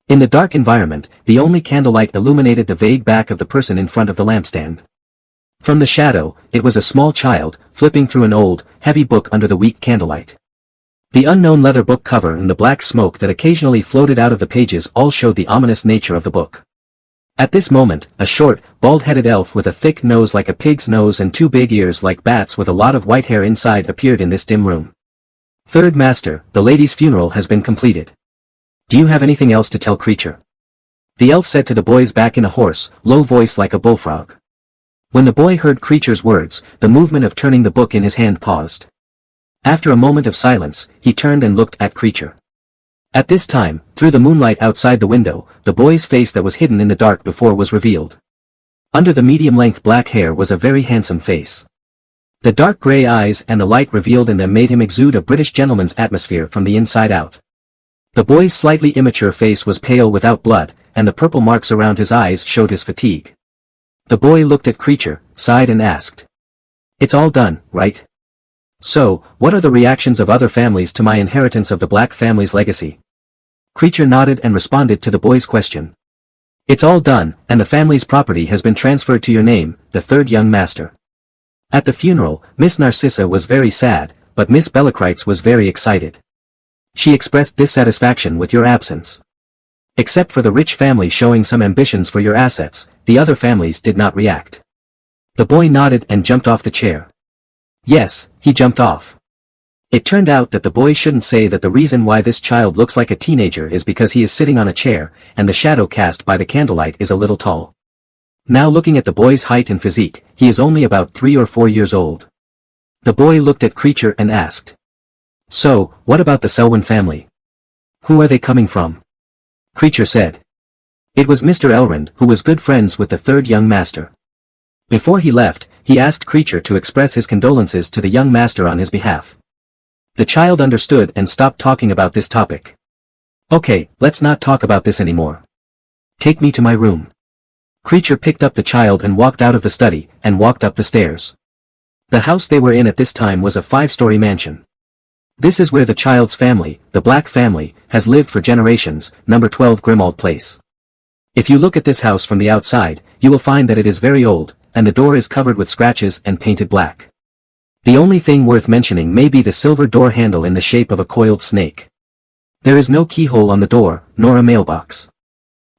In the dark environment, the only candlelight illuminated the vague back of the person in front of the lampstand. From the shadow, it was a small child, flipping through an old, heavy book under the weak candlelight. The unknown leather book cover and the black smoke that occasionally floated out of the pages all showed the ominous nature of the book. At this moment, a short, bald-headed elf with a thick nose like a pig's nose and two big ears like bats with a lot of white hair inside appeared in this dim room. Third Master, the lady's funeral has been completed. Do you have anything else to tell, creature? The elf said to the boy's back in a hoarse, low voice like a bullfrog. When the boy heard creature's words, the movement of turning the book in his hand paused. After a moment of silence, he turned and looked at creature. At this time, through the moonlight outside the window, the boy's face that was hidden in the dark before was revealed. Under the medium-length black hair was a very handsome face. The dark gray eyes and the light revealed in them made him exude a British gentleman's atmosphere from the inside out. The boy's slightly immature face was pale without blood, and the purple marks around his eyes showed his fatigue. The boy looked at creature, sighed and asked. It's all done, right? So, what are the reactions of other families to my inheritance of the Black family's legacy? Creature nodded and responded to the boy's question. It's all done, and the family's property has been transferred to your name, the third young master. At the funeral, Miss Narcissa was very sad, but Miss Bellacrites was very excited. She expressed dissatisfaction with your absence. Except for the rich family showing some ambitions for your assets, the other families did not react. The boy nodded and jumped off the chair. Yes, he jumped off. It turned out that the boy shouldn't say that the reason why this child looks like a teenager is because he is sitting on a chair, and the shadow cast by the candlelight is a little tall. Now looking at the boy's height and physique, he is only about 3 or 4 years old. The boy looked at creature and asked. So, what about the Selwyn family? Who are they coming from? Creature said. It was Mr. Elrond who was good friends with the third young master. Before he left, he asked creature to express his condolences to the young master on his behalf. The child understood and stopped talking about this topic. Okay, let's not talk about this anymore. Take me to my room. Creature picked up the child and walked out of the study, and walked up the stairs. The house they were in at this time was a 5-story mansion. This is where the child's family, the Black family, has lived for generations, number 12 Grimmauld Place. If you look at this house from the outside, you will find that it is very old, and the door is covered with scratches and painted black. The only thing worth mentioning may be the silver door handle in the shape of a coiled snake. There is no keyhole on the door, nor a mailbox.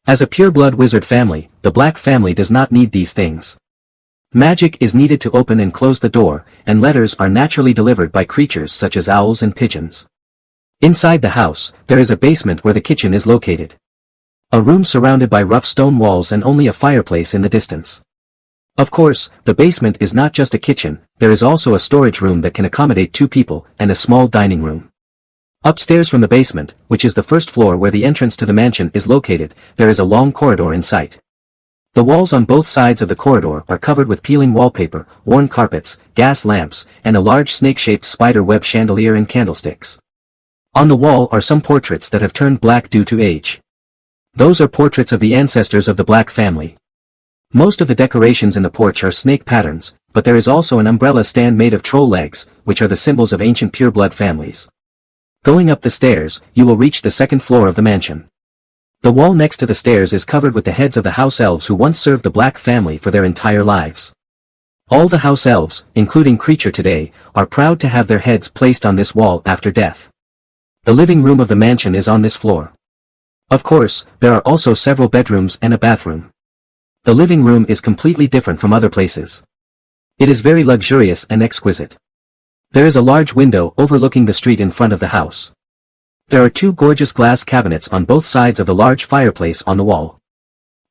As a pureblood wizard family, the Black family does not need these things. Magic is needed to open and close the door, and letters are naturally delivered by creatures such as owls and pigeons. Inside the house, there is a basement where the kitchen is located. A room surrounded by rough stone walls and only a fireplace in the distance. Of course, the basement is not just a kitchen, there is also a storage room that can accommodate 2 people, and a small dining room. Upstairs from the basement, which is the first floor where the entrance to the mansion is located, there is a long corridor in sight. The walls on both sides of the corridor are covered with peeling wallpaper, worn carpets, gas lamps, and a large snake-shaped spider-web chandelier and candlesticks. On the wall are some portraits that have turned black due to age. Those are portraits of the ancestors of the Black family. Most of the decorations in the porch are snake patterns, but there is also an umbrella stand made of troll legs, which are the symbols of ancient pureblood families. Going up the stairs, you will reach the second floor of the mansion. The wall next to the stairs is covered with the heads of the house elves who once served the Black family for their entire lives. All the house elves, including creature today, are proud to have their heads placed on this wall after death. The living room of the mansion is on this floor. Of course, there are also several bedrooms and a bathroom. The living room is completely different from other places. It is very luxurious and exquisite. There is a large window overlooking the street in front of the house. There are 2 gorgeous glass cabinets on both sides of the large fireplace on the wall.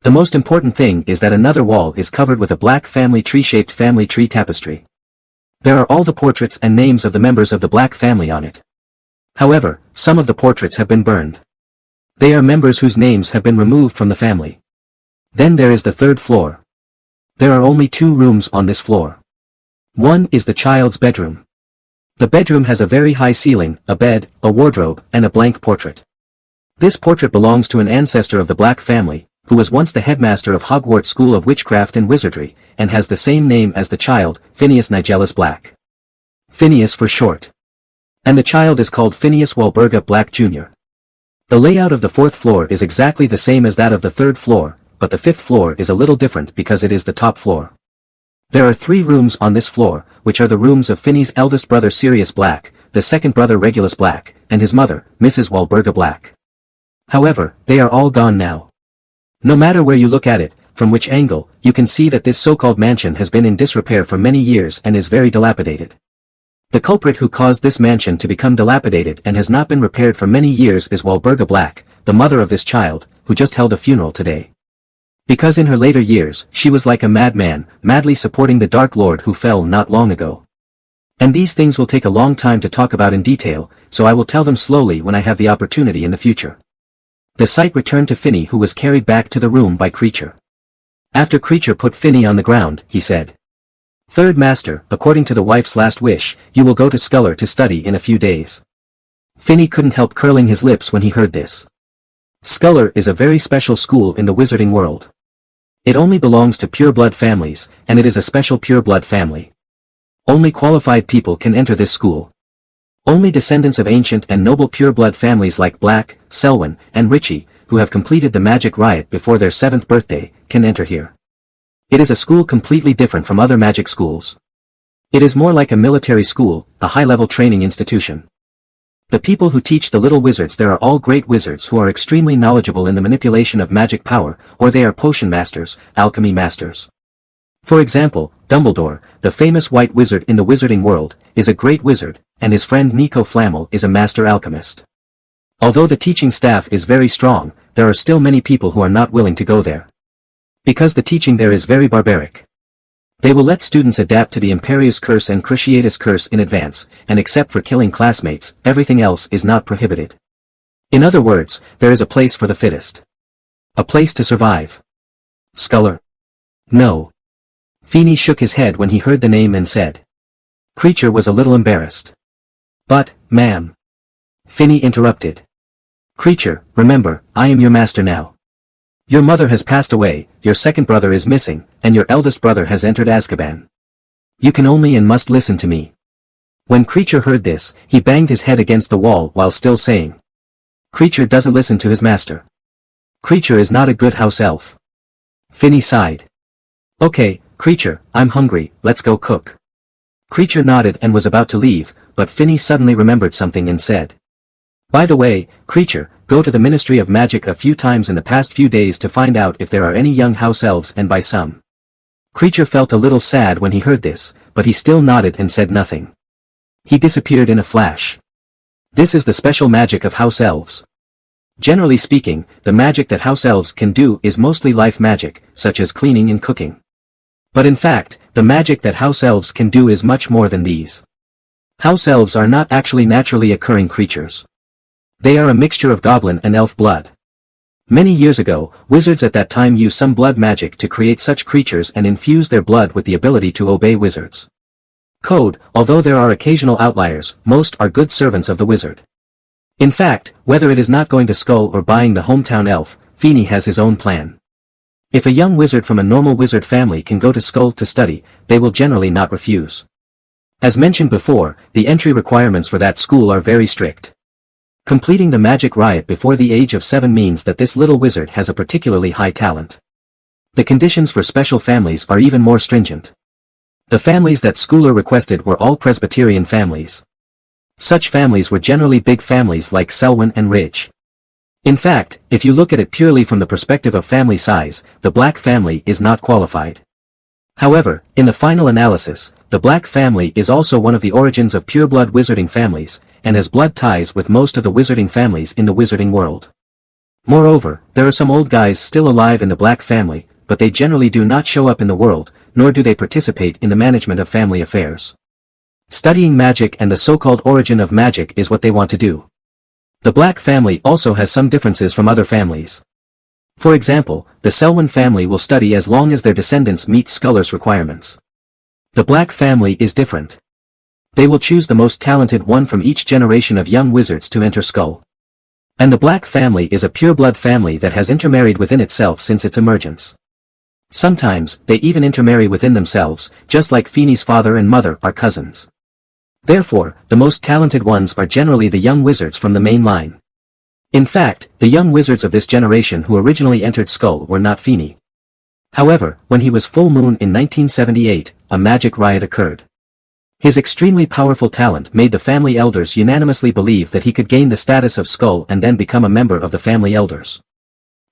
The most important thing is that another wall is covered with a Black family tree-shaped family tree tapestry. There are all the portraits and names of the members of the Black family on it. However, some of the portraits have been burned. They are members whose names have been removed from the family. Then there is the 3rd floor. There are only 2 rooms on this floor. One is the child's bedroom. The bedroom has a very high ceiling, a bed, a wardrobe, and a blank portrait. This portrait belongs to an ancestor of the Black family, who was once the headmaster of Hogwarts School of Witchcraft and Wizardry, and has the same name as the child, Phineas Nigellus Black. Phineas for short. And the child is called Phineas Walburga Black Jr. The layout of the 4th floor is exactly the same as that of the 3rd floor, but the 5th floor is a little different because it is the top floor. There are 3 rooms on this floor, which are the rooms of Finney's eldest brother Sirius Black, the second brother Regulus Black, and his mother, Mrs. Walburga Black. However, they are all gone now. No matter where you look at it, from which angle, you can see that this so-called mansion has been in disrepair for many years and is very dilapidated. The culprit who caused this mansion to become dilapidated and has not been repaired for many years is Walburga Black, the mother of this child, who just held a funeral today. Because in her later years, she was like a madman, madly supporting the Dark Lord who fell not long ago. And these things will take a long time to talk about in detail, so I will tell them slowly when I have the opportunity in the future. The sight returned to Finney, who was carried back to the room by Creature. After Creature put Finney on the ground, he said, "Third Master, according to the wife's last wish, you will go to Sculler to study in a few days." Finney couldn't help curling his lips when he heard this. Sculler is a very special school in the wizarding world. It only belongs to pureblood families, and it is a special pureblood family. Only qualified people can enter this school. Only descendants of ancient and noble pureblood families like Black, Selwyn, and Richie, who have completed the magic riot before their 7th birthday, can enter here. It is a school completely different from other magic schools. It is more like a military school, a high-level training institution. The people who teach the little wizards there are all great wizards who are extremely knowledgeable in the manipulation of magic power, or they are potion masters, alchemy masters. For example, Dumbledore, the famous white wizard in the wizarding world, is a great wizard, and his friend Nico Flamel is a master alchemist. Although the teaching staff is very strong, there are still many people who are not willing to go there. Because the teaching there is very barbaric. They will let students adapt to the Imperius Curse and Cruciatus Curse in advance, and except for killing classmates, everything else is not prohibited. In other words, there is a place for the fittest. A place to survive. Sculler. No. Finney shook his head when he heard the name and said. Creature was a little embarrassed. But, ma'am. Finney interrupted. Creature, remember, I am your master now. Your mother has passed away, your second brother is missing, and your eldest brother has entered Azkaban. You can only and must listen to me. When Creature heard this, he banged his head against the wall while still saying. Creature doesn't listen to his master. Creature is not a good house elf. Finney sighed. Okay, Creature, I'm hungry, let's go cook. Creature nodded and was about to leave, but Finney suddenly remembered something and said. By the way, Creature, go to the Ministry of Magic a few times in the past few days to find out if there are any young house elves and buy some. Creature felt a little sad when he heard this, but he still nodded and said nothing. He disappeared in a flash. This is the special magic of house elves. Generally speaking, the magic that house elves can do is mostly life magic, such as cleaning and cooking. But in fact, the magic that house elves can do is much more than these. House elves are not actually naturally occurring creatures. They are a mixture of goblin and elf blood. Many years ago, wizards at that time used some blood magic to create such creatures and infuse their blood with the ability to obey wizards. Code, although there are occasional outliers, most are good servants of the wizard. In fact, whether it is not going to Skull or buying the hometown elf, Finney has his own plan. If a young wizard from a normal wizard family can go to Skull to study, they will generally not refuse. As mentioned before, the entry requirements for that school are very strict. Completing the magic riot before the age of 7 means that this little wizard has a particularly high talent. The conditions for special families are even more stringent. The families that Schooler requested were all Presbyterian families. Such families were generally big families like Selwyn and Ridge. In fact, if you look at it purely from the perspective of family size, the Black family is not qualified. However, in the final analysis, the Black family is also one of the origins of pureblood wizarding families, and has blood ties with most of the wizarding families in the wizarding world. Moreover, there are some old guys still alive in the Black family, but they generally do not show up in the world, nor do they participate in the management of family affairs. Studying magic and the so-called origin of magic is what they want to do. The Black family also has some differences from other families. For example, the Selwyn family will study as long as their descendants meet Sculler's requirements. The Black family is different. They will choose the most talented one from each generation of young wizards to enter Skull. And the Black family is a pureblood family that has intermarried within itself since its emergence. Sometimes, they even intermarry within themselves, just like Finney's father and mother are cousins. Therefore, the most talented ones are generally the young wizards from the main line. In fact, the young wizards of this generation who originally entered Skull were not Feeney. However, when he was full moon in 1978, a magic riot occurred. His extremely powerful talent made the family elders unanimously believe that he could gain the status of Skull and then become a member of the family elders.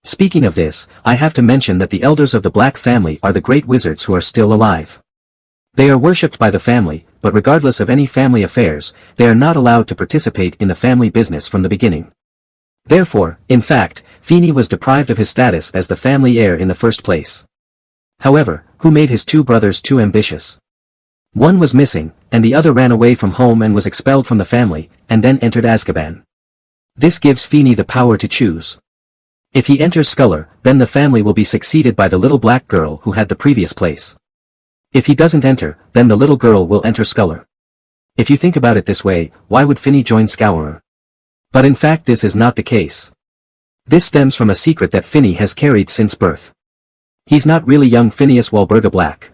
Speaking of this, I have to mention that the elders of the Black family are the great wizards who are still alive. They are worshipped by the family, but regardless of any family affairs, they are not allowed to participate in the family business from the beginning. Therefore, in fact, Feeney was deprived of his status as the family heir in the first place. However, who made his two brothers too ambitious? One was missing, and the other ran away from home and was expelled from the family, and then entered Azkaban. This gives Feeney the power to choose. If he enters Sculler, then the family will be succeeded by the little black girl who had the previous place. If he doesn't enter, then the little girl will enter Sculler. If you think about it this way, why would Feeney join Scourer? But in fact this is not the case. This stems from a secret that Feeney has carried since birth. He's not really young Phineas Walburga Black.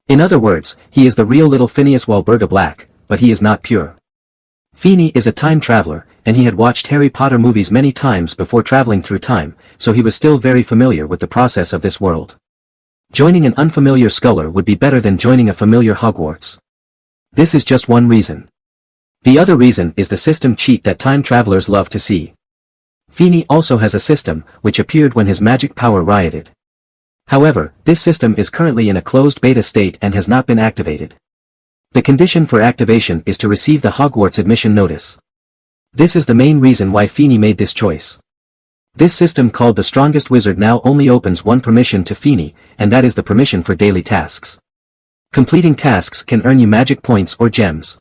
In other words, he is the real little Phineas Walburga Black, but he is not pure. Feeney is a time traveler, and he had watched Harry Potter movies many times before traveling through time, so he was still very familiar with the process of this world. Joining an unfamiliar Sculler would be better than joining a familiar Hogwarts. This is just one reason. The other reason is the system cheat that time travelers love to see. Feeney also has a system, which appeared when his magic power rioted. However, this system is currently in a closed beta state and has not been activated. The condition for activation is to receive the Hogwarts admission notice. This is the main reason why Feeney made this choice. This system called the Strongest Wizard now only opens one permission to Feeney, and that is the permission for daily tasks. Completing tasks can earn you magic points or gems.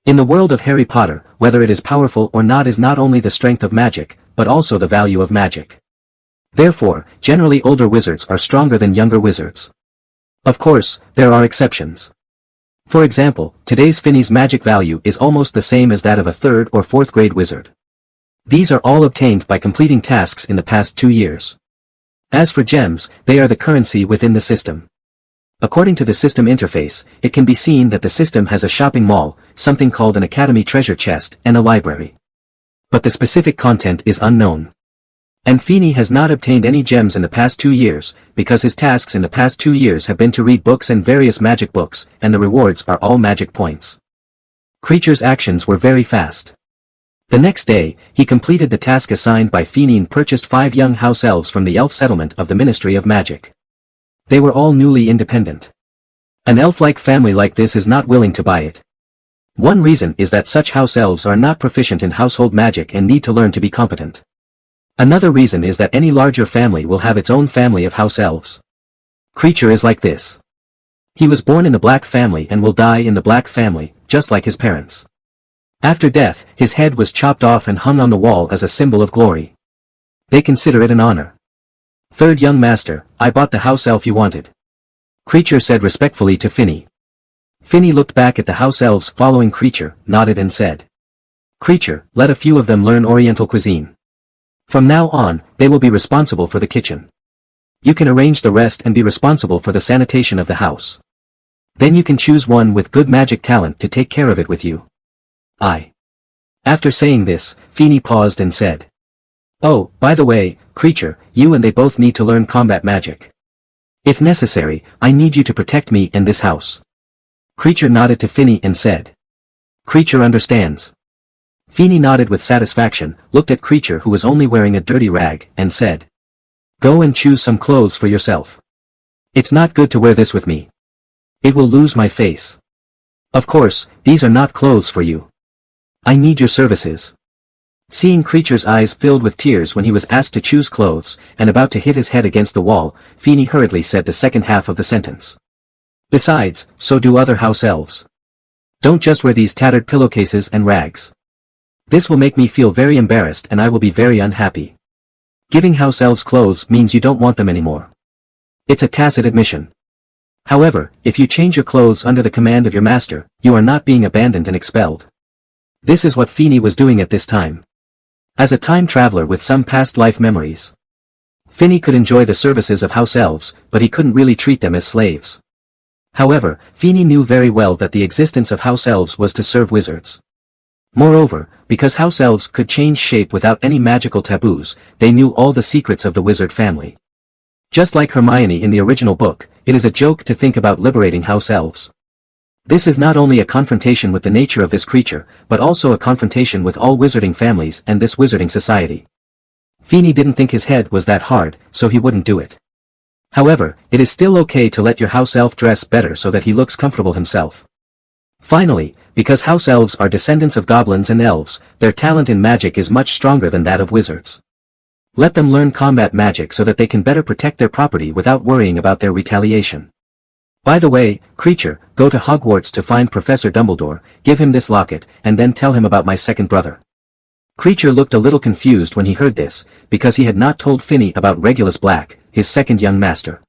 In the world of Harry Potter, whether it is powerful or not is not only the strength of magic, but also the value of magic. Therefore, generally older wizards are stronger than younger wizards. Of course, there are exceptions. For example, today's Feeney's magic value is almost the same as that of a 3rd or 4th grade wizard. These are all obtained by completing tasks in the past 2 years. As for gems, they are the currency within the system. According to the system interface, it can be seen that the system has a shopping mall, something called an academy treasure chest, and a library. But the specific content is unknown. And Feeney has not obtained any gems in the past 2 years, because his tasks in the past 2 years have been to read books and various magic books, and the rewards are all magic points. Kreacher's actions were very fast. The next day, he completed the task assigned by Feeney and purchased 5 young house elves from the elf settlement of the Ministry of Magic. They were all newly independent. An elf-like family like this is not willing to buy it. One reason is that such house elves are not proficient in household magic and need to learn to be competent. Another reason is that any larger family will have its own family of house elves. Kreacher is like this. He was born in the Black family and will die in the Black family, just like his parents. After death, his head was chopped off and hung on the wall as a symbol of glory. They consider it an honor. 3rd young master, I bought the house elf you wanted. Kreacher said respectfully to Feeney. Feeney looked back at the house elves following Kreacher, nodded and said. Kreacher, let a few of them learn Oriental cuisine. From now on, they will be responsible for the kitchen. You can arrange the rest and be responsible for the sanitation of the house. Then you can choose one with good magic talent to take care of it with you. After saying this, Feeney paused and said. Oh, by the way, Kreacher, you and they both need to learn combat magic. If necessary, I need you to protect me and this house. Kreacher nodded to Feeney and said. Kreacher understands. Feeney nodded with satisfaction, looked at Kreacher who was only wearing a dirty rag, and said. Go and choose some clothes for yourself. It's not good to wear this with me. It will lose my face. Of course, these are not clothes for you. I need your services. Seeing Kreacher's eyes filled with tears when he was asked to choose clothes, and about to hit his head against the wall, Feeney hurriedly said the second half of the sentence. Besides, so do other house elves. Don't just wear these tattered pillowcases and rags. This will make me feel very embarrassed and I will be very unhappy. Giving house elves clothes means you don't want them anymore. It's a tacit admission. However, if you change your clothes under the command of your master, you are not being abandoned and expelled. This is what Feeney was doing at this time. As a time traveler with some past life memories, Feeney could enjoy the services of house elves, but he couldn't really treat them as slaves. However, Feeney knew very well that the existence of house elves was to serve wizards. Moreover, because house elves could change shape without any magical taboos, they knew all the secrets of the wizard family. Just like Hermione in the original book, it is a joke to think about liberating house elves. This is not only a confrontation with the nature of this creature, but also a confrontation with all wizarding families and this wizarding society. Feeney didn't think his head was that hard, so he wouldn't do it. However, it is still okay to let your house elf dress better so that he looks comfortable himself. Finally, because house elves are descendants of goblins and elves, their talent in magic is much stronger than that of wizards. Let them learn combat magic so that they can better protect their property without worrying about their retaliation. By the way, creature, go to Hogwarts to find Professor Dumbledore, give him this locket, and then tell him about my second brother. Creature looked a little confused when he heard this, because he had not told Finney about Regulus Black, his second young master.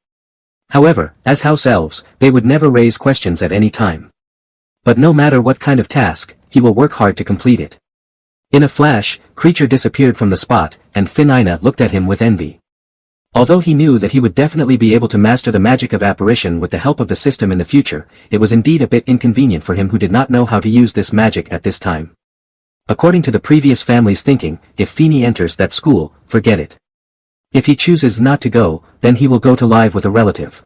However, as house elves, they would never raise questions at any time. But no matter what kind of task, he will work hard to complete it. In a flash, creature disappeared from the spot, and Finina looked at him with envy. Although he knew that he would definitely be able to master the magic of apparition with the help of the system in the future, it was indeed a bit inconvenient for him who did not know how to use this magic at this time. According to the previous family's thinking, if Feeney enters that school, forget it. If he chooses not to go, then he will go to live with a relative.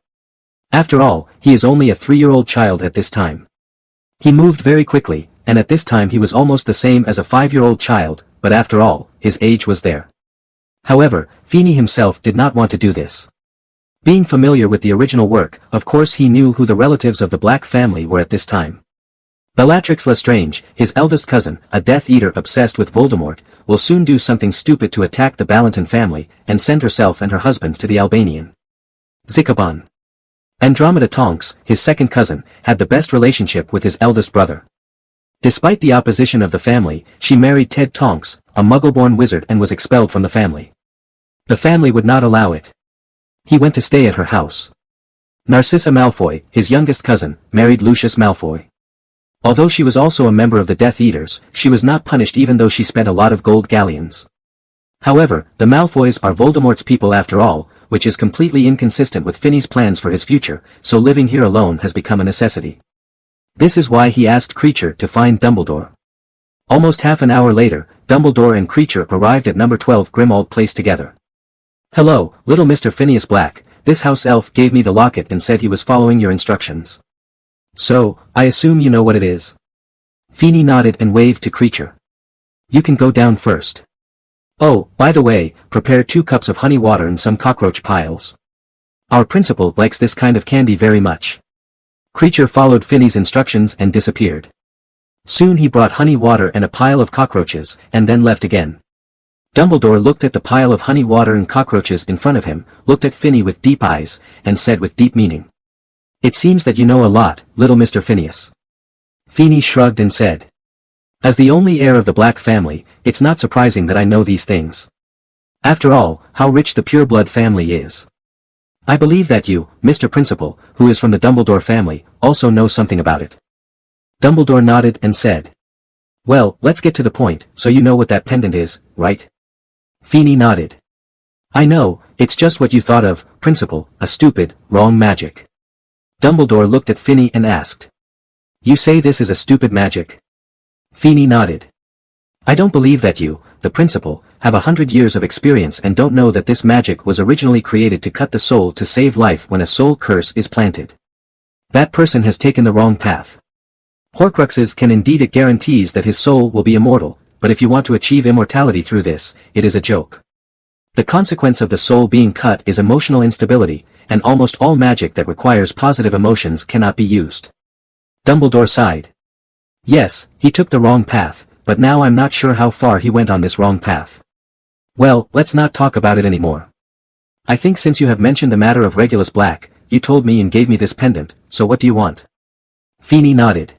After all, he is only a 3-year-old child at this time. He moved very quickly, and at this time he was almost the same as a 5-year-old child, but after all, his age was there. However, Feeney himself did not want to do this. Being familiar with the original work, of course he knew who the relatives of the Black family were at this time. Bellatrix Lestrange, his eldest cousin, a Death Eater obsessed with Voldemort, will soon do something stupid to attack the Ballantyne family, and send herself and her husband to the Albanian. Zikabon. Andromeda Tonks, his second cousin, had the best relationship with his eldest brother. Despite the opposition of the family, she married Ted Tonks, a Muggle-born wizard, and was expelled from the family. The family would not allow it. He went to stay at her house. Narcissa Malfoy, his youngest cousin, married Lucius Malfoy. Although she was also a member of the Death Eaters, she was not punished even though she spent a lot of gold galleons. However, the Malfoys are Voldemort's people after all, which is completely inconsistent with Finney's plans for his future, so living here alone has become a necessity. This is why he asked Creature to find Dumbledore. Almost half an hour later, Dumbledore and Creature arrived at number 12 Grimmauld Place together. "Hello, little Mr. Phineas Black, this house elf gave me the locket and said he was following your instructions. So, I assume you know what it is?" Feeney nodded and waved to Creature. "You can go down first. Oh, by the way, prepare 2 cups of honey water and some cockroach piles. Our principal likes this kind of candy very much." Creature followed Finney's instructions and disappeared. Soon he brought honey water and a pile of cockroaches, and then left again. Dumbledore looked at the pile of honey water and cockroaches in front of him, looked at Finney with deep eyes, and said with deep meaning, "It seems that you know a lot, little Mr. Phineas." Feeney shrugged and said, "As the only heir of the Black family, it's not surprising that I know these things. After all, how rich the Pureblood family is. I believe that you, Mr. Principal, who is from the Dumbledore family, also know something about it." Dumbledore nodded and said, "Well, let's get to the point, so you know what that pendant is, right?" Feeney nodded. "I know, it's just what you thought of, Principal, a stupid, wrong magic." Dumbledore looked at Finney and asked, "You say this is a stupid magic?" Feeney nodded. "I don't believe that you, the principal, have 100 years of experience and don't know that this magic was originally created to cut the soul to save life when a soul curse is planted. That person has taken the wrong path. Horcruxes can indeed, it guarantees that his soul will be immortal, but if you want to achieve immortality through this, it is a joke. The consequence of the soul being cut is emotional instability, and almost all magic that requires positive emotions cannot be used." Dumbledore sighed. "Yes, he took the wrong path, but now I'm not sure how far he went on this wrong path. Well, let's not talk about it anymore. I think since you have mentioned the matter of Regulus Black, you told me and gave me this pendant, so what do you want?" Feeney nodded.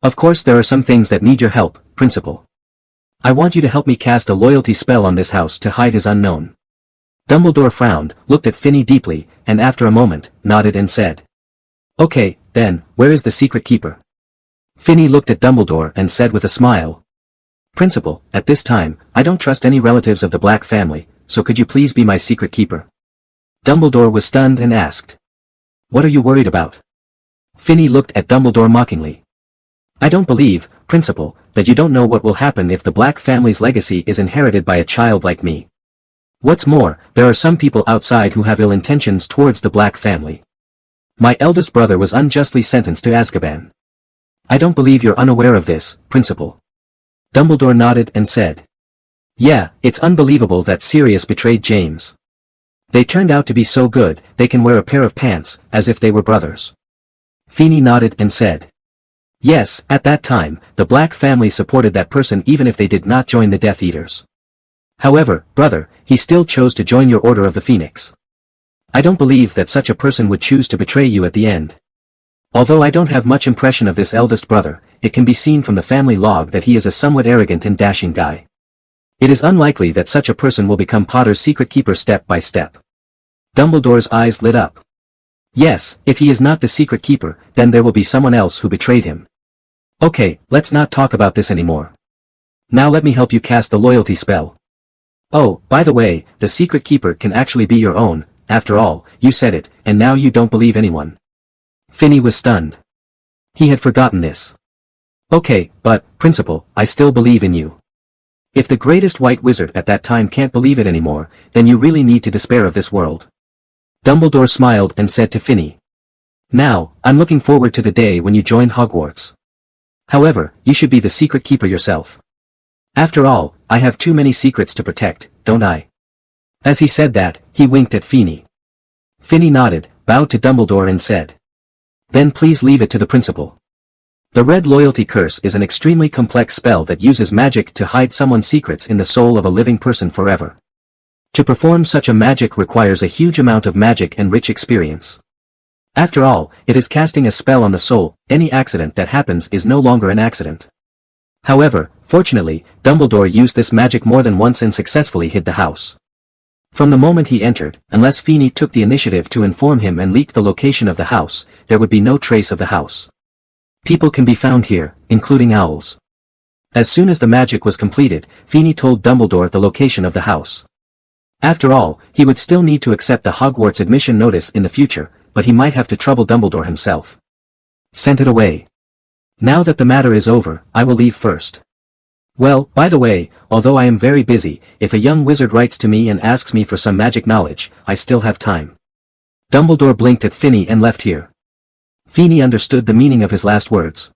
"Of course there are some things that need your help, Principal. I want you to help me cast a loyalty spell on this house to hide his unknown." Dumbledore frowned, looked at Finney deeply, and after a moment, nodded and said, "Okay, then, where is the secret keeper?" Finney looked at Dumbledore and said with a smile, "Principal, at this time, I don't trust any relatives of the Black family, so could you please be my secret keeper?" Dumbledore was stunned and asked, "What are you worried about?" Finney looked at Dumbledore mockingly. "I don't believe, Principal, that you don't know what will happen if the Black family's legacy is inherited by a child like me. What's more, there are some people outside who have ill intentions towards the Black family. My eldest brother was unjustly sentenced to Azkaban. I don't believe you're unaware of this, Principal. Dumbledore nodded and said. Yeah, it's unbelievable that Sirius betrayed James. They turned out to be so good, they can wear a pair of pants, as if they were brothers. Feeney nodded and said. Yes, at that time, the Black family supported that person even if they did not join the Death Eaters. However, brother, he still chose to join your Order of the Phoenix. I don't believe that such a person would choose to betray you at the end. Although I don't have much impression of this eldest brother, it can be seen from the family log that he is a somewhat arrogant and dashing guy. It is unlikely that such a person will become Potter's secret keeper step by step. Dumbledore's eyes lit up. Yes, if he is not the secret keeper, then there will be someone else who betrayed him. Okay, let's not talk about this anymore. Now let me help you cast the loyalty spell. Oh, by the way, the secret keeper can actually be your own, after all, you said it, and now you don't believe anyone. Finney was stunned. He had forgotten this. Okay, but, Principal, I still believe in you. If the greatest white wizard at that time can't believe it anymore, then you really need to despair of this world. Dumbledore smiled and said to Finney. Now, I'm looking forward to the day when you join Hogwarts. However, you should be the secret keeper yourself. After all, I have too many secrets to protect, don't I? As he said that, he winked at Finney. Finney nodded, bowed to Dumbledore and said. Then please leave it to the Principal. The Red Loyalty Curse is an extremely complex spell that uses magic to hide someone's secrets in the soul of a living person forever. To perform such a magic requires a huge amount of magic and rich experience. After all, it is casting a spell on the soul. Any accident that happens is no longer an accident. However, fortunately, Dumbledore used this magic more than once and successfully hid the house. From the moment he entered, unless Feeney took the initiative to inform him and leaked the location of the house, there would be no trace of the house. People can be found here, including owls. As soon as the magic was completed, Feeney told Dumbledore the location of the house. After all, he would still need to accept the Hogwarts admission notice in the future, but he might have to trouble Dumbledore himself. Sent it away. Now that the matter is over, I will leave first. Well, by the way, although I am very busy, if a young wizard writes to me and asks me for some magic knowledge, I still have time. Dumbledore blinked at Finney and left here. Feeney understood the meaning of his last words.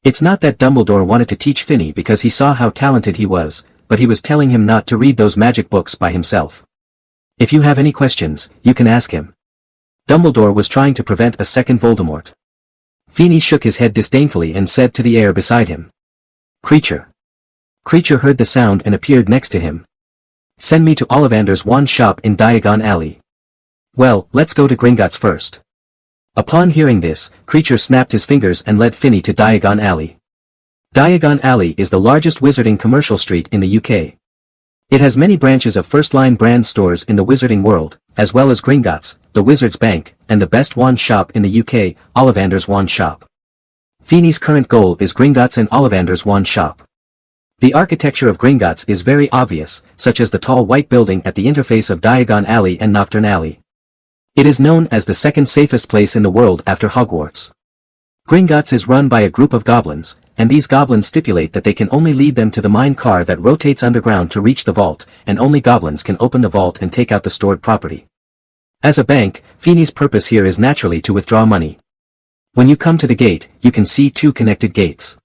It's not that Dumbledore wanted to teach Finney because he saw how talented he was, but he was telling him not to read those magic books by himself. If you have any questions, you can ask him. Dumbledore was trying to prevent a second Voldemort. Feeney shook his head disdainfully and said to the air beside him. Creature. Creature heard the sound and appeared next to him. Send me to Ollivander's wand shop in Diagon Alley. Well, let's go to Gringotts first. Upon hearing this, Creature snapped his fingers and led Finney to Diagon Alley. Diagon Alley is the largest wizarding commercial street in the UK. It has many branches of first-line brand stores in the wizarding world, as well as Gringotts, the Wizard's Bank, and the best wand shop in the UK, Ollivander's Wand Shop. Feeney's current goal is Gringotts and Ollivander's Wand Shop. The architecture of Gringotts is very obvious, such as the tall white building at the interface of Diagon Alley and Nocturne Alley. It is known as the second safest place in the world after Hogwarts. Gringotts is run by a group of goblins, and these goblins stipulate that they can only lead them to the mine car that rotates underground to reach the vault, and only goblins can open the vault and take out the stored property. As a bank, Feeney's purpose here is naturally to withdraw money. When you come to the gate, you can see two connected gates.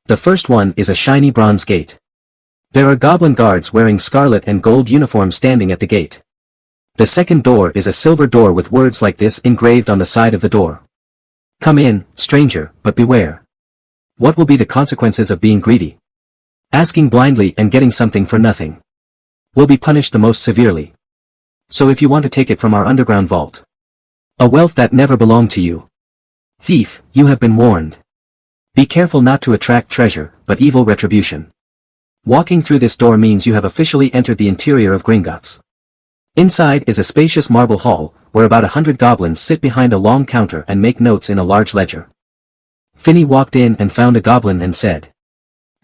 The first one is a shiny bronze gate. There are goblin guards wearing scarlet and gold uniforms standing at the gate. The second door is a silver door with words like this engraved on the side of the door. Come in, stranger, but beware. What will be the consequences of being greedy? Asking blindly and getting something for nothing will be punished the most severely. So if you want to take it from our underground vault, a wealth that never belonged to you, thief, you have been warned. Be careful not to attract treasure, but evil retribution. Walking through this door means you have officially entered the interior of Gringotts. Inside is a spacious marble hall, where about 100 goblins sit behind a long counter and make notes in a large ledger. Finney walked in and found a goblin and said,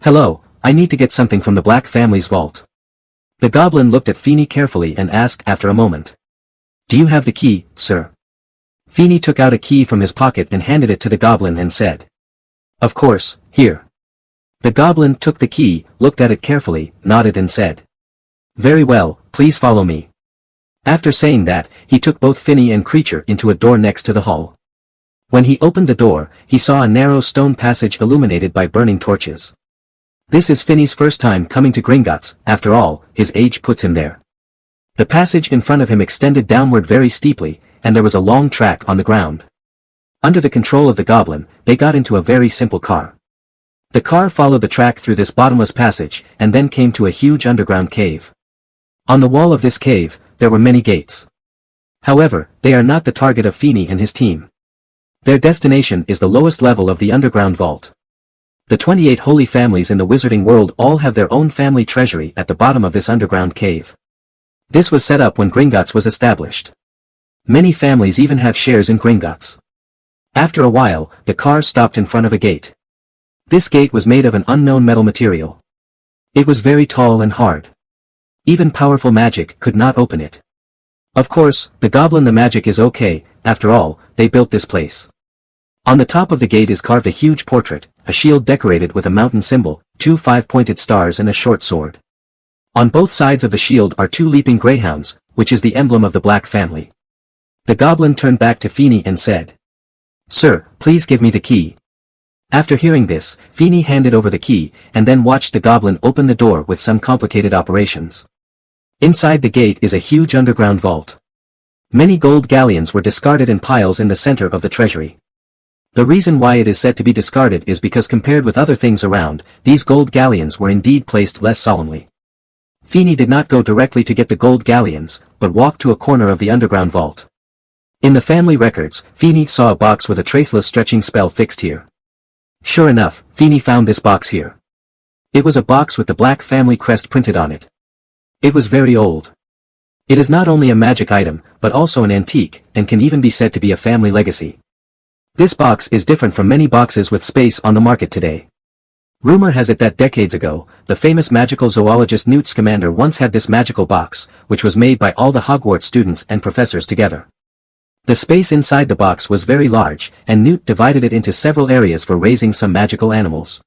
Hello, I need to get something from the Black family's vault. The goblin looked at Feeney carefully and asked after a moment. Do you have the key, sir? Feeney took out a key from his pocket and handed it to the goblin and said. Of course, here. The goblin took the key, looked at it carefully, nodded and said, "Very well, please follow me." After saying that, he took both Finny and Creature into a door next to the hall. When he opened the door, he saw a narrow stone passage illuminated by burning torches. This is Finny's first time coming to Gringotts. After all, his age puts him there. The passage in front of him extended downward very steeply, and there was a long track on the ground. Under the control of the goblin, they got into a very simple car. The car followed the track through this bottomless passage, and then came to a huge underground cave. On the wall of this cave, there were many gates. However, they are not the target of Finny and his team. Their destination is the lowest level of the underground vault. The 28 holy families in the wizarding world all have their own family treasury at the bottom of this underground cave. This was set up when Gringotts was established. Many families even have shares in Gringotts. After a while, the car stopped in front of a gate. This gate was made of an unknown metal material. It was very tall and hard. Even powerful magic could not open it. Of course, the goblin the magic is okay, after all, they built this place. On the top of the gate is carved a huge portrait, a shield decorated with a mountain symbol, 2 5-pointed stars and a short sword. On both sides of the shield are 2 leaping greyhounds, which is the emblem of the Black family. The goblin turned back to Finny and said, "Sir, please give me the key." After hearing this, Finny handed over the key, and then watched the goblin open the door with some complicated operations. Inside the gate is a huge underground vault. Many gold galleons were discarded in piles in the center of the treasury. The reason why it is said to be discarded is because compared with other things around, these gold galleons were indeed placed less solemnly. Finny did not go directly to get the gold galleons, but walked to a corner of the underground vault. In the family records, Finny saw a box with a traceless stretching spell fixed here. Sure enough, Finny found this box here. It was a box with the Black family crest printed on it. It was very old. It is not only a magic item, but also an antique, and can even be said to be a family legacy. This box is different from many boxes with space on the market today. Rumor has it that decades ago, the famous magical zoologist Newt Scamander once had this magical box, which was made by all the Hogwarts students and professors together. The space inside the box was very large, and Newt divided it into several areas for raising some magical animals.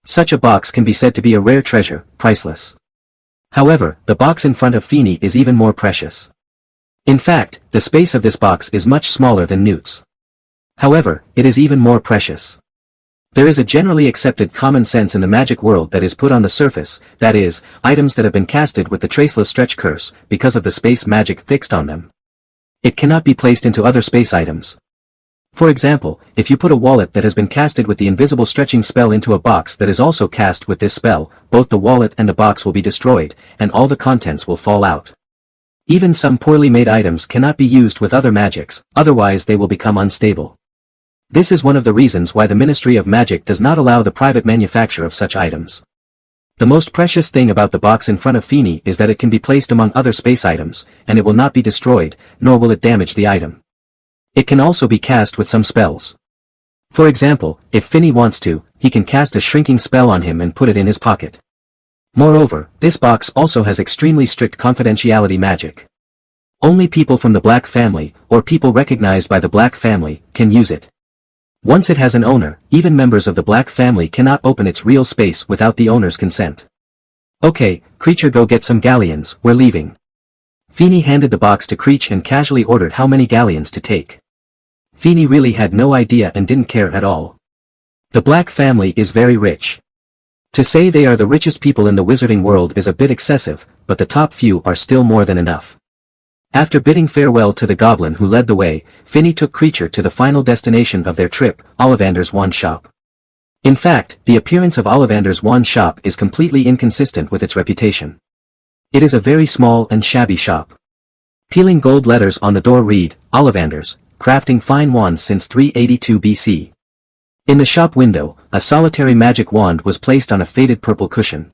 Such a box can be said to be a rare treasure, priceless. However, the box in front of Finny is even more precious. In fact, the space of this box is much smaller than Newt's. However, it is even more precious. There is a generally accepted common sense in the magic world that is put on the surface, that is, items that have been casted with the traceless stretch curse, because of the space magic fixed on them. It cannot be placed into other space items. For example, if you put a wallet that has been casted with the invisible stretching spell into a box that is also cast with this spell, both the wallet and the box will be destroyed, and all the contents will fall out. Even some poorly made items cannot be used with other magics, otherwise they will become unstable. This is one of the reasons why the Ministry of Magic does not allow the private manufacture of such items. The most precious thing about the box in front of Finny is that it can be placed among other space items, and it will not be destroyed, nor will it damage the item. It can also be cast with some spells. For example, if Finny wants to, he can cast a shrinking spell on him and put it in his pocket. Moreover, this box also has extremely strict confidentiality magic. Only people from the Black family, or people recognized by the Black family, can use it. Once it has an owner, even members of the Black family cannot open its real space without the owner's consent. Okay, Creature, go get some galleons, we're leaving. Finny handed the box to Creech and casually ordered how many galleons to take. Finny really had no idea and didn't care at all. The Black family is very rich. To say they are the richest people in the wizarding world is a bit excessive, but the top few are still more than enough. After bidding farewell to the goblin who led the way, Finny took Creature to the final destination of their trip, Ollivander's wand shop. In fact, the appearance of Ollivander's wand shop is completely inconsistent with its reputation. It is a very small and shabby shop. Peeling gold letters on the door read, Ollivander's, crafting fine wands since 382 BC. In the shop window, a solitary magic wand was placed on a faded purple cushion.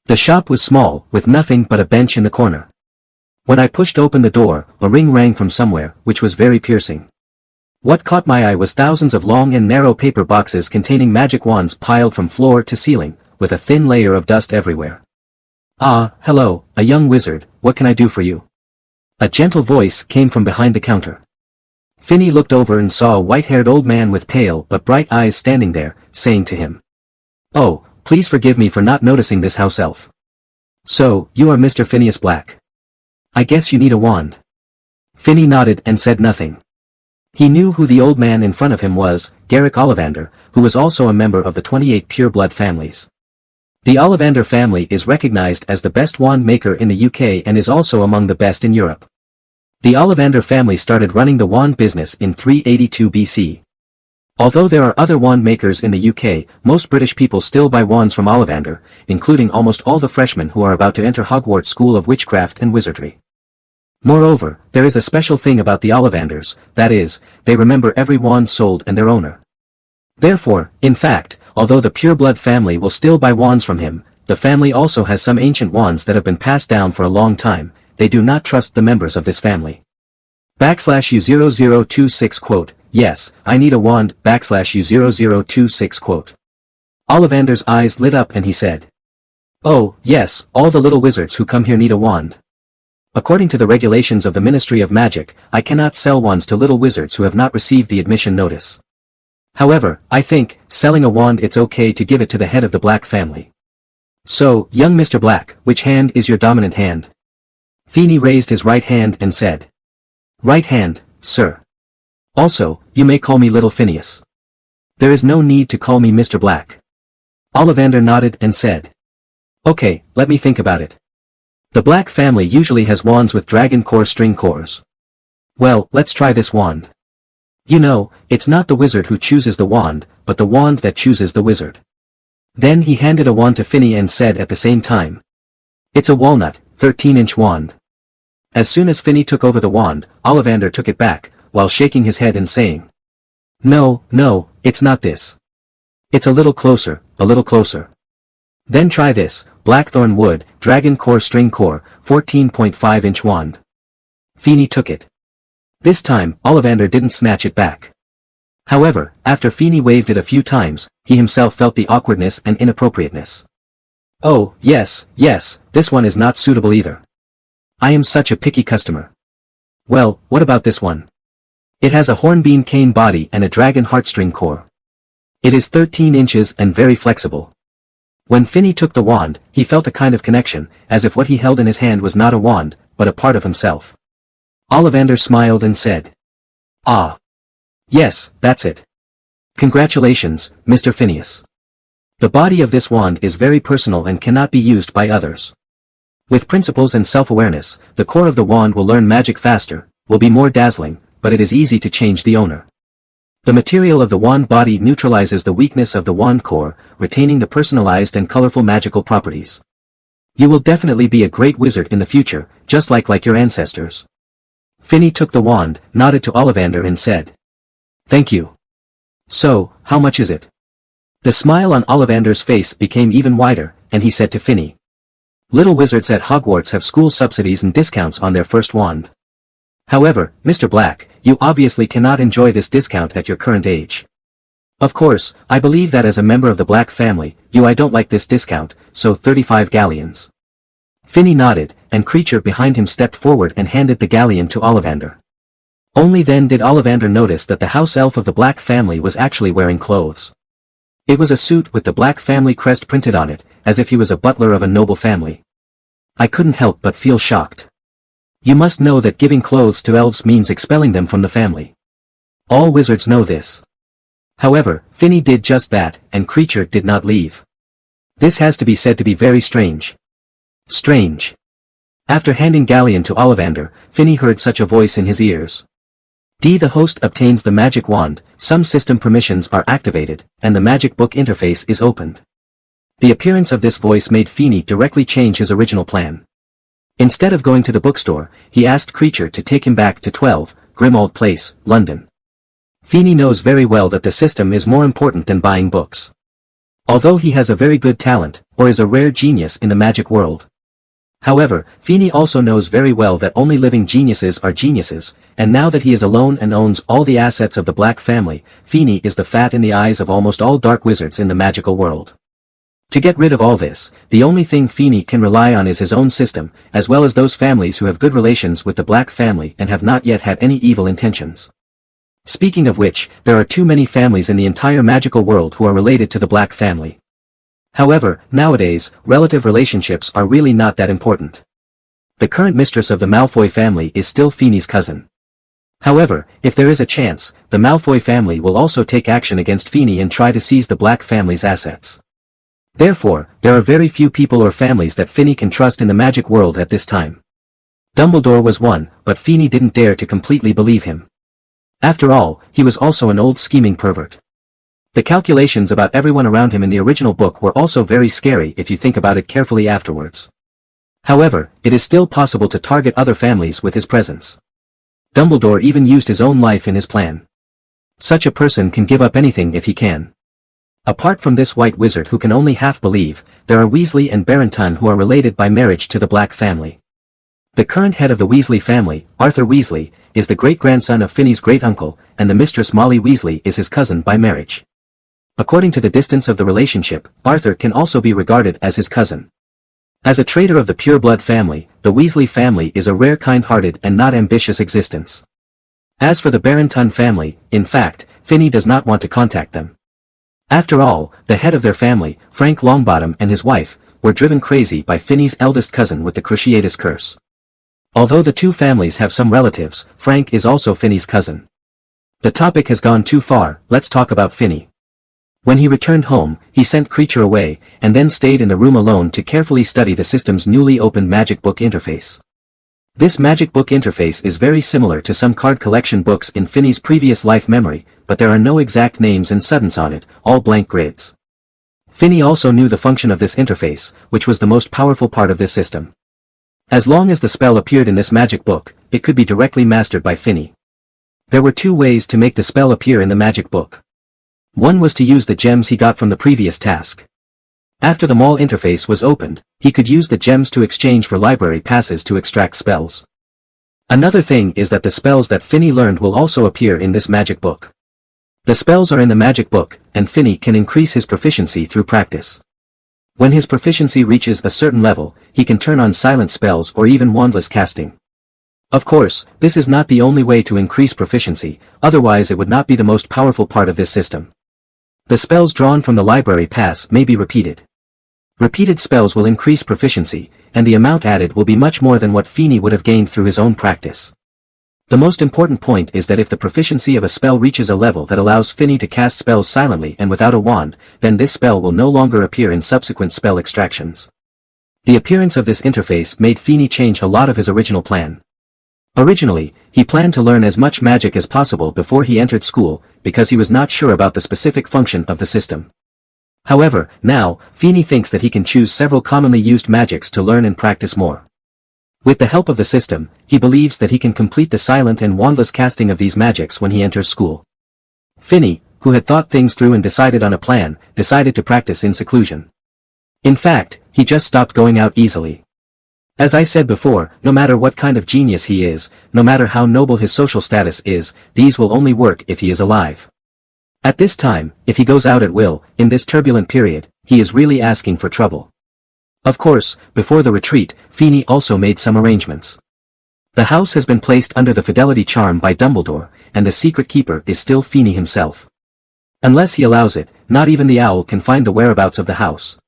The shop was small, with nothing but a bench in the corner. When I pushed open the door, a ring rang from somewhere, which was very piercing. What caught my eye was thousands of long and narrow paper boxes containing magic wands piled from floor to ceiling, with a thin layer of dust everywhere. Ah, hello, a young wizard, what can I do for you? A gentle voice came from behind the counter. Finny looked over and saw a white-haired old man with pale but bright eyes standing there, saying to him, "Oh, please forgive me for not noticing this house elf. So, you are Mr. Phineas Black. I guess you need a wand. Finney nodded and said nothing. He knew who the old man in front of him was, Garrick Ollivander, who was also a member of the 28 Pureblood families. The Ollivander family is recognized as the best wand maker in the UK and is also among the best in Europe. The Ollivander family started running the wand business in 382 BC. Although there are other wand makers in the UK, most British people still buy wands from Ollivander, including almost all the freshmen who are about to enter Hogwarts School of Witchcraft and Wizardry. Moreover, there is a special thing about the Ollivanders, that is, they remember every wand sold and their owner. Therefore, in fact, although the Pureblood family will still buy wands from him, the family also has some ancient wands that have been passed down for a long time. They do not trust the members of this family. /U0026 quote, yes, I need a wand, /U0026 quote. Ollivander's eyes lit up and he said. Oh, yes, all the little wizards who come here need a wand. According to the regulations of the Ministry of Magic, I cannot sell wands to little wizards who have not received the admission notice. However, I think, selling a wand it's okay to give it to the head of the Black family. So, young Mr. Black, which hand is your dominant hand? Feeney raised his right hand and said. Right hand, sir. Also, you may call me Little Phineas. There is no need to call me Mr. Black. Ollivander nodded and said. Okay, let me think about it. The Black family usually has wands with dragon core string cores. Well, let's try this wand. You know, it's not the wizard who chooses the wand, but the wand that chooses the wizard. Then he handed a wand to Finney and said at the same time. It's a walnut, 13-inch wand. As soon as Finney took over the wand, Ollivander took it back, while shaking his head and saying. No, no, it's not this. It's a little closer, a little closer. Then try this, blackthorn wood, dragon core string core, 14.5-inch wand. Feeney took it. This time, Ollivander didn't snatch it back. However, after Feeney waved it a few times, he himself felt the awkwardness and inappropriateness. Oh, yes, this one is not suitable either. I am such a picky customer. Well, what about this one? It has a hornbeam cane body and a dragon heartstring core. It is 13 inches and very flexible. When Finney took the wand, he felt a kind of connection, as if what he held in his hand was not a wand, but a part of himself. Ollivander smiled and said. Ah. Yes, that's it. Congratulations, Mr. Phineas. The body of this wand is very personal and cannot be used by others. With principles and self-awareness, the core of the wand will learn magic faster, will be more dazzling, but it is easy to change the owner. The material of the wand body neutralizes the weakness of the wand core, retaining the personalized and colorful magical properties. You will definitely be a great wizard in the future, just like your ancestors. Finney took the wand, nodded to Ollivander and said. Thank you. So, how much is it? The smile on Ollivander's face became even wider, and he said to Finney. Little wizards at Hogwarts have school subsidies and discounts on their first wand. However, Mr. Black, you obviously cannot enjoy this discount at your current age. Of course, I believe that as a member of the Black family, I don't like this discount, so 35 galleons. Finney nodded, and Creature behind him stepped forward and handed the galleon to Ollivander. Only then did Ollivander notice that the house elf of the Black family was actually wearing clothes. It was a suit with the Black family crest printed on it, as if he was a butler of a noble family. I couldn't help but feel shocked. You must know that giving clothes to elves means expelling them from the family. All wizards know this. However, Finney did just that, and Creature did not leave. This has to be said to be very strange. Strange. After handing galleon to Ollivander, Finney heard such a voice in his ears. The host obtains the magic wand, some system permissions are activated, and the magic book interface is opened. The appearance of this voice made Finney directly change his original plan. Instead of going to the bookstore, he asked Creature to take him back to 12, Grimmauld Place, London. Finney knows very well that the system is more important than buying books. Although he has a very good talent, or is a rare genius in the magic world. However, Finney also knows very well that only living geniuses are geniuses, and now that he is alone and owns all the assets of the Black family, Finney is the fat in the eyes of almost all dark wizards in the magical world. To get rid of all this, the only thing Finney can rely on is his own system, as well as those families who have good relations with the Black family and have not yet had any evil intentions. Speaking of which, there are too many families in the entire magical world who are related to the Black family. However, nowadays, relative relationships are really not that important. The current mistress of the Malfoy family is still Feeney's cousin. However, if there is a chance, the Malfoy family will also take action against Feeney and try to seize the Black family's assets. Therefore, there are very few people or families that Feeney can trust in the magic world at this time. Dumbledore was one, but Feeney didn't dare to completely believe him. After all, he was also an old scheming pervert. The calculations about everyone around him in the original book were also very scary if you think about it carefully afterwards. However, it is still possible to target other families with his presence. Dumbledore even used his own life in his plan. Such a person can give up anything if he can. Apart from this white wizard who can only half believe, there are Weasley and Barrington who are related by marriage to the Black family. The current head of the Weasley family, Arthur Weasley, is the great-grandson of Finney's great-uncle, and the mistress Molly Weasley is his cousin by marriage. According to the distance of the relationship, Arthur can also be regarded as his cousin. As a traitor of the Pureblood family, the Weasley family is a rare kind-hearted and not ambitious existence. As for the Barrington family, in fact, Finney does not want to contact them. After all, the head of their family, Frank Longbottom and his wife, were driven crazy by Finney's eldest cousin with the Cruciatus curse. Although the two families have some relatives, Frank is also Finney's cousin. The topic has gone too far, let's talk about Finney. When he returned home, he sent Kreacher away, and then stayed in the room alone to carefully study the system's newly opened magic book interface. This magic book interface is very similar to some card collection books in Finney's previous life memory, but there are no exact names and suddens on it, all blank grids. Finney also knew the function of this interface, which was the most powerful part of this system. As long as the spell appeared in this magic book, it could be directly mastered by Finney. There were two ways to make the spell appear in the magic book. One was to use the gems he got from the previous task. After the mall interface was opened, he could use the gems to exchange for library passes to extract spells. Another thing is that the spells that Finney learned will also appear in this magic book. The spells are in the magic book, and Finney can increase his proficiency through practice. When his proficiency reaches a certain level, he can turn on silent spells or even wandless casting. Of course, this is not the only way to increase proficiency, otherwise it would not be the most powerful part of this system. The spells drawn from the library pass may be repeated. Repeated spells will increase proficiency, and the amount added will be much more than what Finney would have gained through his own practice. The most important point is that if the proficiency of a spell reaches a level that allows Finney to cast spells silently and without a wand, then this spell will no longer appear in subsequent spell extractions. The appearance of this interface made Finney change a lot of his original plan. Originally, he planned to learn as much magic as possible before he entered school, because he was not sure about the specific function of the system. However, now, Finney thinks that he can choose several commonly used magics to learn and practice more. With the help of the system, he believes that he can complete the silent and wandless casting of these magics when he enters school. Finney, who had thought things through and decided on a plan, decided to practice in seclusion. In fact, he just stopped going out easily. As I said before, no matter what kind of genius he is, no matter how noble his social status is, these will only work if he is alive. At this time, if he goes out at will, in this turbulent period, he is really asking for trouble. Of course, before the retreat, Finney also made some arrangements. The house has been placed under the fidelity charm by Dumbledore, and the secret keeper is still Finney himself. Unless he allows it, not even the owl can find the whereabouts of the house.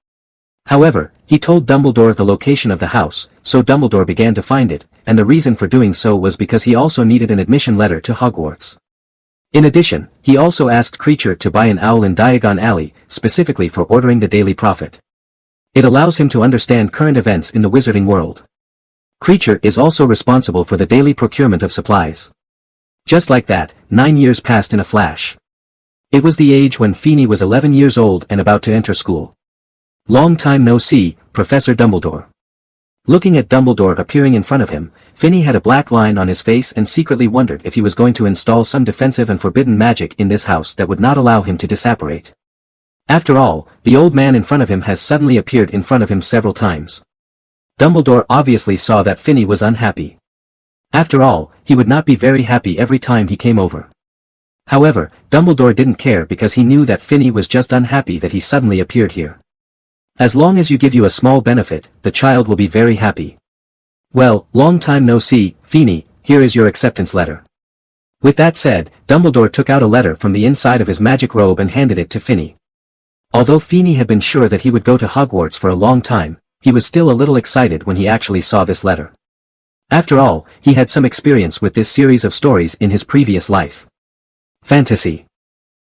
However, he told Dumbledore the location of the house, so Dumbledore began to find it, and the reason for doing so was because he also needed an admission letter to Hogwarts. In addition, he also asked Kreacher to buy an owl in Diagon Alley, specifically for ordering the Daily Prophet. It allows him to understand current events in the wizarding world. Kreacher is also responsible for the daily procurement of supplies. Just like that, 9 years passed in a flash. It was the age when Finney was 11 years old and about to enter school. Long time no see, Professor Dumbledore. Looking at Dumbledore appearing in front of him, Finney had a black line on his face and secretly wondered if he was going to install some defensive and forbidden magic in this house that would not allow him to disapparate. After all, the old man in front of him has suddenly appeared in front of him several times. Dumbledore obviously saw that Finney was unhappy. After all, he would not be very happy every time he came over. However, Dumbledore didn't care because he knew that Finney was just unhappy that he suddenly appeared here. As long as you give you a small benefit, the child will be very happy. Well, long time no see, Finney, here is your acceptance letter. With that said, Dumbledore took out a letter from the inside of his magic robe and handed it to Finney. Although Feeney had been sure that he would go to Hogwarts for a long time, he was still a little excited when he actually saw this letter. After all, he had some experience with this series of stories in his previous life. Fantasy.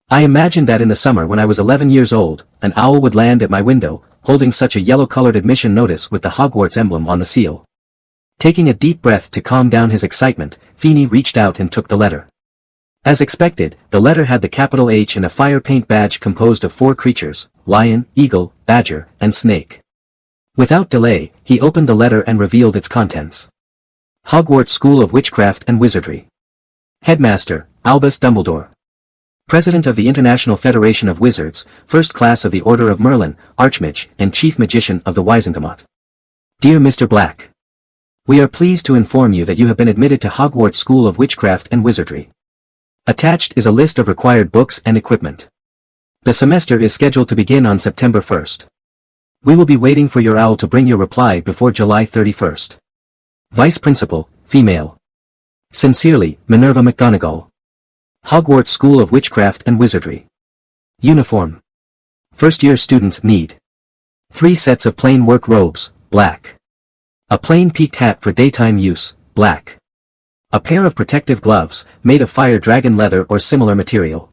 I imagined that in the summer when I was 11 years old, an owl would land at my window, holding such a yellow-colored admission notice with the Hogwarts emblem on the seal. Taking a deep breath to calm down his excitement, Feeney reached out and took the letter. As expected, the letter had the capital H and a fire paint badge composed of 4 creatures: lion, eagle, badger, and snake. Without delay, he opened the letter and revealed its contents. Hogwarts School of Witchcraft and Wizardry. Headmaster, Albus Dumbledore. President of the International Federation of Wizards, First Class of the Order of Merlin, Archmage, and Chief Magician of the Wizengamot. Dear Mr. Black. We are pleased to inform you that you have been admitted to Hogwarts School of Witchcraft and Wizardry. Attached is a list of required books and equipment. The semester is scheduled to begin on September 1st. We will be waiting for your owl to bring your reply before July 31st. Vice Principal, Female. Sincerely, Minerva McGonagall. Hogwarts School of Witchcraft and Wizardry. Uniform. First-year students need 3 sets of plain work robes, black. A plain peaked hat for daytime use, black. A pair of protective gloves, made of fire dragon leather or similar material.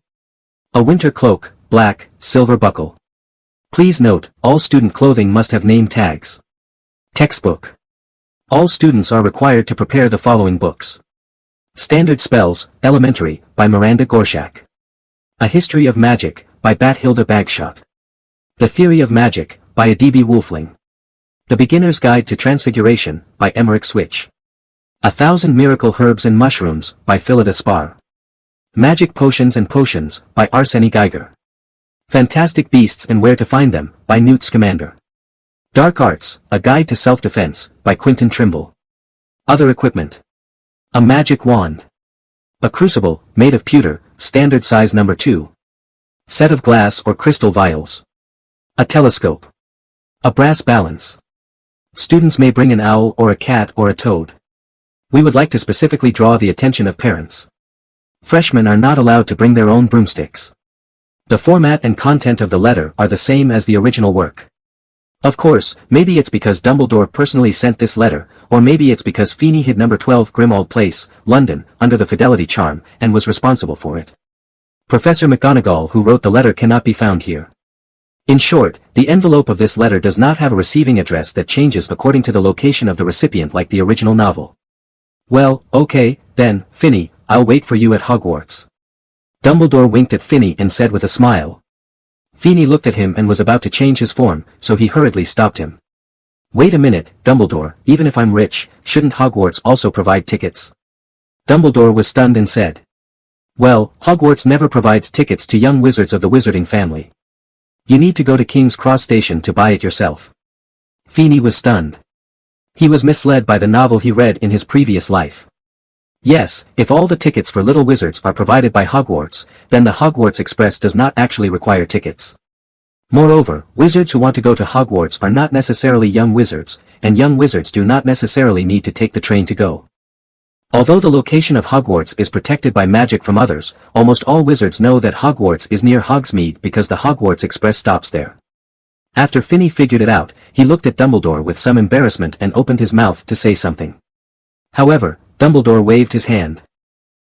A winter cloak, black, silver buckle. Please note, all student clothing must have name tags. Textbook. All students are required to prepare the following books. Standard Spells, Elementary, by Miranda Gorshak. A History of Magic, by Bathilda Bagshot. The Theory of Magic, by Adibi Wolfling. The Beginner's Guide to Transfiguration, by Emmerich Switch. 1,000 Miracle Herbs and Mushrooms, by Phillida Spar. Magic Potions and Potions, by Arseny Geiger. Fantastic Beasts and Where to Find Them, by Newt Scamander. Dark Arts, A Guide to Self-Defense, by Quentin Trimble. Other Equipment. A Magic Wand. A Crucible, made of pewter, standard size number 2. Set of glass or crystal vials. A Telescope. A Brass Balance. Students may bring an owl or a cat or a toad. We would like to specifically draw the attention of parents. Freshmen are not allowed to bring their own broomsticks. The format and content of the letter are the same as the original work. Of course, maybe it's because Dumbledore personally sent this letter, or maybe it's because Feeney hid number 12 Grimmauld Place, London, under the Fidelity Charm, and was responsible for it. Professor McGonagall who wrote the letter cannot be found here. In short, the envelope of this letter does not have a receiving address that changes according to the location of the recipient like the original novel. Well, okay, then, Finney, I'll wait for you at Hogwarts. Dumbledore winked at Finney and said with a smile. Feeney looked at him and was about to change his form, so he hurriedly stopped him. Wait a minute, Dumbledore, even if I'm rich, shouldn't Hogwarts also provide tickets? Dumbledore was stunned and said. Well, Hogwarts never provides tickets to young wizards of the wizarding family. You need to go to King's Cross Station to buy it yourself. Feeney was stunned. He was misled by the novel he read in his previous life. Yes, if all the tickets for little wizards are provided by Hogwarts, then the Hogwarts Express does not actually require tickets. Moreover, wizards who want to go to Hogwarts are not necessarily young wizards, and young wizards do not necessarily need to take the train to go. Although the location of Hogwarts is protected by magic from others, almost all wizards know that Hogwarts is near Hogsmeade because the Hogwarts Express stops there. After Finney figured it out, he looked at Dumbledore with some embarrassment and opened his mouth to say something. However, Dumbledore waved his hand.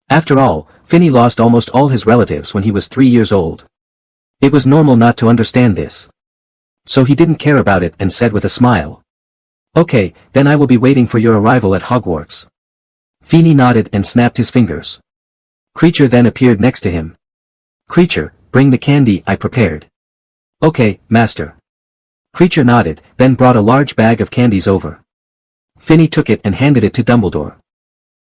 After all, Finney lost almost all his relatives when he was 3 years old. It was normal not to understand this. So he didn't care about it and said with a smile. Okay, then I will be waiting for your arrival at Hogwarts. Feeney nodded and snapped his fingers. Creature then appeared next to him. Creature, bring the candy I prepared. Okay, master. Creature nodded, then brought a large bag of candies over. Finney took it and handed it to Dumbledore.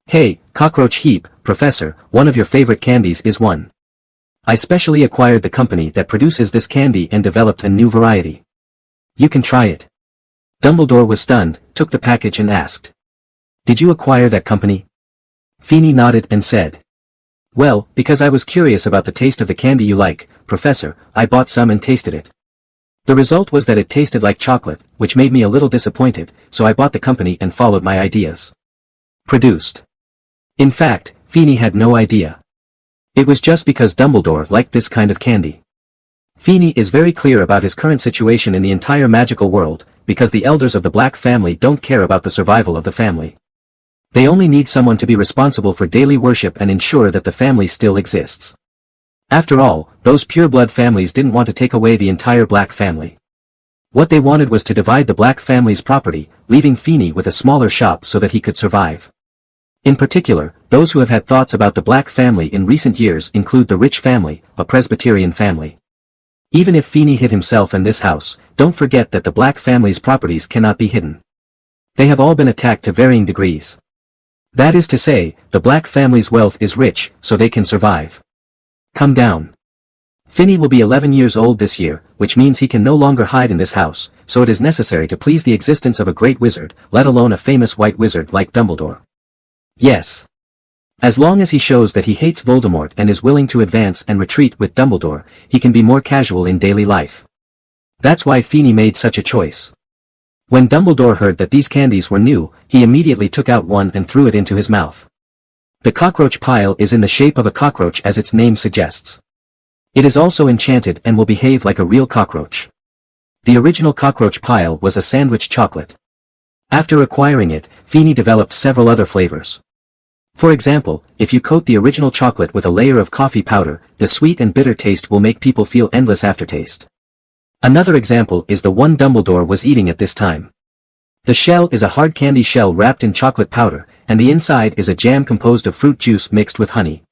Hey, Cockroach Heap, Professor, one of your favorite candies is one. I specially acquired the company that produces this candy and developed a new variety. You can try it. Dumbledore was stunned, took the package and asked. Did you acquire that company? Feeney nodded and said. Well, because I was curious about the taste of the candy you like, Professor, I bought some and tasted it. The result was that it tasted like chocolate, which made me a little disappointed, so I bought the company and followed my ideas. Produced. In fact, Feeney had no idea. It was just because Dumbledore liked this kind of candy. Feeney is very clear about his current situation in the entire magical world, because the elders of the Black family don't care about the survival of the family. They only need someone to be responsible for daily worship and ensure that the family still exists. After all, those pureblood families didn't want to take away the entire Black family. What they wanted was to divide the Black family's property, leaving Feeney with a smaller shop so that he could survive. In particular, those who have had thoughts about the Black family in recent years include the Rich family, a Presbyterian family. Even if Feeney hid himself in this house, don't forget that the Black family's properties cannot be hidden. They have all been attacked to varying degrees. That is to say, the Black family's wealth is rich, so they can survive. Come down. Feeney will be 11 years old this year, which means he can no longer hide in this house, so it is necessary to please the existence of a great wizard, let alone a famous white wizard like Dumbledore. Yes. As long as he shows that he hates Voldemort and is willing to advance and retreat with Dumbledore, he can be more casual in daily life. That's why Feeney made such a choice. When Dumbledore heard that these candies were new, he immediately took out one and threw it into his mouth. The cockroach pile is in the shape of a cockroach as its name suggests. It is also enchanted and will behave like a real cockroach. The original cockroach pile was a sandwich chocolate. After acquiring it, Feeney developed several other flavors. For example, if you coat the original chocolate with a layer of coffee powder, the sweet and bitter taste will make people feel endless aftertaste. Another example is the one Dumbledore was eating at this time. The shell is a hard candy shell wrapped in chocolate powder, and the inside is a jam composed of fruit juice mixed with honey.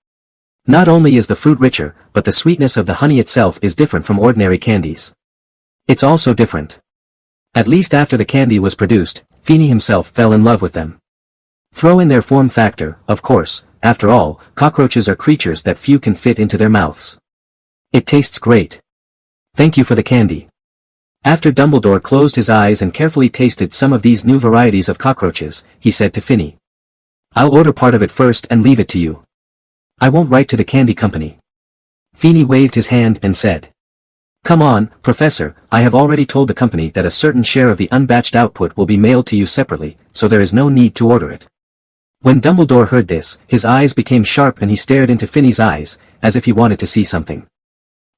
Not only is the fruit richer, but the sweetness of the honey itself is different from ordinary candies. It's also different. At least after the candy was produced, Feeney himself fell in love with them. Throw in their form factor, of course, after all, cockroaches are creatures that few can fit into their mouths. It tastes great. Thank you for the candy. After Dumbledore closed his eyes and carefully tasted some of these new varieties of cockroaches, he said to Feeney, "I'll order part of it first and leave it to you. I won't write to the candy company." Feeney waved his hand and said, "Come on, Professor, I have already told the company that a certain share of the unbatched output will be mailed to you separately, so there is no need to order it." When Dumbledore heard this, his eyes became sharp and he stared into Feeney's eyes, as if he wanted to see something.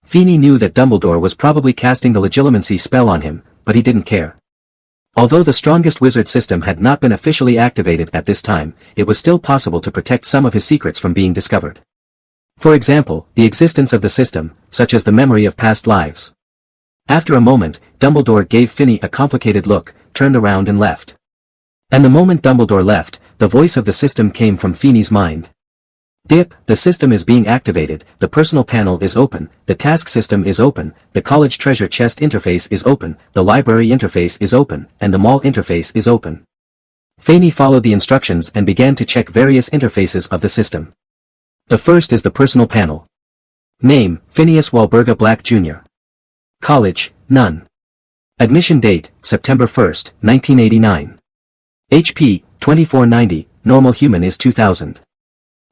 Feeney knew that Dumbledore was probably casting the legilimency spell on him, but he didn't care. Although the strongest wizard system had not been officially activated at this time, it was still possible to protect some of his secrets from being discovered. For example, the existence of the system, such as the memory of past lives. After a moment, Dumbledore gave Feeney a complicated look, turned around and left. And the moment Dumbledore left, the voice of the system came from Feeney's mind. "Dip, the system is being activated, the personal panel is open, the task system is open, the college treasure chest interface is open, the library interface is open, and the mall interface is open." Feeney followed the instructions and began to check various interfaces of the system. The first is the personal panel. Name, Phineas Walburga Black Jr. College, none. Admission date, September 1st, 1989. HP, 2490, normal human is 2000.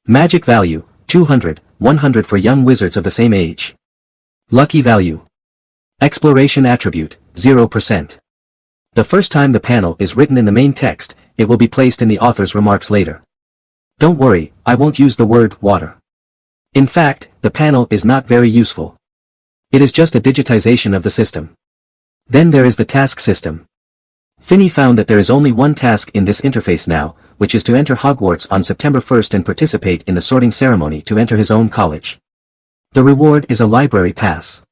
Magic value, 200, 100 for young wizards of the same age. Lucky value. Exploration attribute, 0%. The first time the panel is written in the main text, it will be placed in the author's remarks later. Don't worry, I won't use the word water. In fact, the panel is not very useful. It is just a digitization of the system. Then there is the task system. Feeney found that there is only one task in this interface now, which is to enter Hogwarts on September 1st and participate in the sorting ceremony to enter his own college. The reward is a library pass.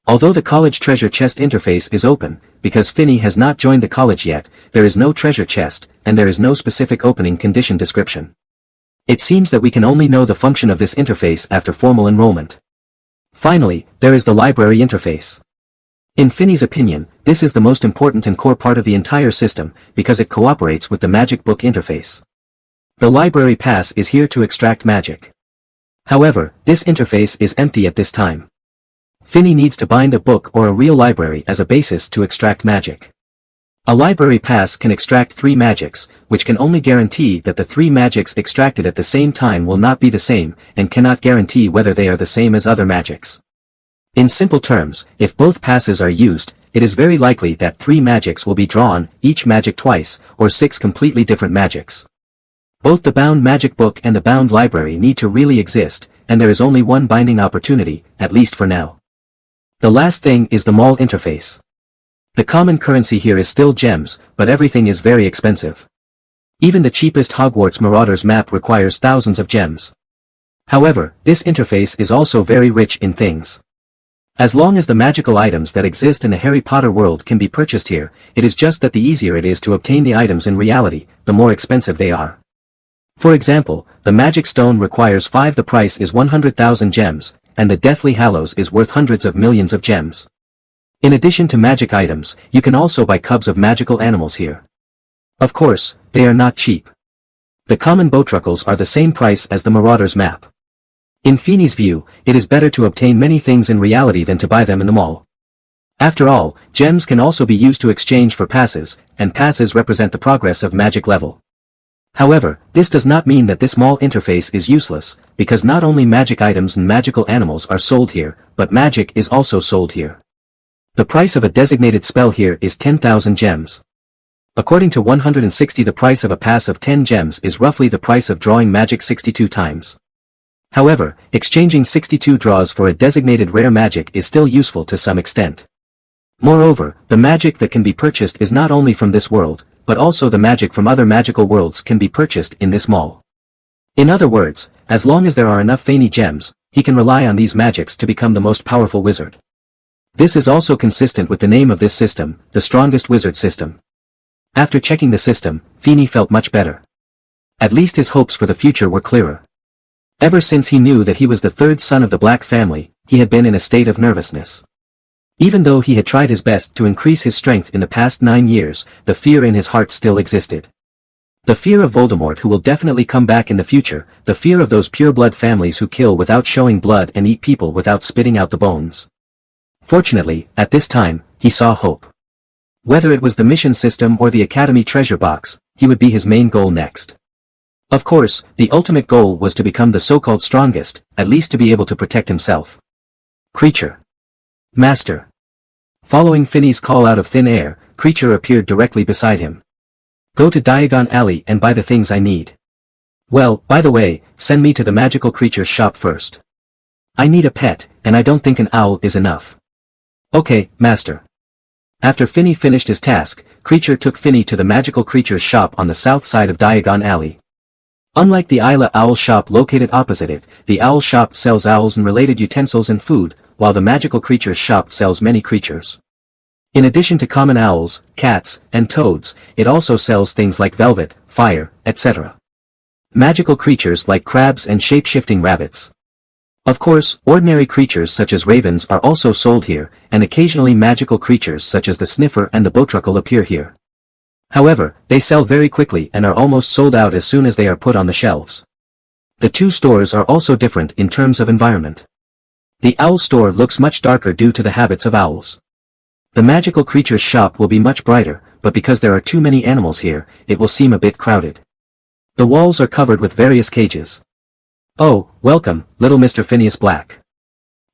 Although the college treasure chest interface is open, because Feeney has not joined the college yet, there is no treasure chest, and there is no specific opening condition description. It seems that we can only know the function of this interface after formal enrollment. Finally, there is the library interface. In Feeney's opinion, this is the most important and core part of the entire system, because it cooperates with the magic book interface. The library pass is here to extract magic. However, this interface is empty at this time. Feeney needs to bind a book or a real library as a basis to extract magic. A library pass can extract 3 magics, which can only guarantee that the 3 magics extracted at the same time will not be the same, and cannot guarantee whether they are the same as other magics. In simple terms, if both passes are used, it is very likely that 3 magics will be drawn, each magic twice, or 6 completely different magics. Both the bound magic book and the bound library need to really exist, and there is only one binding opportunity, at least for now. The last thing is the mall interface. The common currency here is still gems, but everything is very expensive. Even the cheapest Hogwarts Marauders map requires thousands of gems. However, this interface is also very rich in things. As long as the magical items that exist in the Harry Potter world can be purchased here, it is just that the easier it is to obtain the items in reality, the more expensive they are. For example, the Magic Stone requires 5, the price is 100,000 gems, and the Deathly Hallows is worth hundreds of millions of gems. In addition to magic items, you can also buy cubs of magical animals here. Of course, they are not cheap. The common Bowtruckles are the same price as the Marauders map. In Feeney's view, it is better to obtain many things in reality than to buy them in the mall. After all, gems can also be used to exchange for passes, and passes represent the progress of magic level. However, this does not mean that this mall interface is useless, because not only magic items and magical animals are sold here, but magic is also sold here. The price of a designated spell here is 10,000 gems. According to 160, the price of a pass of 10 gems is roughly the price of drawing magic 62 times. However, exchanging 62 draws for a designated rare magic is still useful to some extent. Moreover, the magic that can be purchased is not only from this world, but also the magic from other magical worlds can be purchased in this mall. In other words, as long as there are enough Feeney gems, he can rely on these magics to become the most powerful wizard. This is also consistent with the name of this system, the strongest wizard system. After checking the system, Feeney felt much better. At least his hopes for the future were clearer. Ever since he knew that he was the third son of the Black family, he had been in a state of nervousness. Even though he had tried his best to increase his strength in the past 9 years, the fear in his heart still existed. The fear of Voldemort, who will definitely come back in the future, the fear of those pureblood families who kill without showing blood and eat people without spitting out the bones. Fortunately, at this time, he saw hope. Whether it was the mission system or the Academy treasure box, he would be his main goal next. Of course, the ultimate goal was to become the so-called strongest, at least to be able to protect himself. Creature. Master. Following Finney's call out of thin air, Creature appeared directly beside him. Go to Diagon Alley and buy the things I need. Well, by the way, send me to the magical creatures shop first. I need a pet, and I don't think an owl is enough. Okay, Master. After Finney finished his task, Creature took Finney to the magical creatures shop on the south side of Diagon Alley. Unlike the Isla Owl shop located opposite it, the owl shop sells owls and related utensils and food, while the magical creatures shop sells many creatures. In addition to common owls, cats, and toads, it also sells things like velvet, fire, etc. Magical creatures like crabs and shape-shifting rabbits. Of course, ordinary creatures such as ravens are also sold here, and occasionally magical creatures such as the sniffer and the bowtruckle appear here. However, they sell very quickly and are almost sold out as soon as they are put on the shelves. The two stores are also different in terms of environment. The owl store looks much darker due to the habits of owls. The magical creatures shop will be much brighter, but because there are too many animals here, it will seem a bit crowded. The walls are covered with various cages. Oh, welcome, little Mr. Phineas Black.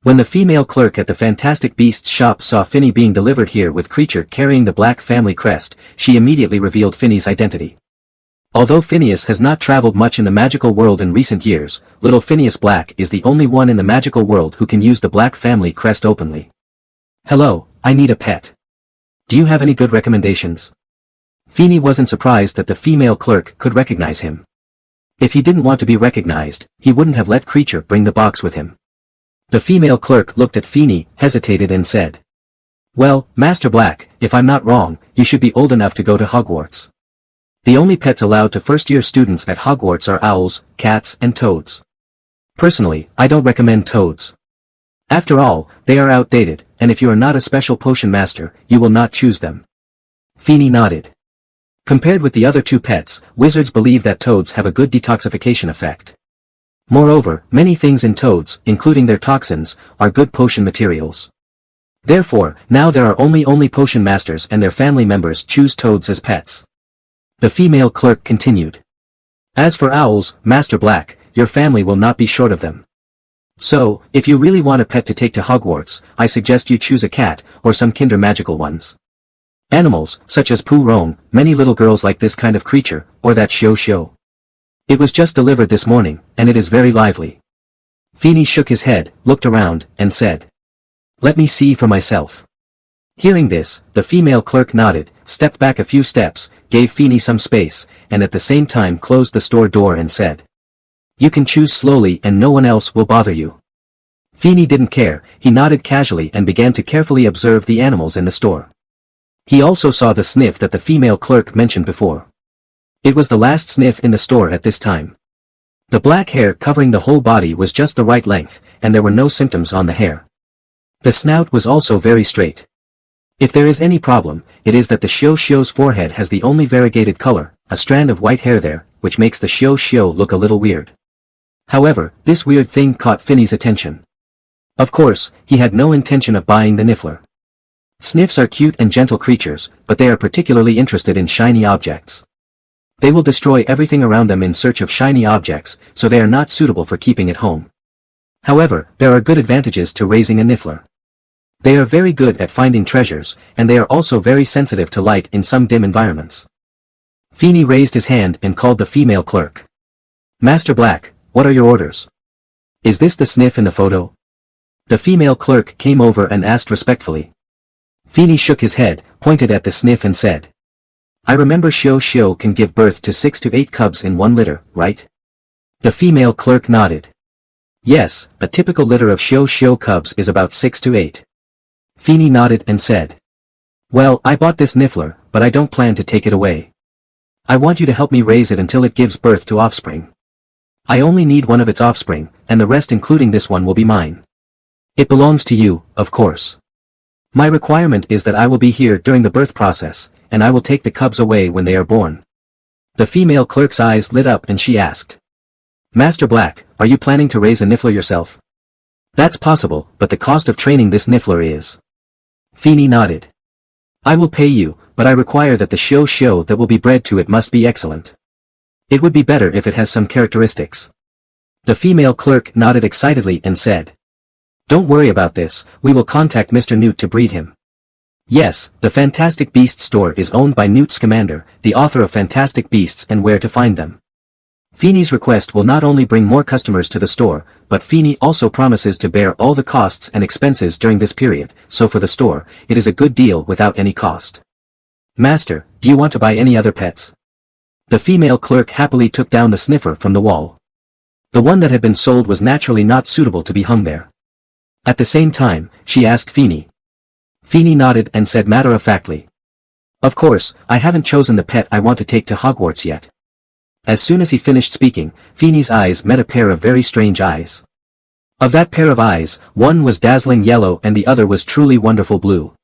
When the female clerk at the Fantastic Beasts shop saw Finney being delivered here with Creature carrying the Black family crest, she immediately revealed Finney's identity. Although Phineas has not traveled much in the magical world in recent years, little Phineas Black is the only one in the magical world who can use the Black family crest openly. Hello, I need a pet. Do you have any good recommendations? Finney wasn't surprised that the female clerk could recognize him. If he didn't want to be recognized, he wouldn't have let Creature bring the box with him. The female clerk looked at Finney, hesitated and said, Well, Master Black, if I'm not wrong, you should be old enough to go to Hogwarts. The only pets allowed to first-year students at Hogwarts are owls, cats, and toads. Personally, I don't recommend toads. After all, they are outdated, and if you are not a special potion master, you will not choose them. Finney nodded. Compared with the other two pets, wizards believe that toads have a good detoxification effect. Moreover, many things in toads, including their toxins, are good potion materials. Therefore, now there are only potion masters and their family members choose toads as pets. The female clerk continued. As for owls, Master Black, your family will not be short of them. So, if you really want a pet to take to Hogwarts, I suggest you choose a cat, or some kinder magical ones. Animals, such as Pooh Roam, many little girls like this kind of creature, or that Shio. It was just delivered this morning, and it is very lively. Finney shook his head, looked around, and said. Let me see for myself. Hearing this, the female clerk nodded, stepped back a few steps, gave Feeny some space, and at the same time closed the store door and said, "You can choose slowly and no one else will bother you." Feeny didn't care, he nodded casually and began to carefully observe the animals in the store. He also saw the sniff that the female clerk mentioned before. It was the last sniff in the store at this time. The black hair covering the whole body was just the right length, and there were no symptoms on the hair. The snout was also very straight. If there is any problem, it is that the Shio-Shio's forehead has the only variegated color, a strand of white hair there, which makes the Shio-Shio look a little weird. However, this weird thing caught Finny's attention. Of course, he had no intention of buying the Niffler. Sniffs are cute and gentle creatures, but they are particularly interested in shiny objects. They will destroy everything around them in search of shiny objects, so they are not suitable for keeping at home. However, there are good advantages to raising a Niffler. They are very good at finding treasures, and they are also very sensitive to light in some dim environments. Feeny raised his hand and called the female clerk. "Master Black, what are your orders? Is this the sniff in the photo?" The female clerk came over and asked respectfully. Feeny shook his head, pointed at the sniff and said, "I remember Shio-Shio can give birth to 6 to 8 cubs in one litter, right?" The female clerk nodded. "Yes, a typical litter of Shio-Shio cubs is about 6 to 8. Feeny nodded and said, "Well, I bought this Niffler, but I don't plan to take it away. I want you to help me raise it until it gives birth to offspring. I only need one of its offspring, and the rest including this one will be mine. It belongs to you, of course. My requirement is that I will be here during the birth process, and I will take the cubs away when they are born." The female clerk's eyes lit up and she asked, "Master Black, are you planning to raise a Niffler yourself?" "That's possible, but the cost of training this Niffler is..." Feeny nodded. "I will pay you, but I require that the Shio-Shio that will be bred to it must be excellent. It would be better if it has some characteristics." The female clerk nodded excitedly and said, "Don't worry about this, we will contact Mr. Newt to breed him." Yes, the Fantastic Beasts store is owned by Newt Scamander, the author of Fantastic Beasts and Where to Find Them. Feeny's request will not only bring more customers to the store, but Feeny also promises to bear all the costs and expenses during this period, so for the store, it is a good deal without any cost. "Master, do you want to buy any other pets?" The female clerk happily took down the sniffer from the wall. The one that had been sold was naturally not suitable to be hung there. At the same time, she asked Feeny. Feeny nodded and said matter-of-factly, "Of course, I haven't chosen the pet I want to take to Hogwarts yet." As soon as he finished speaking, Feeny's eyes met a pair of very strange eyes. Of that pair of eyes, one was dazzling yellow and the other was truly wonderful blue.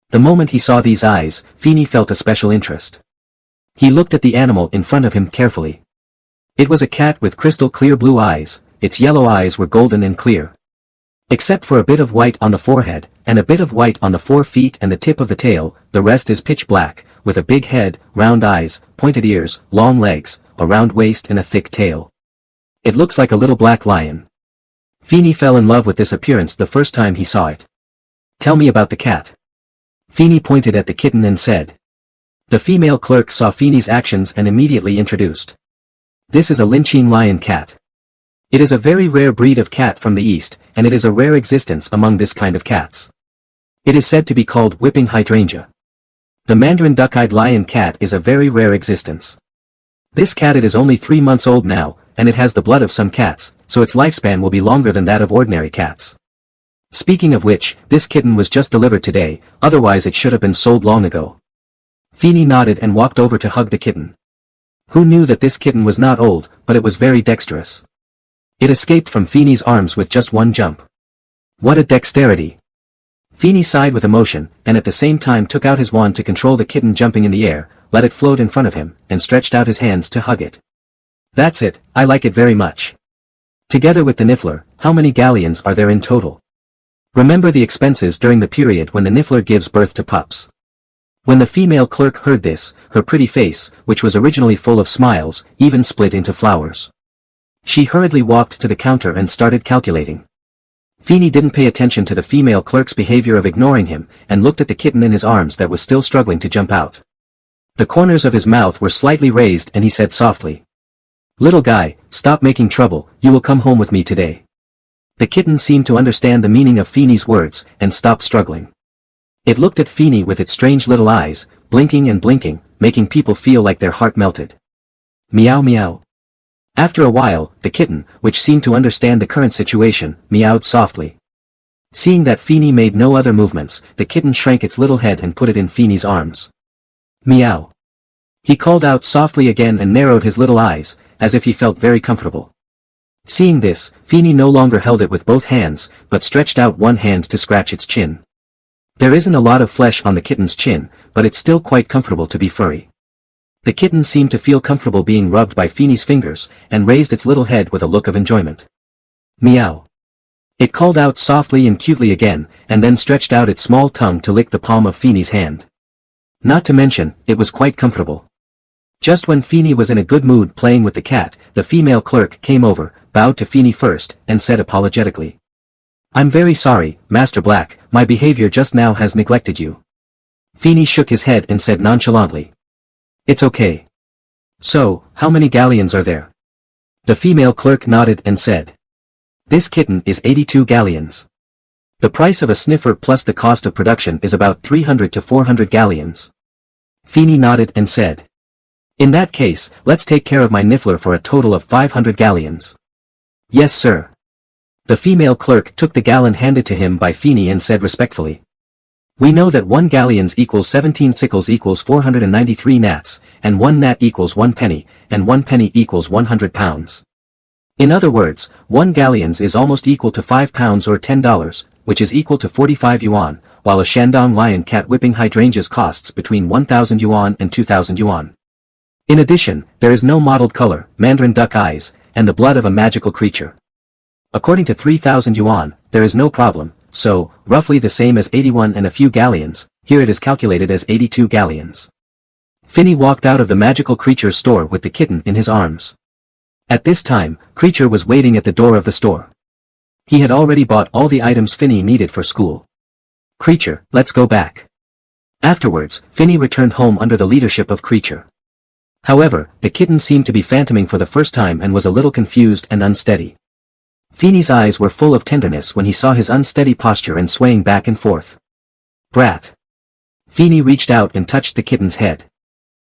The moment he saw these eyes, Feeny felt a special interest. He looked at the animal in front of him carefully. It was a cat with crystal clear blue eyes, its yellow eyes were golden and clear. Except for a bit of white on the forehead, and a bit of white on the 4 feet and the tip of the tail, the rest is pitch black, with a big head, round eyes, pointed ears, long legs, a round waist and a thick tail. It looks like a little black lion. Feeny fell in love with this appearance the first time he saw it. "Tell me about the cat." Feeny pointed at the kitten and said. The female clerk saw Feeny's actions and immediately introduced. "This is a Lynchine lion cat. It is a very rare breed of cat from the East, and it is a rare existence among this kind of cats. It is said to be called whipping hydrangea. The Mandarin duck-eyed lion cat is a very rare existence. This cat it is only 3 months old now, and it has the blood of some cats, so its lifespan will be longer than that of ordinary cats. Speaking of which, this kitten was just delivered today, otherwise it should have been sold long ago." Feeny nodded and walked over to hug the kitten. Who knew that this kitten was not old, but it was very dexterous. It escaped from Feeny's arms with just one jump. What a dexterity! Feeny sighed with emotion, and at the same time took out his wand to control the kitten jumping in the air, let it float in front of him, and stretched out his hands to hug it. "That's it, I like it very much. Together with the Niffler, how many galleons are there in total? Remember the expenses during the period when the Niffler gives birth to pups." When the female clerk heard this, her pretty face, which was originally full of smiles, even split into flowers. She hurriedly walked to the counter and started calculating. Feeny didn't pay attention to the female clerk's behavior of ignoring him, and looked at the kitten in his arms that was still struggling to jump out. The corners of his mouth were slightly raised and he said softly, "Little guy, stop making trouble, you will come home with me today." The kitten seemed to understand the meaning of Feeney's words, and stopped struggling. It looked at Feeney with its strange little eyes, blinking and blinking, making people feel like their heart melted. Meow meow. After a while, the kitten, which seemed to understand the current situation, meowed softly. Seeing that Feeney made no other movements, the kitten shrank its little head and put it in Feeney's arms. Meow. He called out softly again and narrowed his little eyes, as if he felt very comfortable. Seeing this, Feeney no longer held it with both hands, but stretched out one hand to scratch its chin. There isn't a lot of flesh on the kitten's chin, but it's still quite comfortable to be furry. The kitten seemed to feel comfortable being rubbed by Feeney's fingers, and raised its little head with a look of enjoyment. Meow. It called out softly and cutely again, and then stretched out its small tongue to lick the palm of Feeney's hand. Not to mention, it was quite comfortable. Just when Feeney was in a good mood playing with the cat, the female clerk came over, bowed to Feeney first, and said apologetically, "I'm very sorry, Master Black, my behavior just now has neglected you." Feeney shook his head and said nonchalantly, "It's okay. So, how many galleons are there?" The female clerk nodded and said, "This kitten is 82 galleons. The price of a sniffer plus the cost of production is about 300 to 400 galleons." Feeney nodded and said, "In that case, let's take care of my niffler for a total of 500 galleons. "Yes, sir." The female clerk took the gallon handed to him by Feeney and said respectfully, "We know that 1 galleons equals 17 sickles equals 493 gnats, and 1 gnat equals 1 penny, and 1 penny equals 100 pounds. In other words, 1 galleons is almost equal to 5 pounds or $10, which is equal to 45 yuan, while a Shandong lion cat whipping hydrangeas costs between 1,000 yuan and 2,000 yuan. In addition, there is no mottled color, mandarin duck eyes, and the blood of a magical creature. According to 3,000 yuan, there is no problem, so, roughly the same as 81 and a few galleons, here it is calculated as 82 galleons." Feeney walked out of the magical creature's store with the kitten in his arms. At this time, Creature was waiting at the door of the store. He had already bought all the items Feeney needed for school. "Creature, let's go back." Afterwards, Feeney returned home under the leadership of Creature. However, the kitten seemed to be phantoming for the first time and was a little confused and unsteady. Feeney's eyes were full of tenderness when he saw his unsteady posture and swaying back and forth. "Brat." Feeney reached out and touched the kitten's head.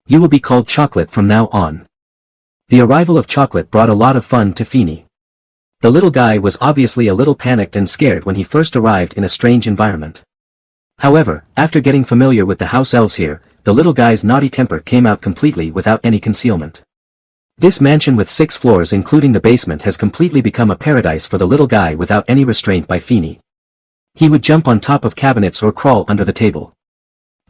"You will be called Chocolate from now on." The arrival of Chocolate brought a lot of fun to Feeney. The little guy was obviously a little panicked and scared when he first arrived in a strange environment. However, after getting familiar with the house elves here, the little guy's naughty temper came out completely without any concealment. This mansion with 6 floors including the basement has completely become a paradise for the little guy without any restraint by Feeney. He would jump on top of cabinets or crawl under the table.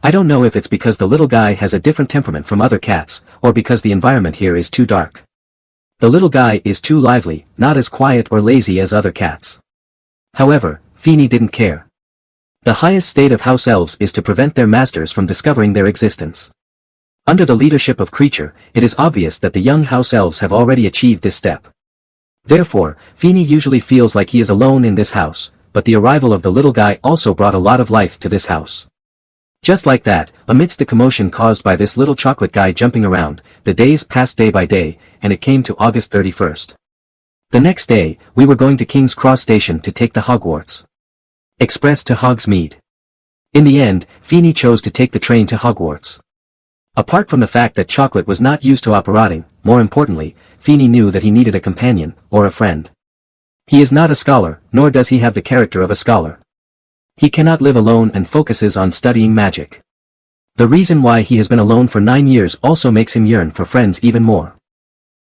I don't know if it's because the little guy has a different temperament from other cats, or because the environment here is too dark. The little guy is too lively, not as quiet or lazy as other cats. However, Feeney didn't care. The highest state of house elves is to prevent their masters from discovering their existence. Under the leadership of Creature, it is obvious that the young house elves have already achieved this step. Therefore, Feeney usually feels like he is alone in this house, but the arrival of the little guy also brought a lot of life to this house. Just like that, amidst the commotion caused by this little chocolate guy jumping around, the days passed day by day, and it came to August 31st. The next day, we were going to King's Cross Station to take the Hogwarts Express to Hogsmeade. In the end, Feeney chose to take the train to Hogwarts. Apart from the fact that Chocolate was not used to operating, more importantly, Feeney knew that he needed a companion, or a friend. He is not a scholar, nor does he have the character of a scholar. He cannot live alone and focuses on studying magic. The reason why he has been alone for 9 years also makes him yearn for friends even more.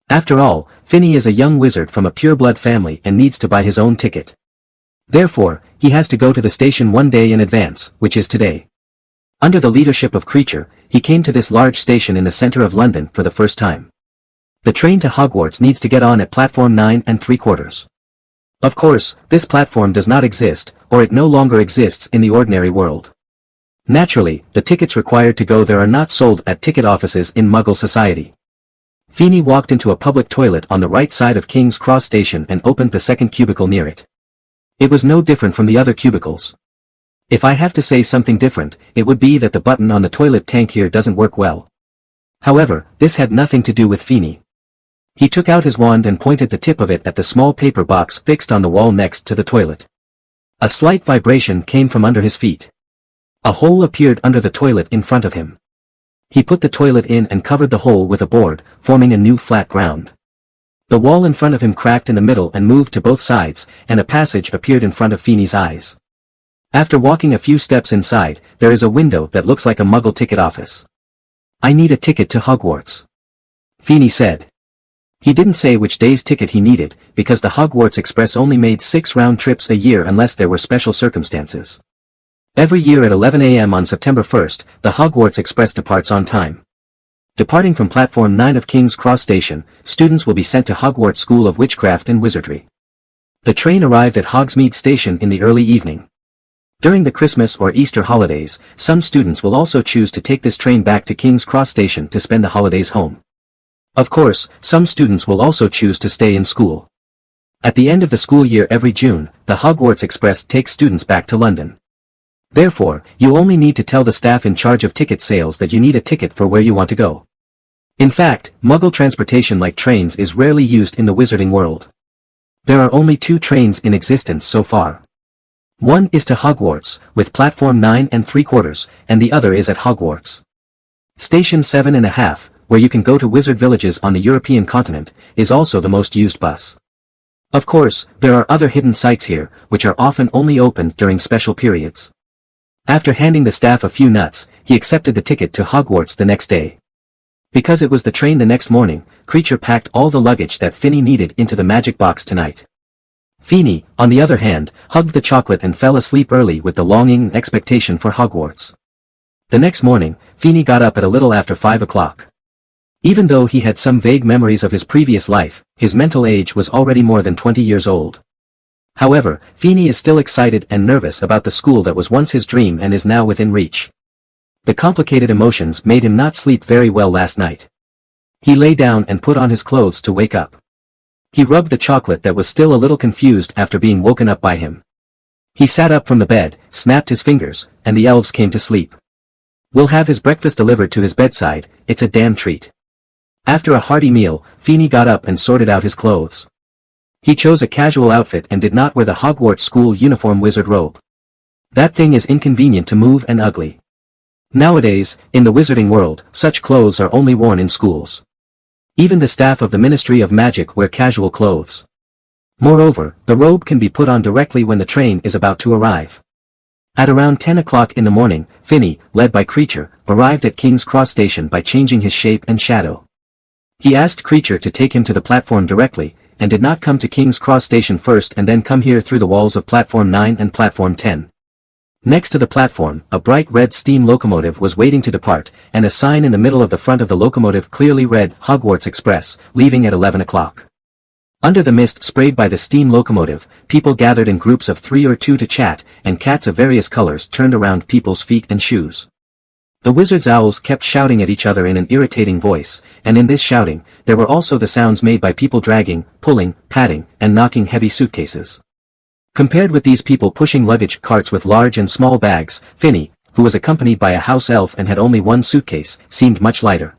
After all, Feeney is a young wizard from a pureblood family and needs to buy his own ticket. Therefore, he has to go to the station one day in advance, which is today. Under the leadership of Creature, he came to this large station in the center of London for the first time. The train to Hogwarts needs to get on at platform 9 3/4. Of course, this platform does not exist, or it no longer exists in the ordinary world. Naturally, the tickets required to go there are not sold at ticket offices in Muggle society. Feeney walked into a public toilet on the right side of King's Cross Station and opened the second cubicle near it. It was no different from the other cubicles. If I have to say something different, it would be that the button on the toilet tank here doesn't work well. However, this had nothing to do with Feeney. He took out his wand and pointed the tip of it at the small paper box fixed on the wall next to the toilet. A slight vibration came from under his feet. A hole appeared under the toilet in front of him. He put the toilet in and covered the hole with a board, forming a new flat ground. The wall in front of him cracked in the middle and moved to both sides, and a passage appeared in front of Feeney's eyes. After walking a few steps inside, there is a window that looks like a Muggle ticket office. "I need a ticket to Hogwarts," Feeney said. He didn't say which day's ticket he needed, because the Hogwarts Express only made 6 round trips a year unless there were special circumstances. Every year at 11 a.m. on September 1st, the Hogwarts Express departs on time. Departing from Platform 9 of King's Cross Station, students will be sent to Hogwarts School of Witchcraft and Wizardry. The train arrived at Hogsmeade Station in the early evening. During the Christmas or Easter holidays, some students will also choose to take this train back to King's Cross Station to spend the holidays home. Of course, some students will also choose to stay in school. At the end of the school year every June, the Hogwarts Express takes students back to London. Therefore, you only need to tell the staff in charge of ticket sales that you need a ticket for where you want to go. In fact, Muggle transportation like trains is rarely used in the wizarding world. There are only 2 trains in existence so far. One is to Hogwarts, with Platform 9 and 3/4, and the other is at Hogwarts. Station 7½, where you can go to wizard villages on the European continent, is also the most used bus. Of course, there are other hidden sites here, which are often only opened during special periods. After handing the staff a few nuts, he accepted the ticket to Hogwarts the next day. Because it was the train the next morning, Creature packed all the luggage that Feeney needed into the magic box tonight. Feeney, on the other hand, hugged the chocolate and fell asleep early with the longing and expectation for Hogwarts. The next morning, Feeney got up at a little after 5 o'clock. Even though he had some vague memories of his previous life, his mental age was already more than 20 years old. However, Feeney is still excited and nervous about the school that was once his dream and is now within reach. The complicated emotions made him not sleep very well last night. He lay down and put on his clothes to wake up. He rubbed the chocolate that was still a little confused after being woken up by him. He sat up from the bed, snapped his fingers, and the elves came to sleep. "We'll have his breakfast delivered to his bedside, it's a damn treat." After a hearty meal, Feeney got up and sorted out his clothes. He chose a casual outfit and did not wear the Hogwarts school uniform wizard robe. That thing is inconvenient to move and ugly. Nowadays, in the wizarding world, such clothes are only worn in schools. Even the staff of the Ministry of Magic wear casual clothes. Moreover, the robe can be put on directly when the train is about to arrive. At around 10 o'clock in the morning, Feeney, led by Creature, arrived at King's Cross Station by changing his shape and shadow. He asked Creature to take him to the platform directly, and did not come to King's Cross Station first and then come here through the walls of Platform 9 and Platform 10. Next to the platform, a bright red steam locomotive was waiting to depart, and a sign in the middle of the front of the locomotive clearly read Hogwarts Express, leaving at 11 o'clock. Under the mist sprayed by the steam locomotive, people gathered in groups of 3 or 2 to chat, and cats of various colors turned around people's feet and shoes. The wizard's owls kept shouting at each other in an irritating voice, and in this shouting, there were also the sounds made by people dragging, pulling, patting, and knocking heavy suitcases. Compared with these people pushing luggage carts with large and small bags, Feeney, who was accompanied by a house elf and had only one suitcase, seemed much lighter.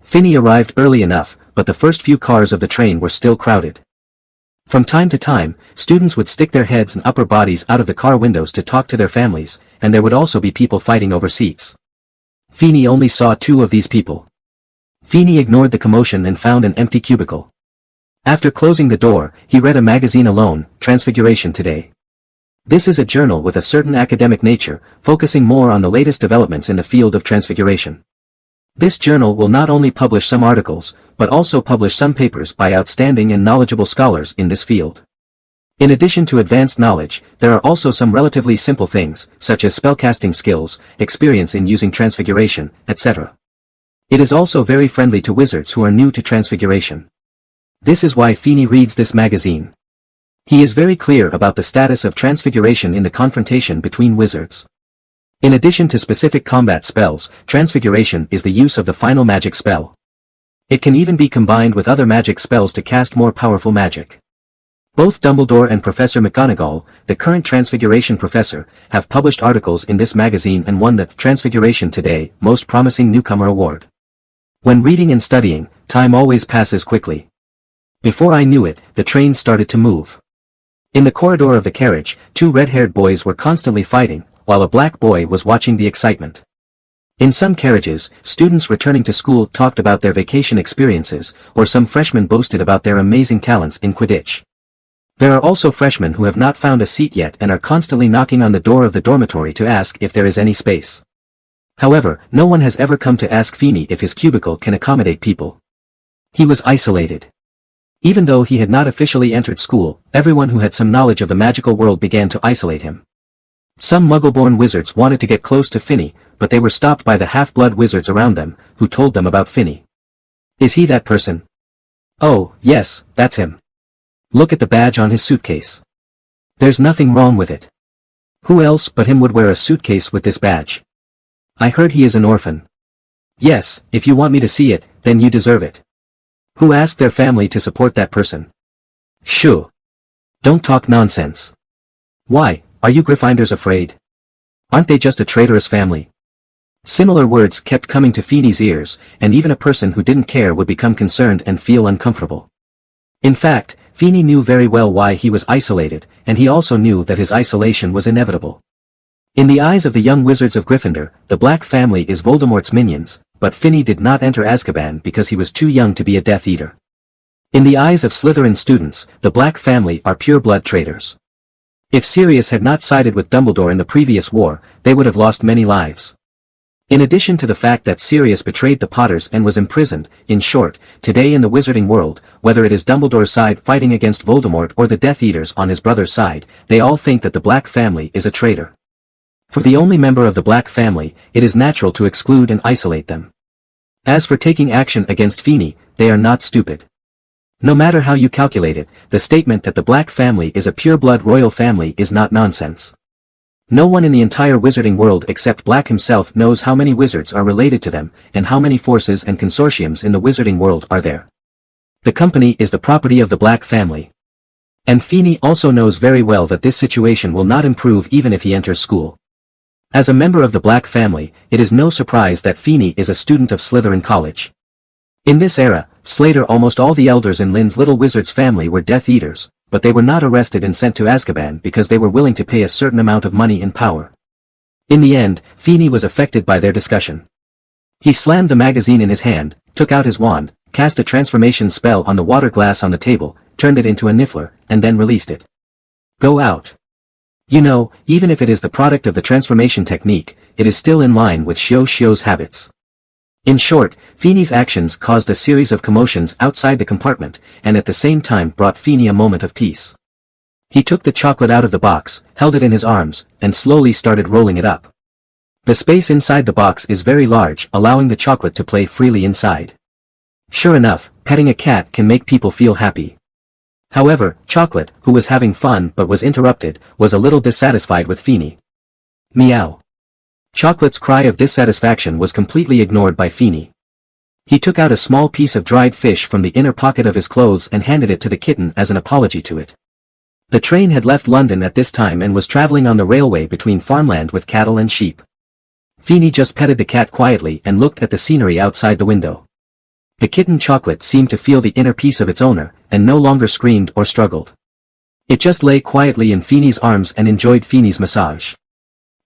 Feeney arrived early enough, but the first few cars of the train were still crowded. From time to time, students would stick their heads and upper bodies out of the car windows to talk to their families, and there would also be people fighting over seats. Feeney only saw 2 of these people. Feeney ignored the commotion and found an empty cubicle. After closing the door, he read a magazine alone, Transfiguration Today. This is a journal with a certain academic nature, focusing more on the latest developments in the field of transfiguration. This journal will not only publish some articles, but also publish some papers by outstanding and knowledgeable scholars in this field. In addition to advanced knowledge, there are also some relatively simple things, such as spellcasting skills, experience in using transfiguration, etc. It is also very friendly to wizards who are new to transfiguration. This is why Feeney reads this magazine. He is very clear about the status of transfiguration in the confrontation between wizards. In addition to specific combat spells, transfiguration is the use of the final magic spell. It can even be combined with other magic spells to cast more powerful magic. Both Dumbledore and Professor McGonagall, the current Transfiguration professor, have published articles in this magazine and won the Transfiguration Today Most Promising Newcomer Award. When reading and studying, time always passes quickly. Before I knew it, the train started to move. In the corridor of the carriage, two red-haired boys were constantly fighting, while a black boy was watching the excitement. In some carriages, students returning to school talked about their vacation experiences, or some freshmen boasted about their amazing talents in Quidditch. There are also freshmen who have not found a seat yet and are constantly knocking on the door of the dormitory to ask if there is any space. However, no one has ever come to ask Feeney if his cubicle can accommodate people. He was isolated. Even though he had not officially entered school, everyone who had some knowledge of the magical world began to isolate him. Some Muggle-born wizards wanted to get close to Feeney, but they were stopped by the half-blood wizards around them, who told them about Feeney. Is he that person? Oh, yes, that's him. Look at the badge on his suitcase. There's nothing wrong with it. Who else but him would wear a suitcase with this badge? I heard he is an orphan. Yes, if you want me to see it, then you deserve it. Who asked their family to support that person? Shoo. Don't talk nonsense. Why, are you Gryffindors afraid? Aren't they just a traitorous family? Similar words kept coming to Feeney's ears, and even a person who didn't care would become concerned and feel uncomfortable. In fact, Feeney knew very well why he was isolated, and he also knew that his isolation was inevitable. In the eyes of the young wizards of Gryffindor, the Black family is Voldemort's minions, but Feeney did not enter Azkaban because he was too young to be a Death Eater. In the eyes of Slytherin students, the Black family are pureblood traitors. If Sirius had not sided with Dumbledore in the previous war, they would have lost many lives. In addition to the fact that Sirius betrayed the Potters and was imprisoned, in short, today in the wizarding world, whether it is Dumbledore's side fighting against Voldemort or the Death Eaters on his brother's side, they all think that the Black family is a traitor. For the only member of the Black family, it is natural to exclude and isolate them. As for taking action against Feeney, they are not stupid. No matter how you calculate it, the statement that the Black family is a pureblood royal family is not nonsense. No one in the entire wizarding world except Black himself knows how many wizards are related to them, and how many forces and consortiums in the wizarding world are there. The company is the property of the Black family. And Feeney also knows very well that this situation will not improve even if he enters school. As a member of the Black family, it is no surprise that Feeney is a student of Slytherin College. In this era, Slater almost all the elders in Lynn's Little Wizard's family were Death Eaters, but they were not arrested and sent to Azkaban because they were willing to pay a certain amount of money in power. In the end, Feeney was affected by their discussion. He slammed the magazine in his hand, took out his wand, cast a transformation spell on the water glass on the table, turned it into a niffler, and then released it. Go out. You know, even if it is the product of the transformation technique, it is still in line with Xiu's habits. In short, Feeney's actions caused a series of commotions outside the compartment, and at the same time brought Feeney a moment of peace. He took the chocolate out of the box, held it in his arms, and slowly started rolling it up. The space inside the box is very large, allowing the chocolate to play freely inside. Sure enough, petting a cat can make people feel happy. However, Chocolate, who was having fun but was interrupted, was a little dissatisfied with Feeney. Meow. Chocolate's cry of dissatisfaction was completely ignored by Feeney. He took out a small piece of dried fish from the inner pocket of his clothes and handed it to the kitten as an apology to it. The train had left London at this time and was traveling on the railway between farmland with cattle and sheep. Feeney just petted the cat quietly and looked at the scenery outside the window. The kitten Chocolate seemed to feel the inner peace of its owner, and no longer screamed or struggled. It just lay quietly in Feeney's arms and enjoyed Feeney's massage.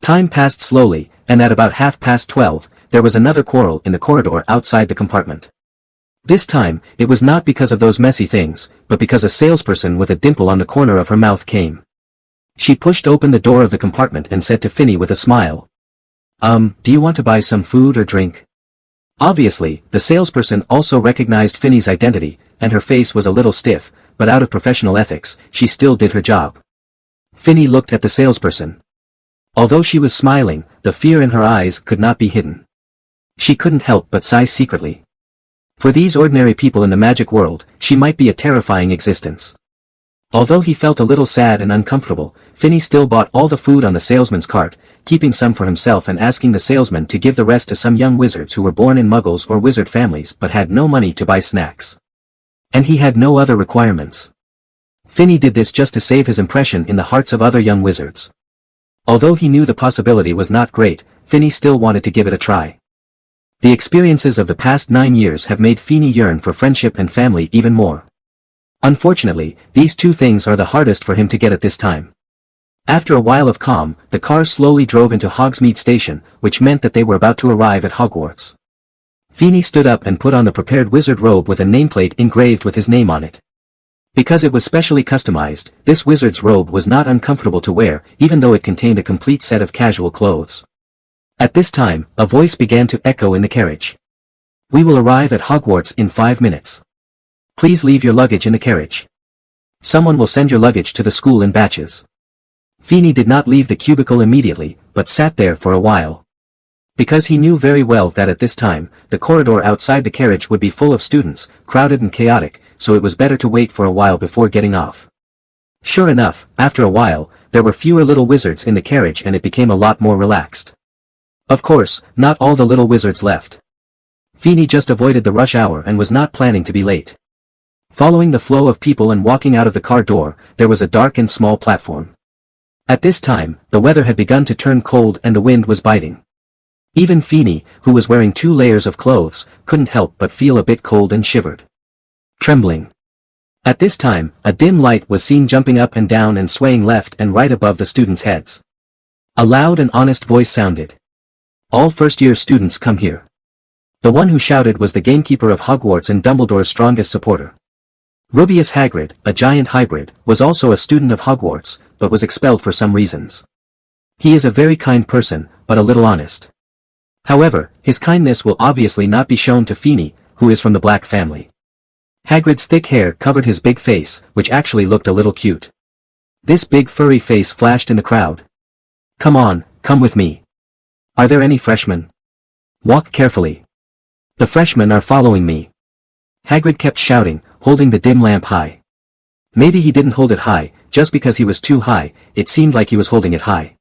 Time passed slowly, and at about 12:30, there was another quarrel in the corridor outside the compartment. This time, it was not because of those messy things, but because a salesperson with a dimple on the corner of her mouth came. She pushed open the door of the compartment and said to Feeney with a smile, do you want to buy some food or drink? Obviously, the salesperson also recognized Feeney's identity, and her face was a little stiff, but out of professional ethics, she still did her job. Feeney looked at the salesperson. Although she was smiling, the fear in her eyes could not be hidden. She couldn't help but sigh secretly. For these ordinary people in the magic world, she might be a terrifying existence. Although he felt a little sad and uncomfortable, Feeney still bought all the food on the salesman's cart, keeping some for himself and asking the salesman to give the rest to some young wizards who were born in muggles or wizard families but had no money to buy snacks. And he had no other requirements. Feeney did this just to save his impression in the hearts of other young wizards. Although he knew the possibility was not great, Feeney still wanted to give it a try. The experiences of the past 9 years have made Feeney yearn for friendship and family even more. Unfortunately, these two things are the hardest for him to get at this time. After a while of calm, the car slowly drove into Hogsmeade Station, which meant that they were about to arrive at Hogwarts. Feeney stood up and put on the prepared wizard robe with a nameplate engraved with his name on it. Because it was specially customized, this wizard's robe was not uncomfortable to wear, even though it contained a complete set of casual clothes. At this time, a voice began to echo in the carriage. "We will arrive at Hogwarts in 5 minutes. Please leave your luggage in the carriage. Someone will send your luggage to the school in batches." Feeney did not leave the cubicle immediately, but sat there for a while. Because he knew very well that at this time, the corridor outside the carriage would be full of students, crowded and chaotic, so it was better to wait for a while before getting off. Sure enough, after a while, there were fewer little wizards in the carriage and it became a lot more relaxed. Of course, not all the little wizards left. Feeney just avoided the rush hour and was not planning to be late. Following the flow of people and walking out of the car door, there was a dark and small platform. At this time, the weather had begun to turn cold and the wind was biting. Even Feeney, who was wearing 2 layers of clothes, couldn't help but feel a bit cold and shivered. Trembling. At this time, a dim light was seen jumping up and down and swaying left and right above the students' heads. A loud and honest voice sounded. "All first-year students come here." The one who shouted was the gamekeeper of Hogwarts and Dumbledore's strongest supporter. Rubeus Hagrid, a giant hybrid, was also a student of Hogwarts, but was expelled for some reasons. He is a very kind person, but a little honest. However, his kindness will obviously not be shown to Feeney, who is from the Black family. Hagrid's thick hair covered his big face, which actually looked a little cute. This big furry face flashed in the crowd. "Come on, come with me. Are there any freshmen? Walk carefully. The freshmen are following me." Hagrid kept shouting, holding the dim lamp high. Maybe he didn't hold it high, just because he was too high, it seemed like he was holding it high.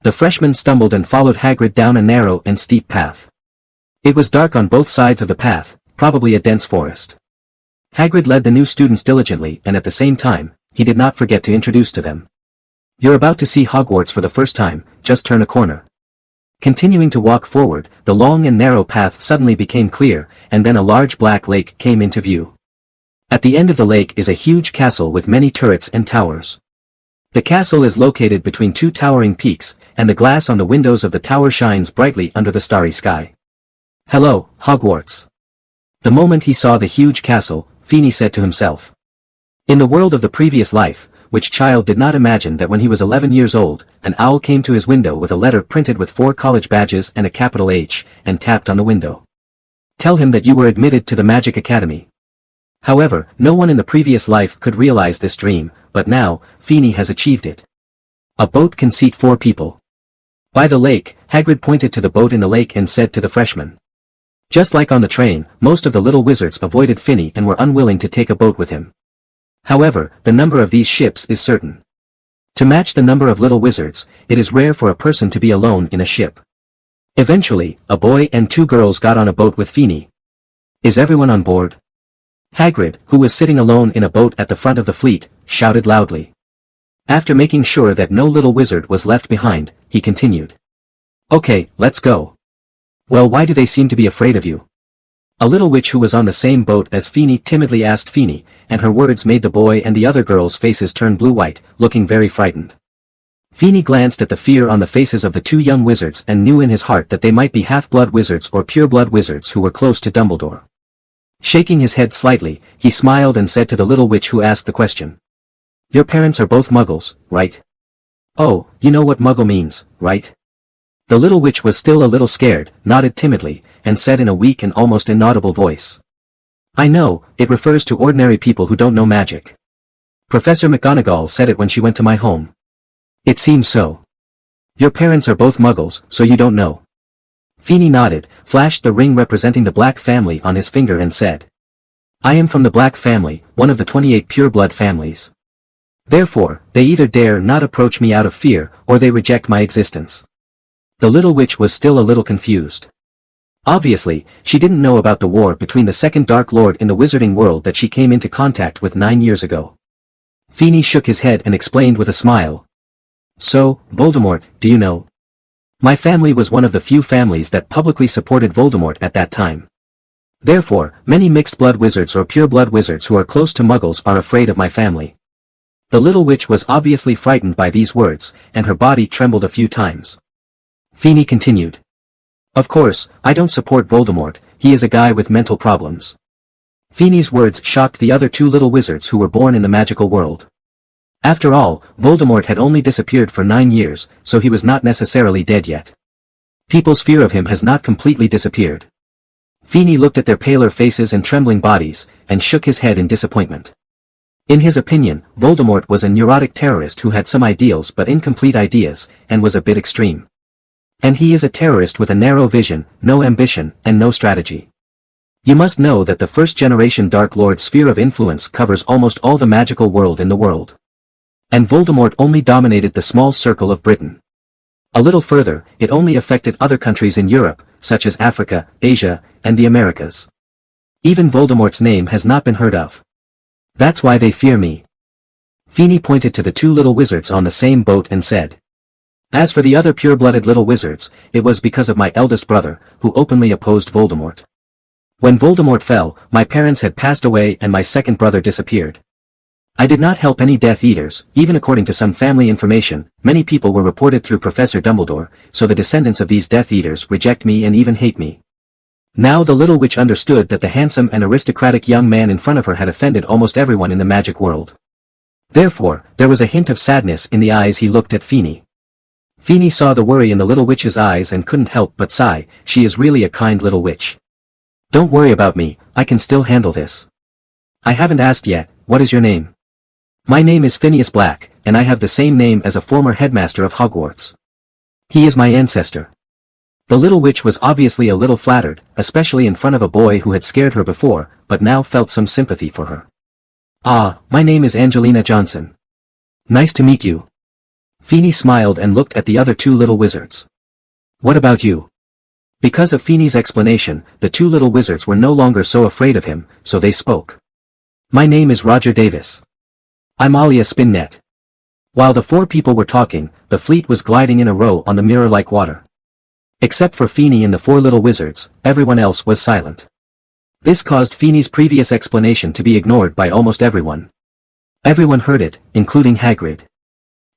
The freshmen stumbled and followed Hagrid down a narrow and steep path. It was dark on both sides of the path, probably a dense forest. Hagrid led the new students diligently and at the same time, he did not forget to introduce to them. "You're about to see Hogwarts for the first time, just turn a corner." Continuing to walk forward, the long and narrow path suddenly became clear, and then a large black lake came into view. At the end of the lake is a huge castle with many turrets and towers. The castle is located between 2 towering peaks, and the glass on the windows of the tower shines brightly under the starry sky. "Hello, Hogwarts." The moment he saw the huge castle, Feeney said to himself. In the world of the previous life, which child did not imagine that when he was 11 years old, an owl came to his window with a letter printed with 4 college badges and a capital H, and tapped on the window. "Tell him that you were admitted to the Magic Academy." However, no one in the previous life could realize this dream, but now, Feeney has achieved it. A boat can seat 4 people. By the lake, Hagrid pointed to the boat in the lake and said to the freshmen. Just like on the train, most of the little wizards avoided Feeney and were unwilling to take a boat with him. However, the number of these ships is certain. To match the number of little wizards, it is rare for a person to be alone in a ship. Eventually, a boy and 2 girls got on a boat with Feeney. "Is everyone on board?" Hagrid, who was sitting alone in a boat at the front of the fleet, shouted loudly. After making sure that no little wizard was left behind, he continued. "Okay, let's go." "Well, why do they seem to be afraid of you?" A little witch who was on the same boat as Feeney timidly asked Feeney, and her words made the boy and the other girls' faces turn blue-white, looking very frightened. Feeney glanced at the fear on the faces of the 2 young wizards and knew in his heart that they might be half-blood wizards or pure-blood wizards who were close to Dumbledore. Shaking his head slightly, he smiled and said to the little witch who asked the question. "Your parents are both muggles, right?" "Oh, you know what muggle means, right?" The little witch was still a little scared, nodded timidly, and said in a weak and almost inaudible voice. "I know, it refers to ordinary people who don't know magic. Professor McGonagall said it when she went to my home. It seems so. Your parents are both muggles, so you don't know." Feeney nodded, flashed the ring representing the Black family on his finger and said. "I am from the Black family, one of the 28 pure-blood families. Therefore, they either dare not approach me out of fear, or they reject my existence." The little witch was still a little confused. Obviously, she didn't know about the war between the second Dark Lord in the wizarding world that she came into contact with 9 years ago. Feeney shook his head and explained with a smile. "So, Voldemort, do you know? My family was one of the few families that publicly supported Voldemort at that time. Therefore, many mixed-blood wizards or pure-blood wizards who are close to muggles are afraid of my family. The little witch was obviously frightened by these words, and her body trembled a few times. Feeney continued. Of course, I don't support Voldemort, he is a guy with mental problems. Feeney's words shocked the other two little wizards who were born in the magical world. After all, Voldemort had only disappeared for 9 years, so he was not necessarily dead yet. People's fear of him has not completely disappeared. Feeney looked at their paler faces and trembling bodies, and shook his head in disappointment. In his opinion, Voldemort was a neurotic terrorist who had some ideals but incomplete ideas, and was a bit extreme. And he is a terrorist with a narrow vision, no ambition, and no strategy. You must know that the first-generation Dark Lord's sphere of influence covers almost all the magical world in the world. And Voldemort only dominated the small circle of Britain. A little further, it only affected other countries in Europe, such as Africa, Asia, and the Americas. Even Voldemort's name has not been heard of. That's why they fear me. Feeney pointed to the two little wizards on the same boat and said. As for the other pure-blooded little wizards, it was because of my eldest brother, who openly opposed Voldemort. When Voldemort fell, my parents had passed away and my second brother disappeared. I did not help any Death Eaters, even according to some family information, many people were reported through Professor Dumbledore, so the descendants of these Death Eaters reject me and even hate me. Now the little witch understood that the handsome and aristocratic young man in front of her had offended almost everyone in the magic world. Therefore, there was a hint of sadness in the eyes he looked at Feeney. Feeney saw the worry in the little witch's eyes and couldn't help but sigh, she is really a kind little witch. Don't worry about me, I can still handle this. I haven't asked yet, what is your name? My name is Phineas Black, and I have the same name as a former headmaster of Hogwarts. He is my ancestor. The little witch was obviously a little flattered, especially in front of a boy who had scared her before, but now felt some sympathy for her. Ah, my name is Angelina Johnson. Nice to meet you. Feeney smiled and looked at the other two little wizards. What about you? Because of Feeney's explanation, the two little wizards were no longer so afraid of him, so they spoke. My name is Roger Davis. I'm Alia Spinnet. While the four people were talking, the fleet was gliding in a row on the mirror-like water. Except for Feeney and the four little wizards, everyone else was silent. This caused Feeney's previous explanation to be ignored by almost everyone. Everyone heard it, including Hagrid.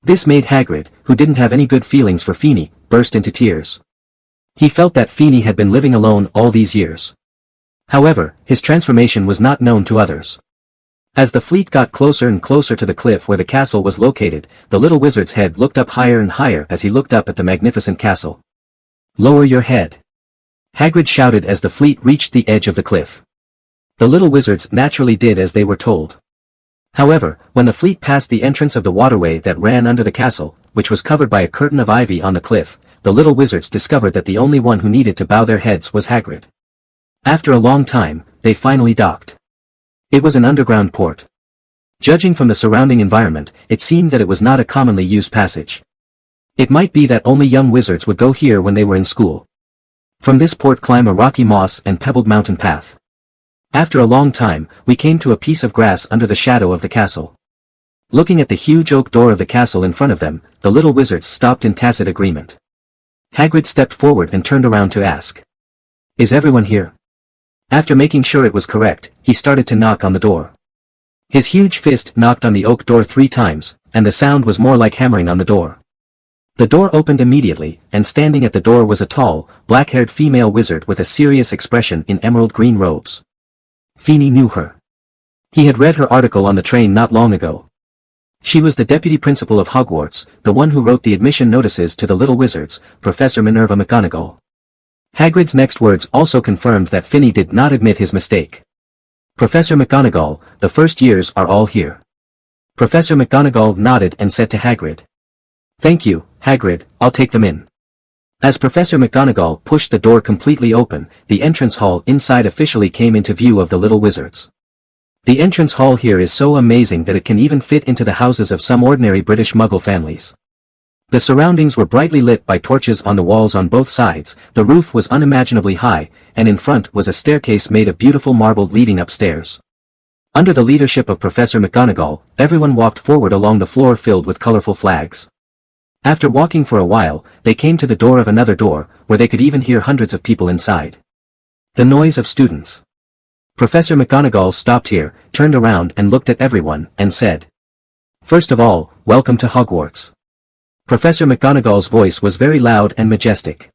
This made Hagrid, who didn't have any good feelings for Feeney, burst into tears. He felt that Feeney had been living alone all these years. However, his transformation was not known to others. As the fleet got closer and closer to the cliff where the castle was located, the little wizard's head looked up higher and higher as he looked up at the magnificent castle. Lower your head. Hagrid shouted as the fleet reached the edge of the cliff. The little wizards naturally did as they were told. However, when the fleet passed the entrance of the waterway that ran under the castle, which was covered by a curtain of ivy on the cliff, the little wizards discovered that the only one who needed to bow their heads was Hagrid. After a long time, they finally docked. It was an underground port. Judging from the surrounding environment, it seemed that it was not a commonly used passage. It might be that only young wizards would go here when they were in school. From this port climb a rocky moss and pebbled mountain path. After a long time, we came to a piece of grass under the shadow of the castle. Looking at the huge oak door of the castle in front of them, the little wizards stopped in tacit agreement. Hagrid stepped forward and turned around to ask. Is everyone here? After making sure it was correct, he started to knock on the door. His huge fist knocked on the oak door 3 times, and the sound was more like hammering on the door. The door opened immediately, and standing at the door was a tall, black-haired female wizard with a serious expression in emerald green robes. Feeney knew her. He had read her article on the train not long ago. She was the deputy principal of Hogwarts, the one who wrote the admission notices to the little wizards, Professor Minerva McGonagall. Hagrid's next words also confirmed that Feeney did not admit his mistake. Professor McGonagall, the first years are all here. Professor McGonagall nodded and said to Hagrid. Thank you, Hagrid, I'll take them in. As Professor McGonagall pushed the door completely open, the entrance hall inside officially came into view of the little wizards. The entrance hall here is so amazing that it can even fit into the houses of some ordinary British Muggle families. The surroundings were brightly lit by torches on the walls on both sides, the roof was unimaginably high, and in front was a staircase made of beautiful marble leading upstairs. Under the leadership of Professor McGonagall, everyone walked forward along the floor filled with colorful flags. After walking for a while, they came to the door of another door, where they could even hear hundreds of people inside. The noise of students. Professor McGonagall stopped here, turned around and looked at everyone, and said, "First of all, welcome to Hogwarts." Professor McGonagall's voice was very loud and majestic.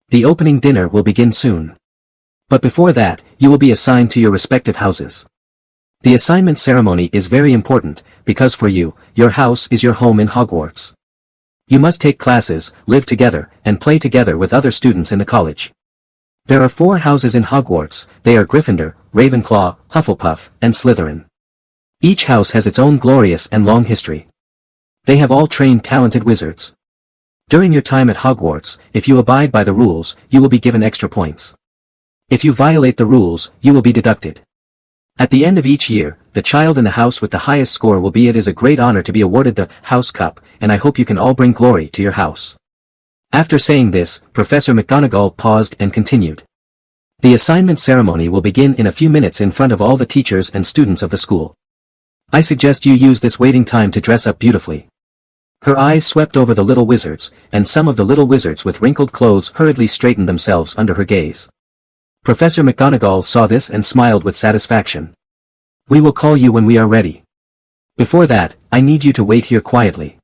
"The opening dinner will begin soon. But before that, you will be assigned to your respective houses. The assignment ceremony is very important, because for you, your house is your home in Hogwarts. You must take classes, live together, and play together with other students in the college. There are 4 houses in Hogwarts. They are Gryffindor, Ravenclaw, Hufflepuff, and Slytherin. Each house has its own glorious and long history. They have all trained talented wizards. During your time at Hogwarts, if you abide by the rules, you will be given extra points. If you violate the rules, you will be deducted. At the end of each year, the child in the house with the highest score will be. It is a great honor to be awarded the House Cup, and I hope you can all bring glory to your house." After saying this, Professor McGonagall paused and continued. "The assignment ceremony will begin in a few minutes in front of all the teachers and students of the school. I suggest you use this waiting time to dress up beautifully." Her eyes swept over the little wizards, and some of the little wizards with wrinkled clothes hurriedly straightened themselves under her gaze. Professor McGonagall saw this and smiled with satisfaction. "We will call you when we are ready. Before that, I need you to wait here quietly."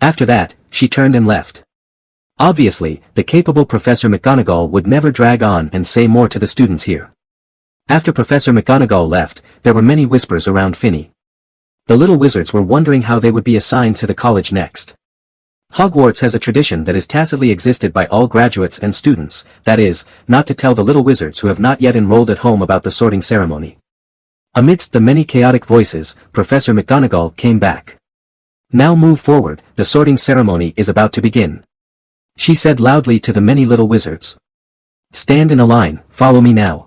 After that, she turned and left. Obviously, the capable Professor McGonagall would never drag on and say more to the students here. After Professor McGonagall left, there were many whispers around Finny. The little wizards were wondering how they would be assigned to the college next. Hogwarts has a tradition that is tacitly existed by all graduates and students, that is, not to tell the little wizards who have not yet enrolled at home about the sorting ceremony. Amidst the many chaotic voices, Professor McGonagall came back. "Now move forward, the sorting ceremony is about to begin," she said loudly to the many little wizards. "Stand in a line, follow me now."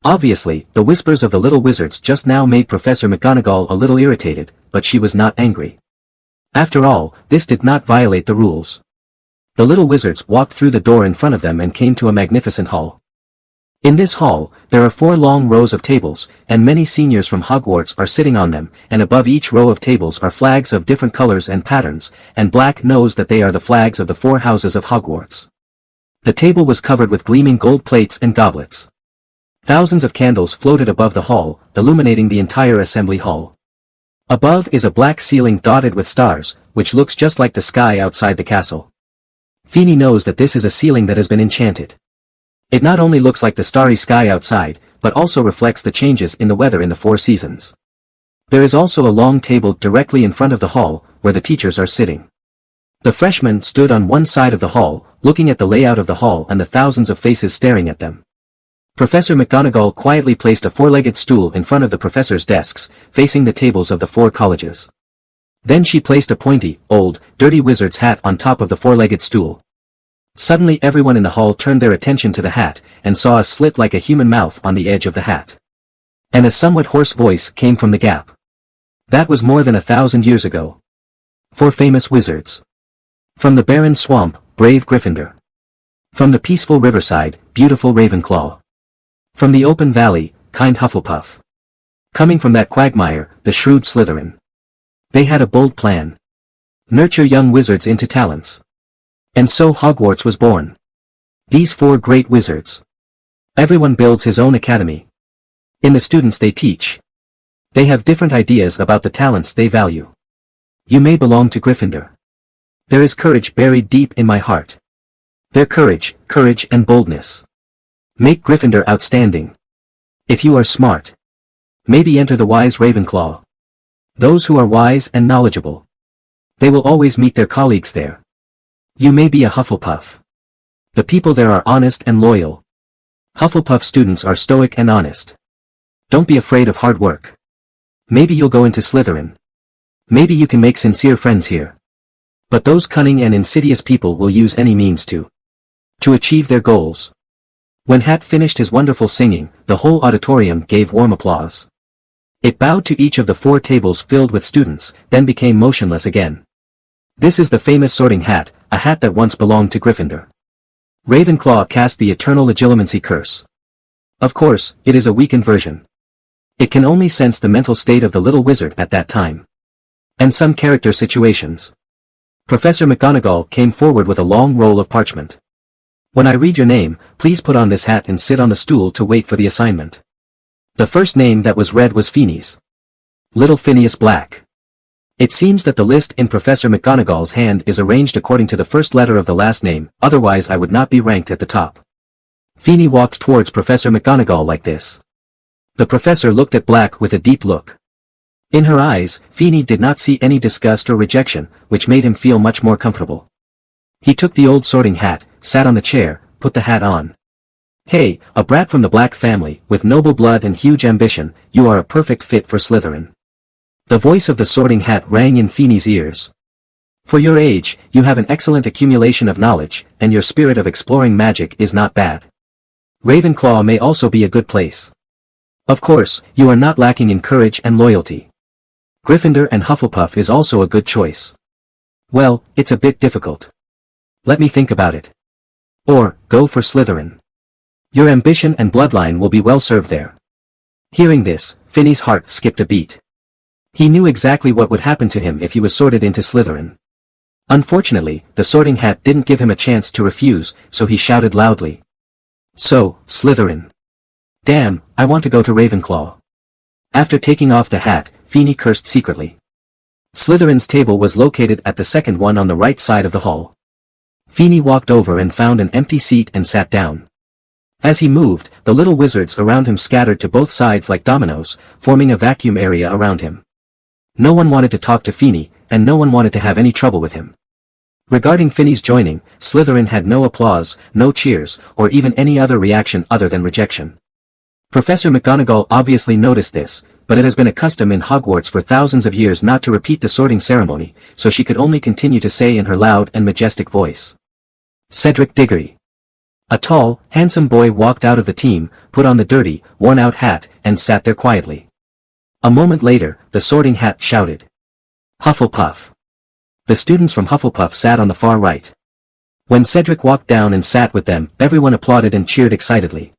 Obviously, the whispers of the little wizards just now made Professor McGonagall a little irritated, but she was not angry. After all, this did not violate the rules. The little wizards walked through the door in front of them and came to a magnificent hall. In this hall, there are 4 long rows of tables, and many seniors from Hogwarts are sitting on them, and above each row of tables are flags of different colors and patterns, and Black knows that they are the flags of the 4 houses of Hogwarts. The table was covered with gleaming gold plates and goblets. Thousands of candles floated above the hall, illuminating the entire assembly hall. Above is a black ceiling dotted with stars, which looks just like the sky outside the castle. Feeny knows that this is a ceiling that has been enchanted. It not only looks like the starry sky outside, but also reflects the changes in the weather in the 4 seasons. There is also a long table directly in front of the hall, where the teachers are sitting. The freshmen stood on one side of the hall, looking at the layout of the hall and the thousands of faces staring at them. Professor McGonagall quietly placed a 4-legged stool in front of the professors' desks, facing the tables of the 4 colleges. Then she placed a pointy, old, dirty wizard's hat on top of the 4-legged stool. Suddenly everyone in the hall turned their attention to the hat, and saw a slit like a human mouth on the edge of the hat. And a somewhat hoarse voice came from the gap. "That was more than 1,000 years ago. 4 famous wizards. From the barren swamp, brave Gryffindor. From the peaceful riverside, beautiful Ravenclaw. From the open valley, kind Hufflepuff. Coming from that quagmire, the shrewd Slytherin. They had a bold plan. Nurture young wizards into talents. And so Hogwarts was born. These 4 great wizards. Everyone builds his own academy. In the students they teach. They have different ideas about the talents they value. You may belong to Gryffindor. There is courage buried deep in my heart. Their courage and boldness make Gryffindor outstanding. If you are smart, maybe enter the wise Ravenclaw. Those who are wise and knowledgeable, they will always meet their colleagues there. You may be a Hufflepuff. The people there are honest and loyal. Hufflepuff students are stoic and honest. Don't be afraid of hard work. Maybe you'll go into Slytherin. Maybe you can make sincere friends here. But those cunning and insidious people will use any means to achieve their goals." When Hat finished his wonderful singing, the whole auditorium gave warm applause. It bowed to each of the 4 tables filled with students, then became motionless again. This is the famous sorting hat, a hat that once belonged to Gryffindor. Ravenclaw cast the eternal legilimency curse. Of course, it is a weakened version. It can only sense the mental state of the little wizard at that time. And some character situations. Professor McGonagall came forward with a long roll of parchment. "When I read your name, please put on this hat and sit on the stool to wait for the assignment." The first name that was read was Feeney's. Little Phineas Black. It seems that the list in Professor McGonagall's hand is arranged according to the first letter of the last name, otherwise I would not be ranked at the top. Feeney walked towards Professor McGonagall like this. The professor looked at Black with a deep look. In her eyes, Feeney did not see any disgust or rejection, which made him feel much more comfortable. He took the old sorting hat, sat on the chair, put the hat on. Hey, a brat from the Black family, with noble blood and huge ambition, you are a perfect fit for Slytherin. The voice of the sorting hat rang in Feeney's ears. For your age, you have an excellent accumulation of knowledge, and your spirit of exploring magic is not bad. Ravenclaw may also be a good place. Of course, you are not lacking in courage and loyalty. Gryffindor and Hufflepuff is also a good choice. Well, it's a bit difficult. Let me think about it. Or, go for Slytherin. Your ambition and bloodline will be well served there. Hearing this, Finney's heart skipped a beat. He knew exactly what would happen to him if he was sorted into Slytherin. Unfortunately, the sorting hat didn't give him a chance to refuse, so he shouted loudly. So, Slytherin. Damn, I want to go to Ravenclaw. After taking off the hat, Feeney cursed secretly. Slytherin's table was located at the second one on the right side of the hall. Feeney walked over and found an empty seat and sat down. As he moved, the little wizards around him scattered to both sides like dominoes, forming a vacuum area around him. No one wanted to talk to Feeney, and no one wanted to have any trouble with him. Regarding Feeney's joining, Slytherin had no applause, no cheers, or even any other reaction other than rejection. Professor McGonagall obviously noticed this, but it has been a custom in Hogwarts for thousands of years not to repeat the sorting ceremony, so she could only continue to say in her loud and majestic voice. Cedric Diggory. A tall, handsome boy walked out of the team, put on the dirty, worn-out hat, and sat there quietly. A moment later, the sorting hat shouted. Hufflepuff. The students from Hufflepuff sat on the far right. When Cedric walked down and sat with them, everyone applauded and cheered excitedly.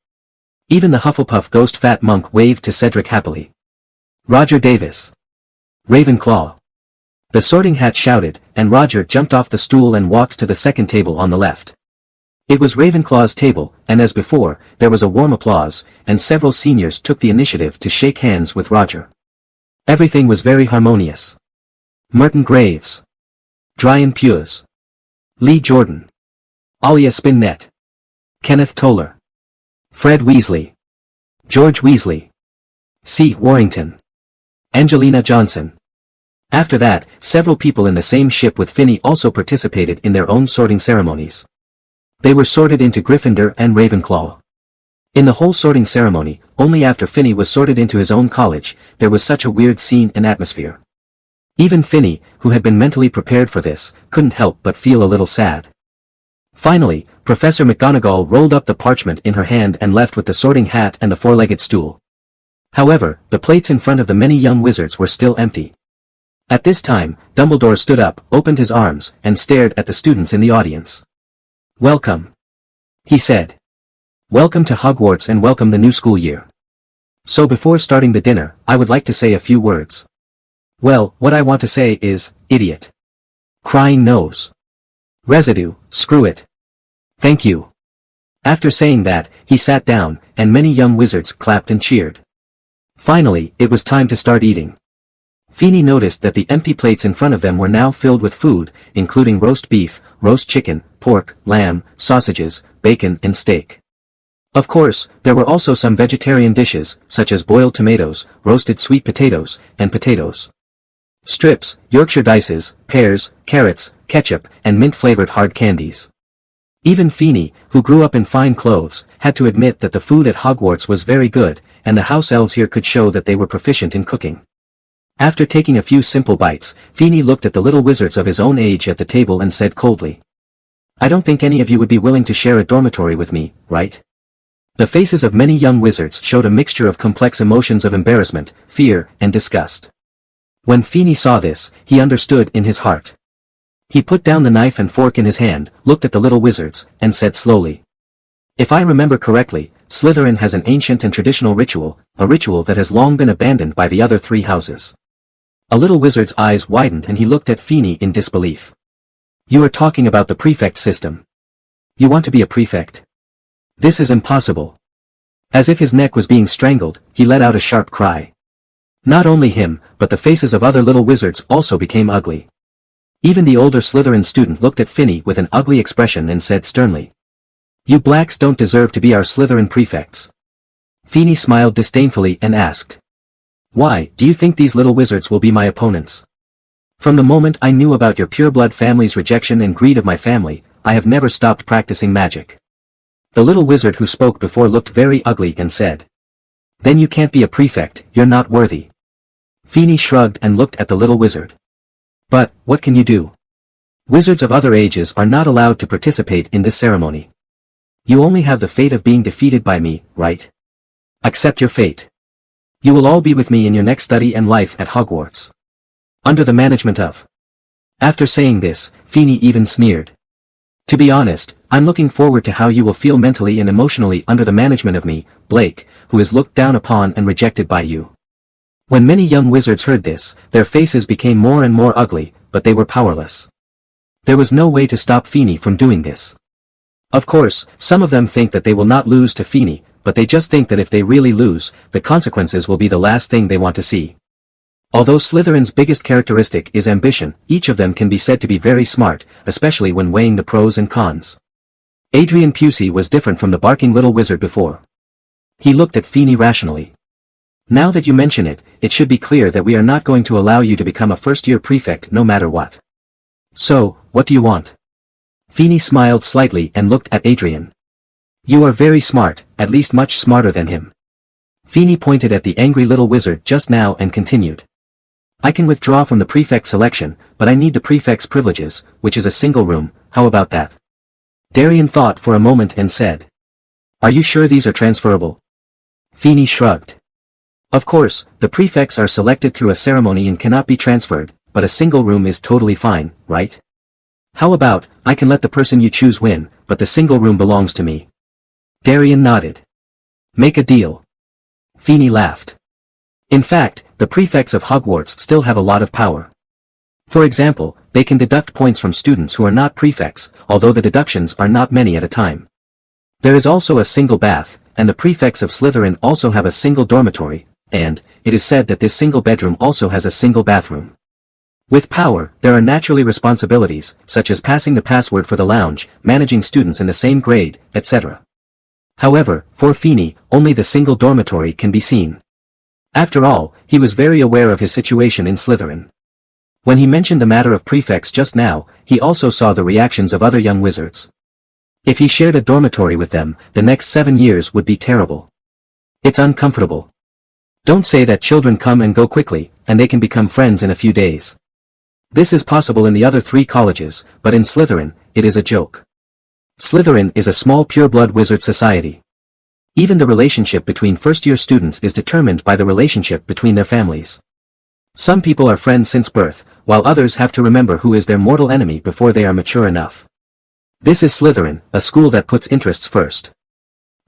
Even the Hufflepuff ghost fat monk waved to Cedric happily. Roger Davis. Ravenclaw. The sorting hat shouted, and Roger jumped off the stool and walked to the second table on the left. It was Ravenclaw's table, and as before, there was a warm applause, and several seniors took the initiative to shake hands with Roger. Everything was very harmonious. Merton Graves. Dryan Puez. Lee Jordan. Alia Spinnet. Kenneth Toller. Fred Weasley. George Weasley. C. Warrington. Angelina Johnson. After that, several people in the same ship with Finney also participated in their own sorting ceremonies. They were sorted into Gryffindor and Ravenclaw. In the whole sorting ceremony, only after Finney was sorted into his own college, there was such a weird scene and atmosphere. Even Finney, who had been mentally prepared for this, couldn't help but feel a little sad. Finally, Professor McGonagall rolled up the parchment in her hand and left with the sorting hat and the four-legged stool. However, the plates in front of the many young wizards were still empty. At this time, Dumbledore stood up, opened his arms, and stared at the students in the audience. Welcome. He said. Welcome to Hogwarts and welcome the new school year. So before starting the dinner, I would like to say a few words. Well, what I want to say is, idiot. Crying nose. Residue, screw it. Thank you. After saying that, he sat down, and many young wizards clapped and cheered. Finally, it was time to start eating. Feeney noticed that the empty plates in front of them were now filled with food, including roast beef, roast chicken, pork, lamb, sausages, bacon and steak. Of course, there were also some vegetarian dishes, such as boiled tomatoes, roasted sweet potatoes, and potatoes. Strips, Yorkshire dices, pears, carrots, ketchup, and mint-flavored hard candies. Even Feeney, who grew up in fine clothes, had to admit that the food at Hogwarts was very good, and the house elves here could show that they were proficient in cooking. After taking a few simple bites, Feeney looked at the little wizards of his own age at the table and said coldly. I don't think any of you would be willing to share a dormitory with me, right? The faces of many young wizards showed a mixture of complex emotions of embarrassment, fear, and disgust. When Feeney saw this, he understood in his heart. He put down the knife and fork in his hand, looked at the little wizards, and said slowly. If I remember correctly, Slytherin has an ancient and traditional ritual, a ritual that has long been abandoned by the other three houses. A little wizard's eyes widened and he looked at Feeney in disbelief. You are talking about the prefect system. You want to be a prefect? This is impossible. As if his neck was being strangled, he let out a sharp cry. Not only him, but the faces of other little wizards also became ugly. Even the older Slytherin student looked at Finney with an ugly expression and said sternly, "You blacks don't deserve to be our Slytherin prefects." Finney smiled disdainfully and asked, "Why, do you think these little wizards will be my opponents? From the moment I knew about your pureblood family's rejection and greed of my family, I have never stopped practicing magic." The little wizard who spoke before looked very ugly and said, "Then you can't be a prefect, you're not worthy." Finney shrugged and looked at the little wizard. "But, what can you do? Wizards of other ages are not allowed to participate in this ceremony. You only have the fate of being defeated by me, right? Accept your fate. You will all be with me in your next study and life at Hogwarts. Under the management of..." After saying this, Finney even sneered. "To be honest, I'm looking forward to how you will feel mentally and emotionally under the management of me, Blake, who is looked down upon and rejected by you." When many young wizards heard this, their faces became more and more ugly, but they were powerless. There was no way to stop Finney from doing this. Of course, some of them think that they will not lose to Finney, but they just think that if they really lose, the consequences will be the last thing they want to see. Although Slytherin's biggest characteristic is ambition, each of them can be said to be very smart, especially when weighing the pros and cons. Adrian Pusey was different from the barking little wizard before. He looked at Finney rationally. "Now that you mention it, it should be clear that we are not going to allow you to become a first-year prefect no matter what. So, what do you want?" Finney smiled slightly and looked at Adrian. "You are very smart, at least much smarter than him." Finney pointed at the angry little wizard just now and continued. "I can withdraw from the prefect selection, but I need the prefect's privileges, which is a single room. How about that?" Darian thought for a moment and said, "Are you sure these are transferable?" Finney shrugged. "Of course, the prefects are selected through a ceremony and cannot be transferred, but a single room is totally fine, right? How about, I can let the person you choose win, but the single room belongs to me?" Darian nodded. "Make a deal." Finney laughed. In fact, the prefects of Hogwarts still have a lot of power. For example, they can deduct points from students who are not prefects, although the deductions are not many at a time. There is also a single bath, and the prefects of Slytherin also have a single dormitory, and, it is said that this single bedroom also has a single bathroom. With power, there are naturally responsibilities, such as passing the password for the lounge, managing students in the same grade, etc. However, for Finney, only the single dormitory can be seen. After all, he was very aware of his situation in Slytherin. When he mentioned the matter of prefects just now, he also saw the reactions of other young wizards. If he shared a dormitory with them, the next 7 years would be terrible. It's uncomfortable. Don't say that children come and go quickly, and they can become friends in a few days. This is possible in the other 3 colleges, but in Slytherin, it is a joke. Slytherin is a small pureblood wizard society. Even the relationship between first-year students is determined by the relationship between their families. Some people are friends since birth, while others have to remember who is their mortal enemy before they are mature enough. This is Slytherin, a school that puts interests first.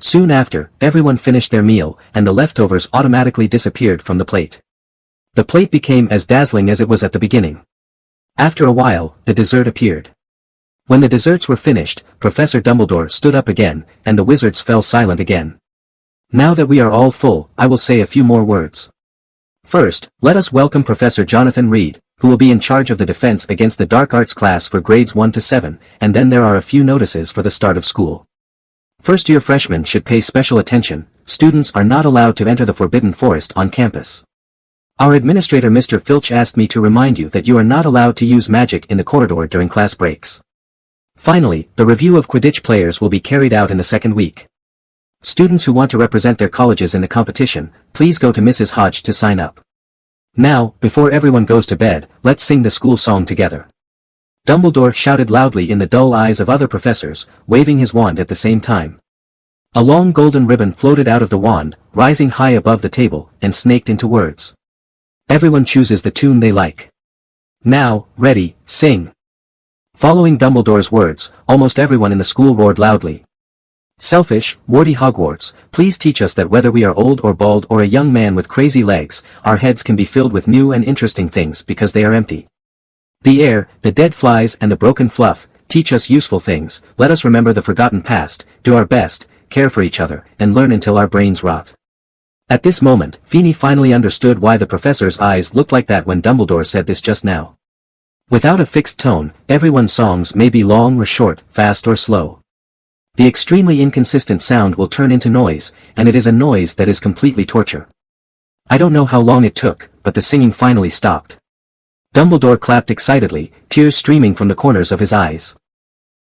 Soon after, everyone finished their meal, and the leftovers automatically disappeared from the plate. The plate became as dazzling as it was at the beginning. After a while, the dessert appeared. When the desserts were finished, Professor Dumbledore stood up again, and the wizards fell silent again. "Now that we are all full, I will say a few more words. First, let us welcome Professor Jonathan Reed, who will be in charge of the defense against the dark arts class for grades 1 to 7, and then there are a few notices for the start of school. First-year freshmen should pay special attention. Students are not allowed to enter the Forbidden Forest on campus. Our administrator Mr. Filch asked me to remind you that you are not allowed to use magic in the corridor during class breaks. Finally, the review of Quidditch players will be carried out in the second week. Students who want to represent their colleges in the competition, please go to Mrs. Hodge to sign up. Now, before everyone goes to bed, let's sing the school song together." Dumbledore shouted loudly in the dull eyes of other professors, waving his wand at the same time. A long golden ribbon floated out of the wand, rising high above the table, and snaked into words. Everyone chooses the tune they like. Now, ready, sing. Following Dumbledore's words, almost everyone in the school roared loudly. "Selfish, warty Hogwarts, please teach us that whether we are old or bald or a young man with crazy legs, our heads can be filled with new and interesting things because they are empty. The air, the dead flies and the broken fluff, teach us useful things, let us remember the forgotten past, do our best, care for each other, and learn until our brains rot. At this moment, Feeney finally understood why the professor's eyes looked like that when Dumbledore said this just now. Without a fixed tone, everyone's songs may be long or short, fast or slow. The extremely inconsistent sound will turn into noise, and it is a noise that is completely torture. I don't know how long it took, but the singing finally stopped. Dumbledore clapped excitedly, tears streaming from the corners of his eyes.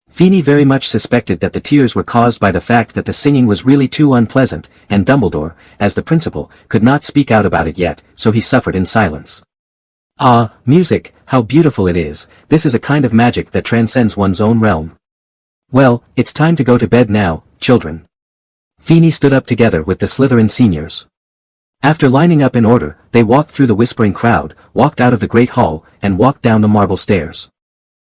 Feeney very much suspected that the tears were caused by the fact that the singing was really too unpleasant, and Dumbledore, as the principal, could not speak out about it yet, so he suffered in silence. Ah, music, how beautiful it is, this is a kind of magic that transcends one's own realm. Well, it's time to go to bed now, children. Feeney stood up together with the Slytherin seniors. After lining up in order, they walked through the whispering crowd, walked out of the great hall, and walked down the marble stairs.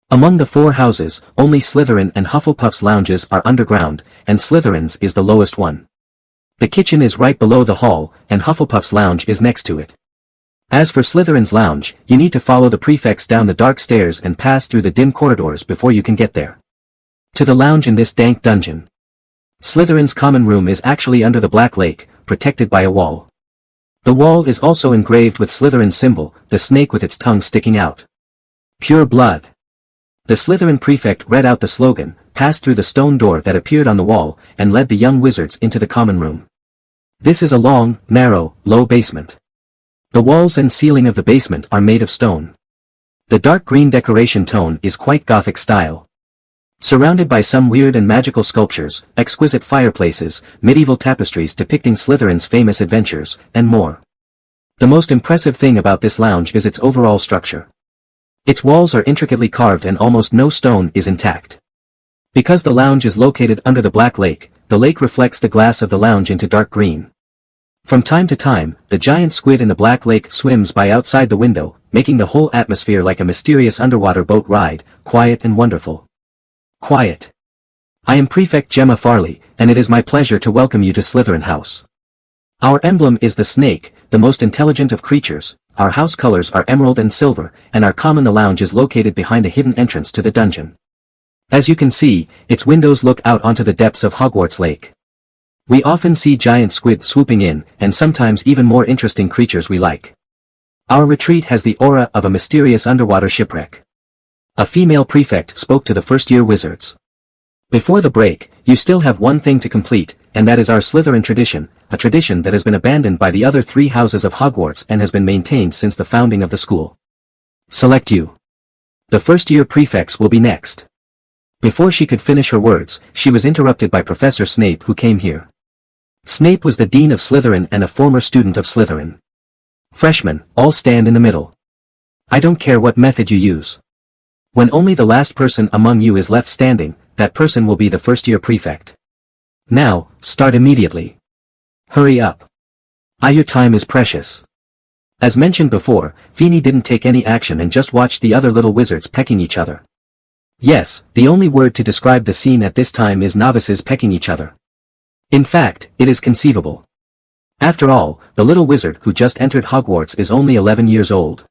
Among the 4 houses, only Slytherin and Hufflepuff's lounges are underground, and Slytherin's is the lowest one. The kitchen is right below the hall, and Hufflepuff's lounge is next to it. As for Slytherin's lounge, you need to follow the prefects down the dark stairs and pass through the dim corridors before you can get there. To the lounge in this dank dungeon. Slytherin's common room is actually under the Black Lake, protected by a wall. The wall is also engraved with Slytherin's symbol, the snake with its tongue sticking out. Pure blood. The Slytherin prefect read out the slogan, passed through the stone door that appeared on the wall, and led the young wizards into the common room. This is a long, narrow, low basement. The walls and ceiling of the basement are made of stone. The dark green decoration tone is quite Gothic style. Surrounded by some weird and magical sculptures, exquisite fireplaces, medieval tapestries depicting Slytherin's famous adventures, and more. The most impressive thing about this lounge is its overall structure. Its walls are intricately carved and almost no stone is intact. Because the lounge is located under the Black Lake, the lake reflects the glass of the lounge into dark green. From time to time, the giant squid in the Black Lake swims by outside the window, making the whole atmosphere like a mysterious underwater boat ride, quiet and wonderful. Quiet. I am Prefect Gemma Farley, and it is my pleasure to welcome you to Slytherin House. Our emblem is the snake, the most intelligent of creatures, our house colors are emerald and silver, and our common the lounge is located behind a hidden entrance to the dungeon. As you can see, its windows look out onto the depths of Hogwarts Lake. We often see giant squid swooping in, and sometimes even more interesting creatures we like. Our retreat has the aura of a mysterious underwater shipwreck. A female prefect spoke to the first-year wizards. Before the break, you still have one thing to complete, and that is our Slytherin tradition, a tradition that has been abandoned by the other 3 houses of Hogwarts and has been maintained since the founding of the school. Select you. The first-year prefects will be next. Before she could finish her words, she was interrupted by Professor Snape who came here. Snape was the Dean of Slytherin and a former student of Slytherin. Freshmen, all stand in the middle. I don't care what method you use. When only the last person among you is left standing, that person will be the first-year prefect. Now, start immediately. Hurry up. Your time is precious. As mentioned before, Feeney didn't take any action and just watched the other little wizards pecking each other. Yes, the only word to describe the scene at this time is novices pecking each other. In fact, it is conceivable. After all, the little wizard who just entered Hogwarts is only 11 years old.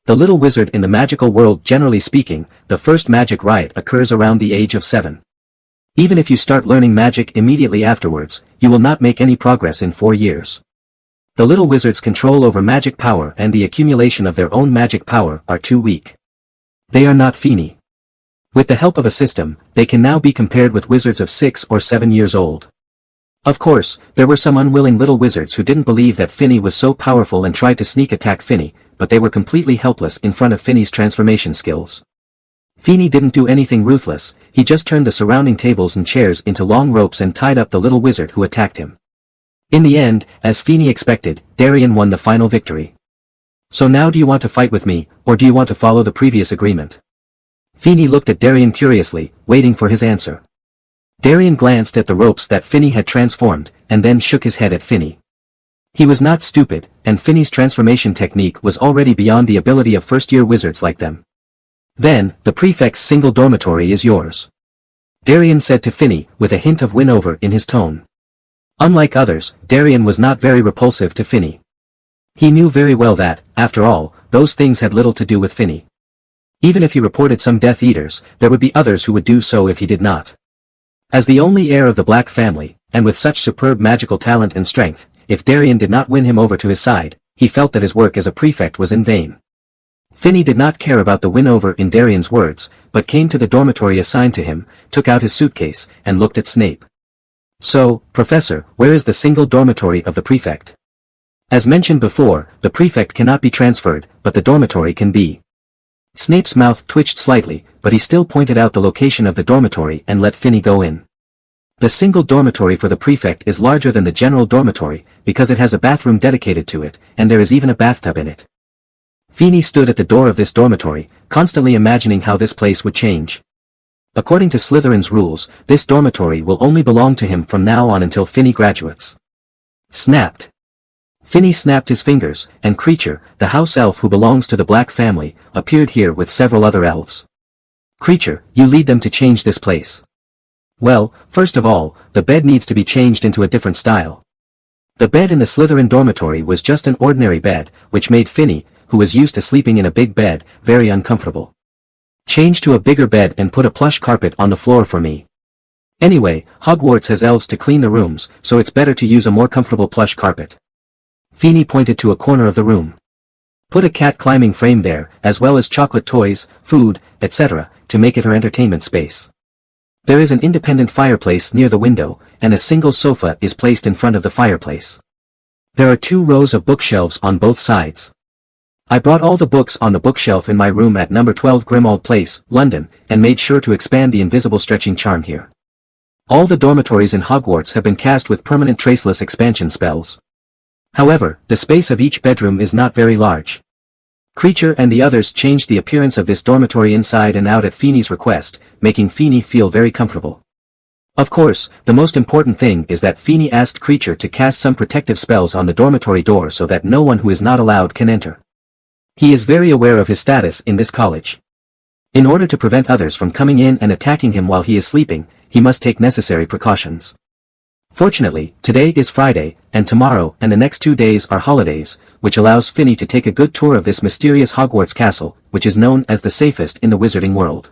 The little wizard in the magical world, generally speaking, the first magic rite occurs around the age of 7. Even if you start learning magic immediately afterwards, you will not make any progress in 4 years. The little wizard's control over magic power and the accumulation of their own magic power are too weak. They are not Feeney. With the help of a system, they can now be compared with wizards of 6 or 7 years old. Of course, there were some unwilling little wizards who didn't believe that Feeney was so powerful and tried to sneak attack Feeney, but they were completely helpless in front of Feeney's transformation skills. Feeney didn't do anything ruthless, he just turned the surrounding tables and chairs into long ropes and tied up the little wizard who attacked him. In the end, as Feeney expected, Darian won the final victory. So now do you want to fight with me, or do you want to follow the previous agreement? Feeney looked at Darian curiously, waiting for his answer. Darian glanced at the ropes that Feeney had transformed, and then shook his head at Feeney. He was not stupid, and Feeney's transformation technique was already beyond the ability of first-year wizards like them. Then, the prefect's single dormitory is yours. Darian said to Feeney, with a hint of win-over in his tone. Unlike others, Darian was not very repulsive to Feeney. He knew very well that, after all, those things had little to do with Feeney. Even if he reported some Death Eaters, there would be others who would do so if he did not. As the only heir of the Black family, and with such superb magical talent and strength, if Darien did not win him over to his side, he felt that his work as a prefect was in vain. Finney did not care about the win-over in Darien's words, but came to the dormitory assigned to him, took out his suitcase, and looked at Snape. "So, Professor, where is the single dormitory of the prefect?" As mentioned before, the prefect cannot be transferred, but the dormitory can be. Snape's mouth twitched slightly, but he still pointed out the location of the dormitory and let Finney go in. The single dormitory for the prefect is larger than the general dormitory, because it has a bathroom dedicated to it, and there is even a bathtub in it. Finney stood at the door of this dormitory, constantly imagining how this place would change. According to Slytherin's rules, this dormitory will only belong to him from now on until Finney graduates. Snapped. Finney snapped his fingers, and Creature, the house elf who belongs to the Black family, appeared here with several other elves. "Creature, you lead them to change this place." "Well, first of all, the bed needs to be changed into a different style." The bed in the Slytherin dormitory was just an ordinary bed, which made Finney, who was used to sleeping in a big bed, very uncomfortable. "Change to a bigger bed and put a plush carpet on the floor for me. Anyway, Hogwarts has elves to clean the rooms, so it's better to use a more comfortable plush carpet." Finney pointed to a corner of the room. "Put a cat climbing frame there, as well as chocolate toys, food, etc., to make it her entertainment space. There is an independent fireplace near the window, and a single sofa is placed in front of the fireplace. There are 2 rows of bookshelves on both sides. I brought all the books on the bookshelf in my room at number 12 Grimmauld Place, London, and made sure to expand the invisible stretching charm here. All the dormitories in Hogwarts have been cast with permanent traceless expansion spells. However, the space of each bedroom is not very large." Creature and the others changed the appearance of this dormitory inside and out at Finney's request, making Finney feel very comfortable. Of course, the most important thing is that Finney asked Creature to cast some protective spells on the dormitory door so that no one who is not allowed can enter. He is very aware of his status in this college. In order to prevent others from coming in and attacking him while he is sleeping, he must take necessary precautions. Fortunately, today is Friday, and tomorrow and the next 2 days are holidays, which allows Finney to take a good tour of this mysterious Hogwarts castle, which is known as the safest in the wizarding world.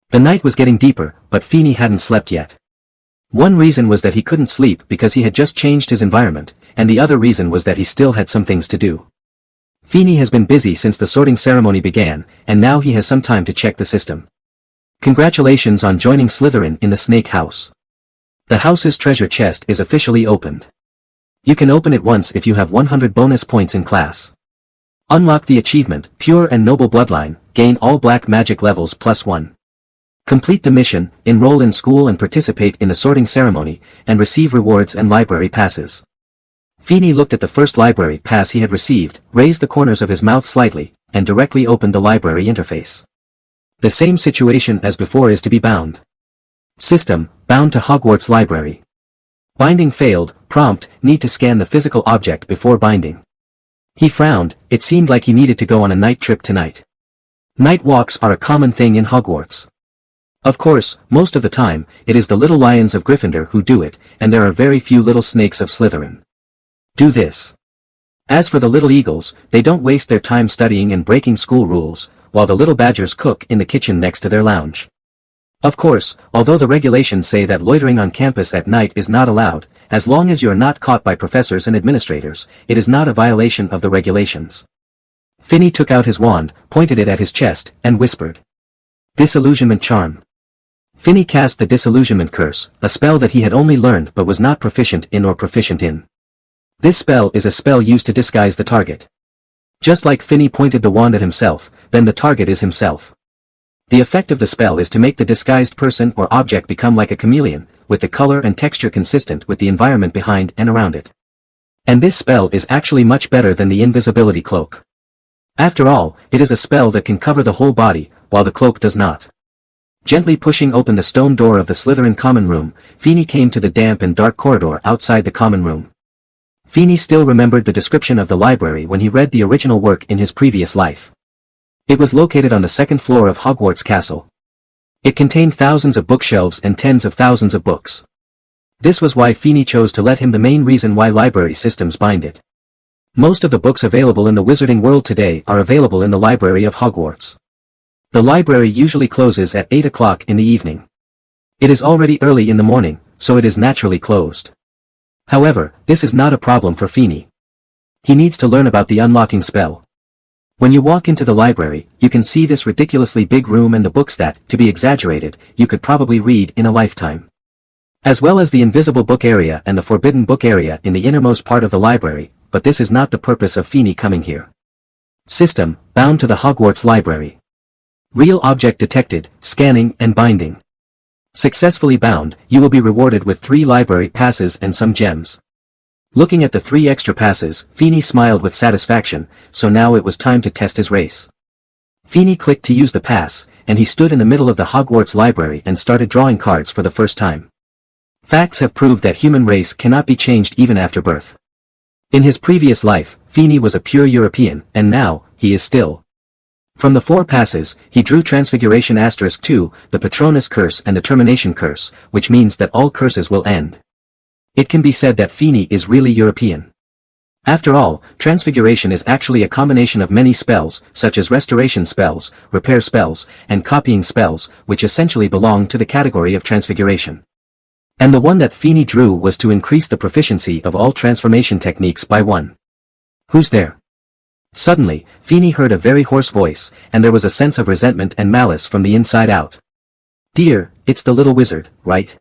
The night was getting deeper, but Finney hadn't slept yet. One reason was that he couldn't sleep because he had just changed his environment, and the other reason was that he still had some things to do. Finney has been busy since the sorting ceremony began, and now he has some time to check the system. Congratulations on joining Slytherin in the Snake House. The house's treasure chest is officially opened. You can open it once if you have 100 bonus points in class. Unlock the achievement, Pure and Noble Bloodline, gain all black magic levels +1. Complete the mission, enroll in school and participate in the sorting ceremony, and receive rewards and library passes. Finney looked at the first library pass he had received, raised the corners of his mouth slightly, and directly opened the library interface. The same situation as before is to be bound. System, bound to Hogwarts Library. Binding failed, prompt, need to scan the physical object before binding. He frowned, it seemed like he needed to go on a night trip tonight. Night walks are a common thing in Hogwarts. Of course, most of the time, it is the little lions of Gryffindor who do it, and there are very few little snakes of Slytherin. Do this. As for the little eagles, they don't waste their time studying and breaking school rules, while the little badgers cook in the kitchen next to their lounge. Of course, although the regulations say that loitering on campus at night is not allowed, as long as you are not caught by professors and administrators, it is not a violation of the regulations. Finney took out his wand, pointed it at his chest, and whispered. Disillusionment Charm. Finney cast the Disillusionment Curse, a spell that he had only learned but was not proficient in. This spell is a spell used to disguise the target. Just like Finney pointed the wand at himself, then the target is himself. The effect of the spell is to make the disguised person or object become like a chameleon, with the color and texture consistent with the environment behind and around it. And this spell is actually much better than the invisibility cloak. After all, it is a spell that can cover the whole body, while the cloak does not. Gently pushing open the stone door of the Slytherin common room, Finney came to the damp and dark corridor outside the common room. Finney still remembered the description of the library when he read the original work in his previous life. It was located on the 2nd floor of Hogwarts Castle. It contained thousands of bookshelves and tens of thousands of books. This was why Finney chose to let him the main reason why library systems bind it. Most of the books available in the wizarding world today are available in the library of Hogwarts. The library usually closes at 8 o'clock in the evening. It is already early in the morning, so it is naturally closed. However, this is not a problem for Feeney. He needs to learn about the unlocking spell. When you walk into the library, you can see this ridiculously big room and the books that, to be exaggerated, you could probably read in a lifetime. As well as the invisible book area and the forbidden book area in the innermost part of the library, but this is not the purpose of Feeney coming here. System, bound to the Hogwarts library. Real object detected, scanning and binding. Successfully bound, you will be rewarded with 3 library passes and some gems. Looking at the 3 extra passes, Feeney smiled with satisfaction, so now it was time to test his race. Feeney clicked to use the pass, and he stood in the middle of the Hogwarts library and started drawing cards for the first time. Facts have proved that human race cannot be changed even after birth. In his previous life, Feeney was a pure European, and now, he is still. From the 4 passes, he drew Transfiguration *2, the Patronus Curse and the Termination Curse, which means that all curses will end. It can be said that Feeney is really European. After all, Transfiguration is actually a combination of many spells, such as restoration spells, repair spells, and copying spells, which essentially belong to the category of Transfiguration. And the one that Feeney drew was to increase the proficiency of all transformation techniques by 1. Who's there? Suddenly, Feeney heard a very hoarse voice, and there was a sense of resentment and malice from the inside out. Dear, it's the little wizard, right?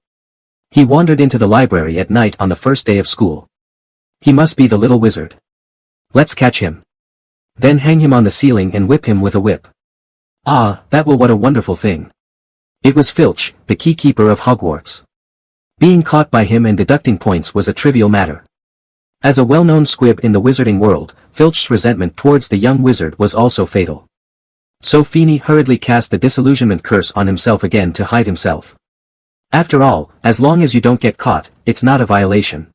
He wandered into the library at night on the first day of school. He must be the little wizard. Let's catch him. Then hang him on the ceiling and whip him with a whip. Ah, that will what a wonderful thing. It was Filch, the keykeeper of Hogwarts. Being caught by him and deducting points was a trivial matter. As a well-known squib in the wizarding world, Filch's resentment towards the young wizard was also fatal. So Feeney hurriedly cast the disillusionment curse on himself again to hide himself. After all, as long as you don't get caught, it's not a violation.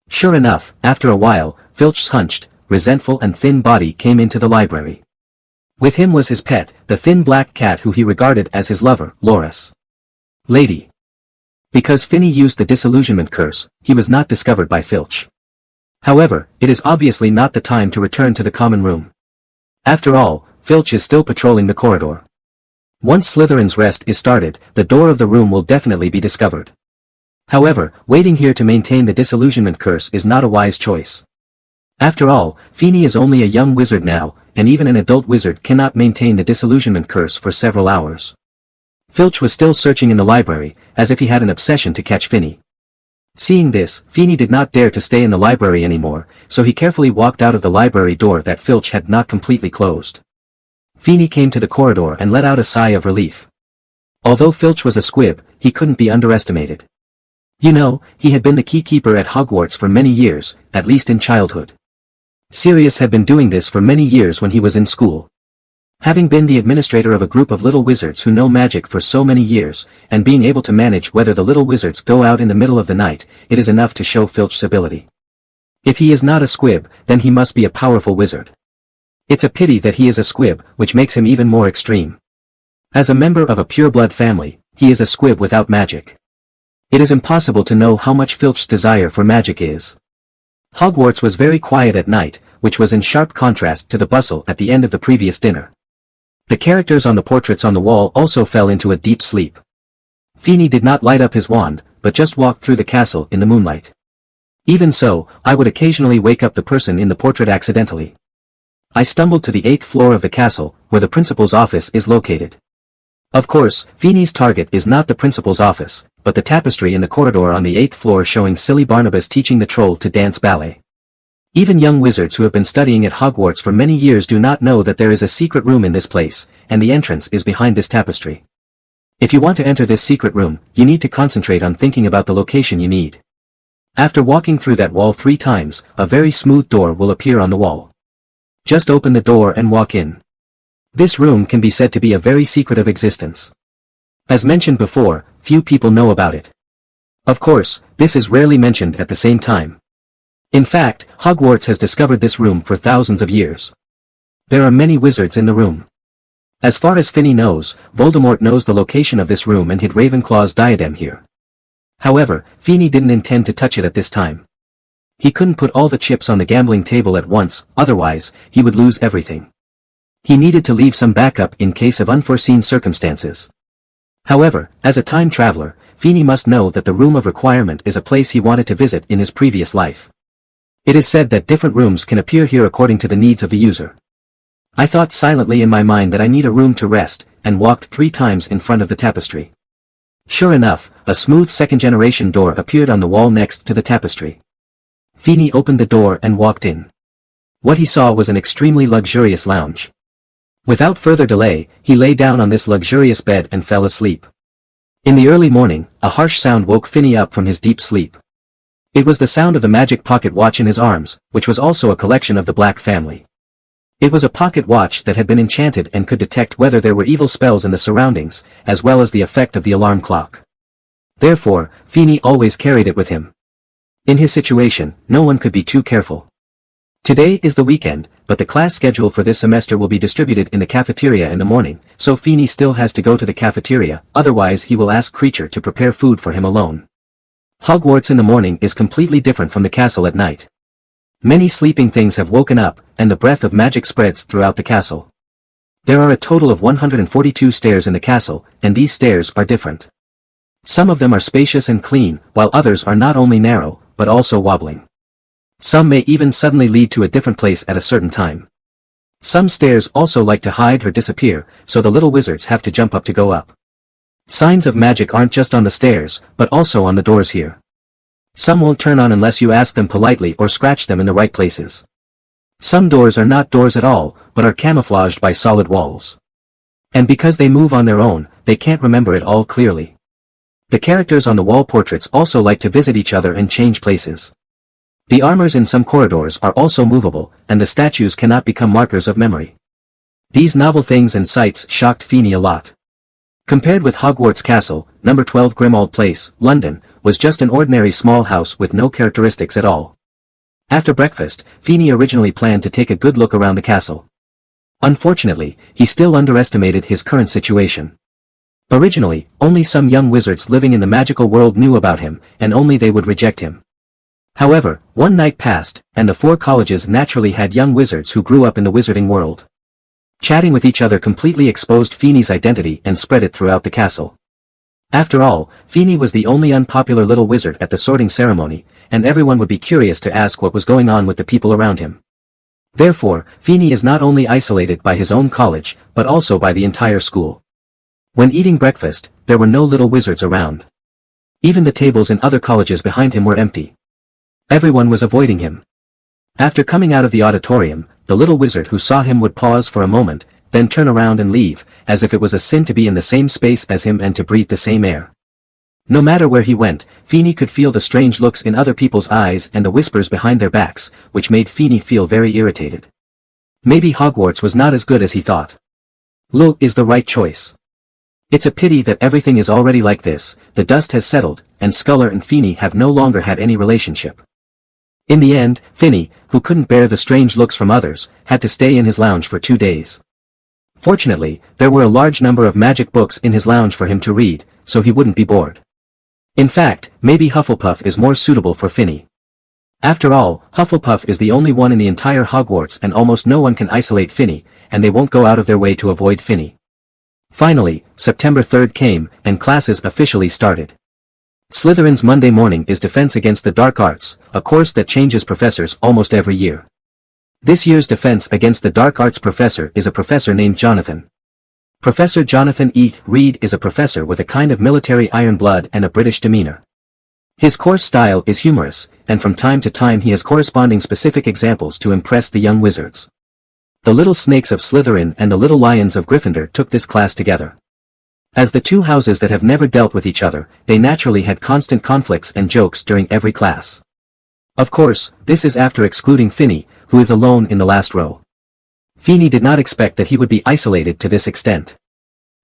Sure enough, after a while, Filch's hunched, resentful and thin body came into the library. With him was his pet, the thin black cat who he regarded as his lover, Loris. Lady. Because Feeney used the disillusionment curse, he was not discovered by Filch. However, it is obviously not the time to return to the common room. After all, Filch is still patrolling the corridor. Once Slytherin's rest is started, the door of the room will definitely be discovered. However, waiting here to maintain the disillusionment curse is not a wise choice. After all, Feeney is only a young wizard now, and even an adult wizard cannot maintain the disillusionment curse for several hours. Filch was still searching in the library, as if he had an obsession to catch Feeney. Seeing this, Feeney did not dare to stay in the library anymore, so he carefully walked out of the library door that Filch had not completely closed. Feeney came to the corridor and let out a sigh of relief. Although Filch was a squib, he couldn't be underestimated. You know, he had been the keykeeper at Hogwarts for many years, at least in childhood. Sirius had been doing this for many years when he was in school. Having been the administrator of a group of little wizards who know magic for so many years, and being able to manage whether the little wizards go out in the middle of the night, it is enough to show Filch's ability. If he is not a squib, then he must be a powerful wizard. It's a pity that he is a squib, which makes him even more extreme. As a member of a pureblood family, he is a squib without magic. It is impossible to know how much Filch's desire for magic is. Hogwarts was very quiet at night, which was in sharp contrast to the bustle at the end of the previous dinner. The characters on the portraits on the wall also fell into a deep sleep. Feeney did not light up his wand, but just walked through the castle in the moonlight. Even so, I would occasionally wake up the person in the portrait accidentally. I stumbled to the 8th floor of the castle, where the principal's office is located. Of course, Feeney's target is not the principal's office, but the tapestry in the corridor on the 8th floor showing silly Barnabas teaching the troll to dance ballet. Even young wizards who have been studying at Hogwarts for many years do not know that there is a secret room in this place, and the entrance is behind this tapestry. If you want to enter this secret room, you need to concentrate on thinking about the location you need. After walking through that wall 3 times, a very smooth door will appear on the wall. Just open the door and walk in. This room can be said to be a very secretive existence. As mentioned before, few people know about it. Of course, this is rarely mentioned at the same time. In fact, Hogwarts has discovered this room for thousands of years. There are many wizards in the room. As far as Feeney knows, Voldemort knows the location of this room and hid Ravenclaw's diadem here. However, Feeney didn't intend to touch it at this time. He couldn't put all the chips on the gambling table at once, otherwise, he would lose everything. He needed to leave some backup in case of unforeseen circumstances. However, as a time traveler, Feeney must know that the Room of Requirement is a place he wanted to visit in his previous life. It is said that different rooms can appear here according to the needs of the user. I thought silently in my mind that I need a room to rest, and walked 3 times in front of the tapestry. Sure enough, a smooth second-generation door appeared on the wall next to the tapestry. Feeney opened the door and walked in. What he saw was an extremely luxurious lounge. Without further delay, he lay down on this luxurious bed and fell asleep. In the early morning, a harsh sound woke Feeney up from his deep sleep. It was the sound of the magic pocket watch in his arms, which was also a collection of the Black family. It was a pocket watch that had been enchanted and could detect whether there were evil spells in the surroundings, as well as the effect of the alarm clock. Therefore, Feeney always carried it with him. In his situation, no one could be too careful. Today is the weekend, but the class schedule for this semester will be distributed in the cafeteria in the morning, so Feeney still has to go to the cafeteria, otherwise he will ask Creature to prepare food for him alone. Hogwarts in the morning is completely different from the castle at night. Many sleeping things have woken up, and the breath of magic spreads throughout the castle. There are a total of 142 stairs in the castle, and these stairs are different. Some of them are spacious and clean, while others are not only narrow, but also wobbling. Some may even suddenly lead to a different place at a certain time. Some stairs also like to hide or disappear, so the little wizards have to jump up to go up. Signs of magic aren't just on the stairs, but also on the doors here. Some won't turn on unless you ask them politely or scratch them in the right places. Some doors are not doors at all, but are camouflaged by solid walls. And because they move on their own, they can't remember it all clearly. The characters on the wall portraits also like to visit each other and change places. The armors in some corridors are also movable, and the statues cannot become markers of memory. These novel things and sights shocked Feeney a lot. Compared with Hogwarts Castle, number 12 Grimmauld Place, London, was just an ordinary small house with no characteristics at all. After breakfast, Feeney originally planned to take a good look around the castle. Unfortunately, he still underestimated his current situation. Originally, only some young wizards living in the magical world knew about him, and only they would reject him. However, one night passed, and the 4 colleges naturally had young wizards who grew up in the wizarding world. Chatting with each other completely exposed Feeney's identity and spread it throughout the castle. After all, Feeney was the only unpopular little wizard at the sorting ceremony, and everyone would be curious to ask what was going on with the people around him. Therefore, Feeney is not only isolated by his own college, but also by the entire school. When eating breakfast, there were no little wizards around. Even the tables in other colleges behind him were empty. Everyone was avoiding him. After coming out of the auditorium, the little wizard who saw him would pause for a moment, then turn around and leave, as if it was a sin to be in the same space as him and to breathe the same air. No matter where he went, Feeney could feel the strange looks in other people's eyes and the whispers behind their backs, which made Feeney feel very irritated. Maybe Hogwarts was not as good as he thought. Lil is the right choice. It's a pity that everything is already like this, the dust has settled, and Sculler and Feeney have no longer had any relationship. In the end, Feeney, who couldn't bear the strange looks from others, had to stay in his lounge for 2 days. Fortunately, there were a large number of magic books in his lounge for him to read, so he wouldn't be bored. In fact, maybe Hufflepuff is more suitable for Feeney. After all, Hufflepuff is the only one in the entire Hogwarts and almost no one can isolate Feeney, and they won't go out of their way to avoid Feeney. Finally, September 3rd came, and classes officially started. Slytherin's Monday morning is Defense Against the Dark Arts, a course that changes professors almost every year. This year's Defense Against the Dark Arts professor is a professor named Jonathan. Professor Jonathan E. Reed is a professor with a kind of military iron blood and a British demeanor. His course style is humorous, and from time to time he has corresponding specific examples to impress the young wizards. The little snakes of Slytherin and the little lions of Gryffindor took this class together. As the 2 houses that have never dealt with each other, they naturally had constant conflicts and jokes during every class. Of course, this is after excluding Feeney, who is alone in the last row. Feeney did not expect that he would be isolated to this extent.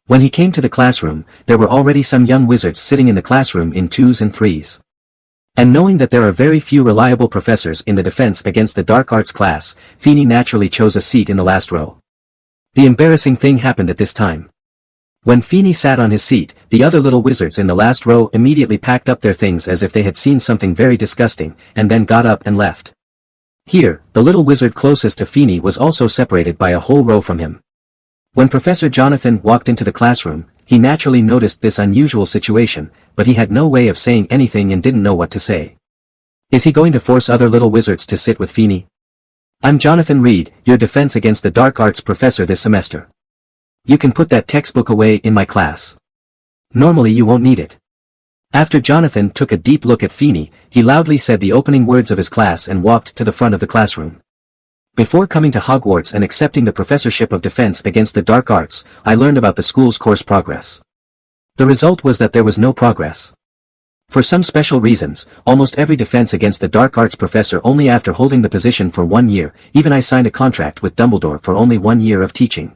When he came to the classroom, there were already some young wizards sitting in the classroom in 2s and 3s. And knowing that there are very few reliable professors in the Defense Against the Dark Arts class, Feeney naturally chose a seat in the last row. The embarrassing thing happened at this time. When Feeney sat on his seat, the other little wizards in the last row immediately packed up their things as if they had seen something very disgusting, and then got up and left. Here, the little wizard closest to Feeney was also separated by a whole row from him. When Professor Jonathan walked into the classroom, he naturally noticed this unusual situation, but he had no way of saying anything and didn't know what to say. Is he going to force other little wizards to sit with Feeney? I'm Jonathan Reed, your defense against the dark arts professor this semester. You can put that textbook away in my class. Normally you won't need it. After Jonathan took a deep look at Feeney, he loudly said the opening words of his class and walked to the front of the classroom. Before coming to Hogwarts and accepting the professorship of defense against the dark arts, I learned about the school's course progress. The result was that there was no progress. For some special reasons, almost every defense against the dark arts professor only after holding the position for 1 year, even I signed a contract with Dumbledore for only 1 year of teaching.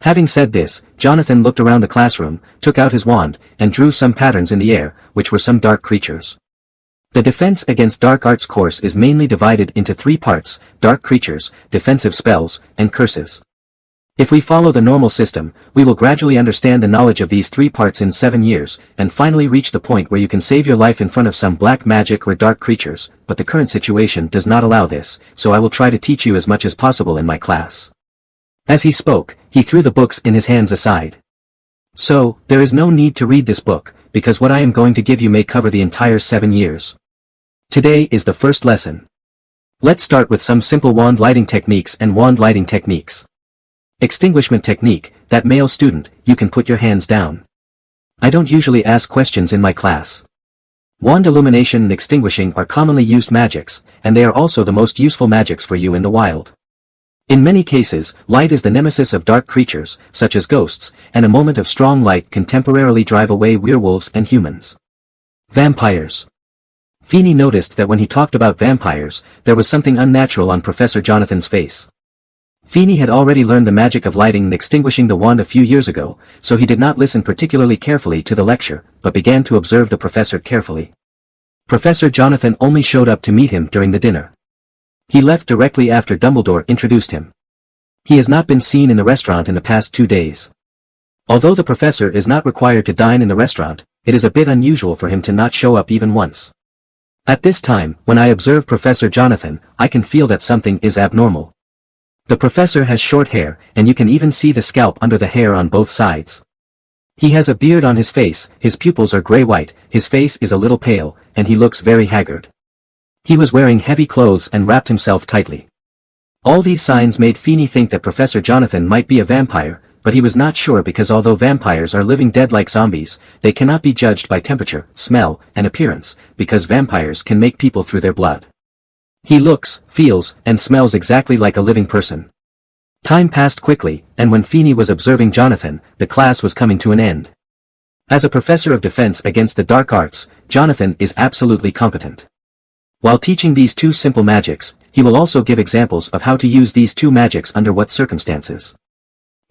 Having said this, Jonathan looked around the classroom, took out his wand, and drew some patterns in the air, which were some dark creatures. The defense against dark arts course is mainly divided into 3 parts: dark creatures, defensive spells, and curses. If we follow the normal system, we will gradually understand the knowledge of these 3 parts in 7 years, and finally reach the point where you can save your life in front of some black magic or dark creatures, but the current situation does not allow this, so I will try to teach you as much as possible in my class. As he spoke, he threw the books in his hands aside. So, there is no need to read this book, because what I am going to give you may cover the entire 7 years. Today is the first lesson. Let's start with some simple wand lighting techniques and wand lighting techniques. Extinguishment technique, that male student, you can put your hands down. I don't usually ask questions in my class. Wand illumination and extinguishing are commonly used magics, and they are also the most useful magics for you in the wild. In many cases, light is the nemesis of dark creatures, such as ghosts, and a moment of strong light can temporarily drive away werewolves and humans. Vampires. Feeney noticed that when he talked about vampires, there was something unnatural on Professor Jonathan's face. Feeney had already learned the magic of lighting and extinguishing the wand a few years ago, so he did not listen particularly carefully to the lecture, but began to observe the professor carefully. Professor Jonathan only showed up to meet him during the dinner. He left directly after Dumbledore introduced him. He has not been seen in the restaurant in the past 2 days. Although the professor is not required to dine in the restaurant, it is a bit unusual for him to not show up even once. At this time, when I observe Professor Jonathan, I can feel that something is abnormal. The professor has short hair, and you can even see the scalp under the hair on both sides. He has a beard on his face, his pupils are gray-white, his face is a little pale, and he looks very haggard. He was wearing heavy clothes and wrapped himself tightly. All these signs made Feeney think that Professor Jonathan might be a vampire, but he was not sure because although vampires are living dead like zombies, they cannot be judged by temperature, smell, and appearance, because vampires can make people through their blood. He looks, feels, and smells exactly like a living person. Time passed quickly, and when Feeney was observing Jonathan, the class was coming to an end. As a professor of defense against the dark arts, Jonathan is absolutely competent. While teaching these 2 simple magics, he will also give examples of how to use these 2 magics under what circumstances.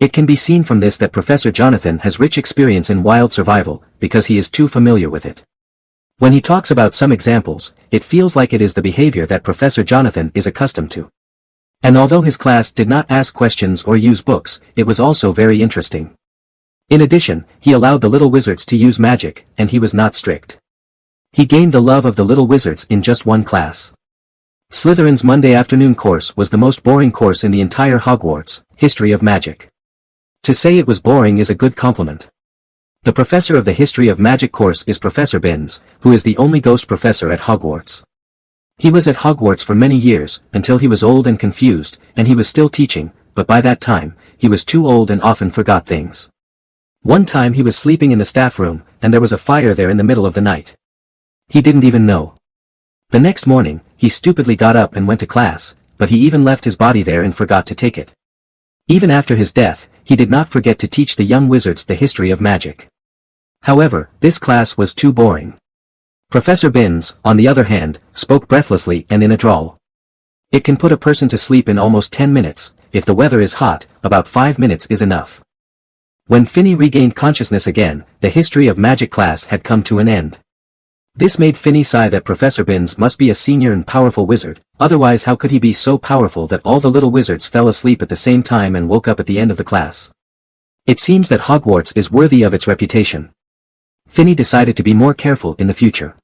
It can be seen from this that Professor Jonathan has rich experience in wild survival, because he is too familiar with it. When he talks about some examples, it feels like it is the behavior that Professor Jonathan is accustomed to. And although his class did not ask questions or use books, it was also very interesting. In addition, he allowed the little wizards to use magic, and he was not strict. He gained the love of the little wizards in just 1 class. Slytherin's Monday afternoon course was the most boring course in the entire Hogwarts, History of Magic. To say it was boring is a good compliment. The professor of the History of Magic course is Professor Binns, who is the only ghost professor at Hogwarts. He was at Hogwarts for many years, until he was old and confused, and he was still teaching, but by that time, he was too old and often forgot things. One time he was sleeping in the staff room, and there was a fire there in the middle of the night. He didn't even know. The next morning, he stupidly got up and went to class, but he even left his body there and forgot to take it. Even after his death, he did not forget to teach the young wizards the history of magic. However, this class was too boring. Professor Binns, on the other hand, spoke breathlessly and in a drawl. It can put a person to sleep in almost 10 minutes, if the weather is hot, about 5 minutes is enough. When Feeney regained consciousness again, the history of magic class had come to an end. This made Feeney sigh that Professor Binns must be a senior and powerful wizard, otherwise how could he be so powerful that all the little wizards fell asleep at the same time and woke up at the end of the class? It seems that Hogwarts is worthy of its reputation. Feeney decided to be more careful in the future.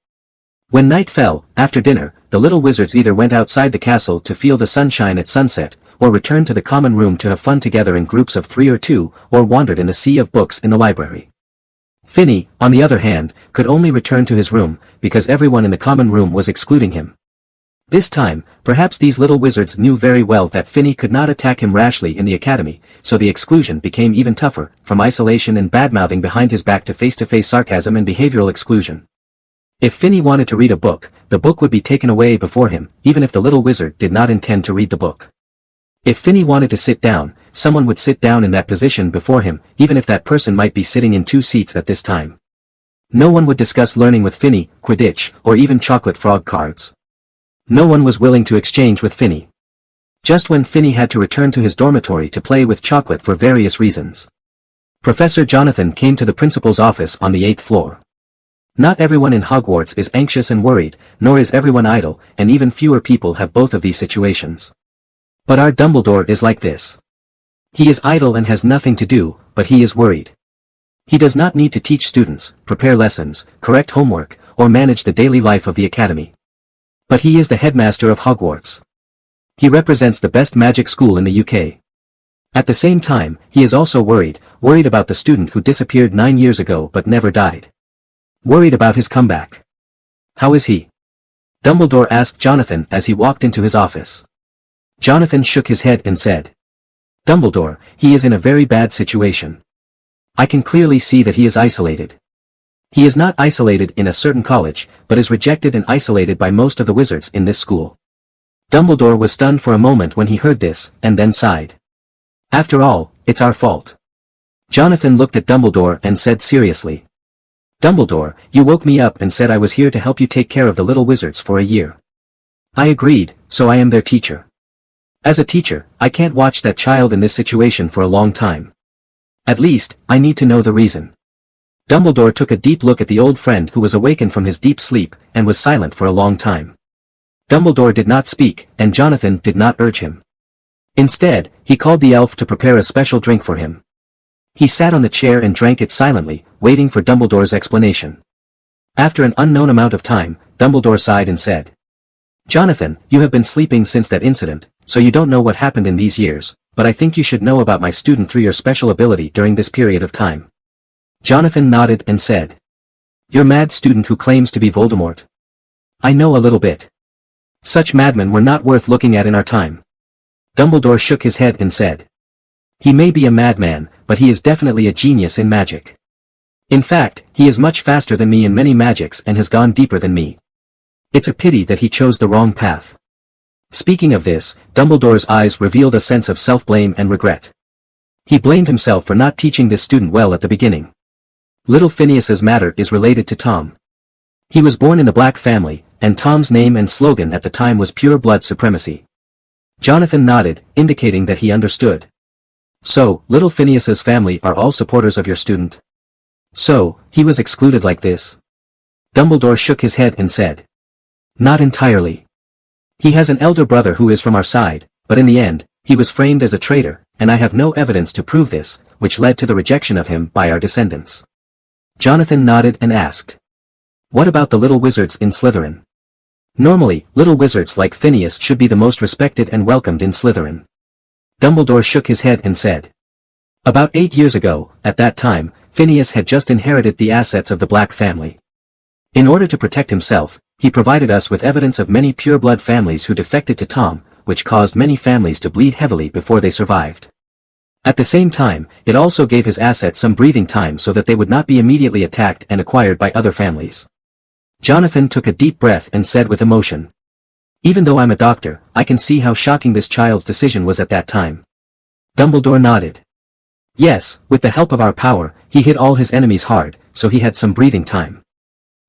When night fell, after dinner, the little wizards either went outside the castle to feel the sunshine at sunset, or returned to the common room to have fun together in groups of 3 or 2, or wandered in the sea of books in the library. Finney, on the other hand, could only return to his room, because everyone in the common room was excluding him. This time, perhaps these little wizards knew very well that Finney could not attack him rashly in the academy, so the exclusion became even tougher, from isolation and badmouthing behind his back to face-to-face sarcasm and behavioral exclusion. If Finney wanted to read a book, the book would be taken away before him, even if the little wizard did not intend to read the book. If Finney wanted to sit down, someone would sit down in that position before him, even if that person might be sitting in 2 seats at this time. No one would discuss learning with Finney, Quidditch, or even chocolate frog cards. No one was willing to exchange with Finney. Just when Finney had to return to his dormitory to play with chocolate for various reasons. Professor Jonathan came to the principal's office on the 8th floor. Not everyone in Hogwarts is anxious and worried, nor is everyone idle, and even fewer people have both of these situations. But our Dumbledore is like this. He is idle and has nothing to do, but he is worried. He does not need to teach students, prepare lessons, correct homework, or manage the daily life of the academy. But he is the headmaster of Hogwarts. He represents the best magic school in the UK. At the same time, he is also worried about the student who disappeared 9 years ago but never died. Worried about his comeback. How is he? Dumbledore asked Jonathan as he walked into his office. Jonathan shook his head and said, Dumbledore, he is in a very bad situation. I can clearly see that he is isolated. He is not isolated in a certain college, but is rejected and isolated by most of the wizards in this school. Dumbledore was stunned for a moment when he heard this, and then sighed. After all, it's our fault. Jonathan looked at Dumbledore and said seriously. Dumbledore, you woke me up and said I was here to help you take care of the little wizards for a year. I agreed, so I am their teacher. As a teacher, I can't watch that child in this situation for a long time. At least, I need to know the reason. Dumbledore took a deep look at the old friend who was awakened from his deep sleep, and was silent for a long time. Dumbledore did not speak, and Jonathan did not urge him. Instead, he called the elf to prepare a special drink for him. He sat on the chair and drank it silently, waiting for Dumbledore's explanation. After an unknown amount of time, Dumbledore sighed and said, Jonathan, you have been sleeping since that incident, so you don't know what happened in these years, but I think you should know about my student through your special ability during this period of time. Jonathan nodded and said, Your mad student who claims to be Voldemort. I know a little bit. Such madmen were not worth looking at in our time. Dumbledore shook his head and said, He may be a madman, but he is definitely a genius in magic. In fact, he is much faster than me in many magics and has gone deeper than me. It's a pity that he chose the wrong path. Speaking of this, Dumbledore's eyes revealed a sense of self-blame and regret. He blamed himself for not teaching this student well at the beginning. Little Phineas's matter is related to Tom. He was born in the Black family, and Tom's name and slogan at the time was Pureblood supremacy. Jonathan nodded, indicating that he understood. So, little Phineas's family are all supporters of your student? So, he was excluded like this? Dumbledore shook his head and said. Not entirely. He has an elder brother who is from our side, but in the end, he was framed as a traitor, and I have no evidence to prove this, which led to the rejection of him by our descendants. Jonathan nodded and asked. What about the little wizards in Slytherin? Normally, little wizards like Phineas should be the most respected and welcomed in Slytherin. Dumbledore shook his head and said. About 8 years ago, at that time, Phineas had just inherited the assets of the Black family. In order to protect himself, he provided us with evidence of many pureblood families who defected to Tom, which caused many families to bleed heavily before they survived. At the same time, it also gave his assets some breathing time so that they would not be immediately attacked and acquired by other families. Jonathan took a deep breath and said with emotion. Even though I'm a doctor, I can see how shocking this child's decision was at that time. Dumbledore nodded. Yes, with the help of our power, he hit all his enemies hard, so he had some breathing time.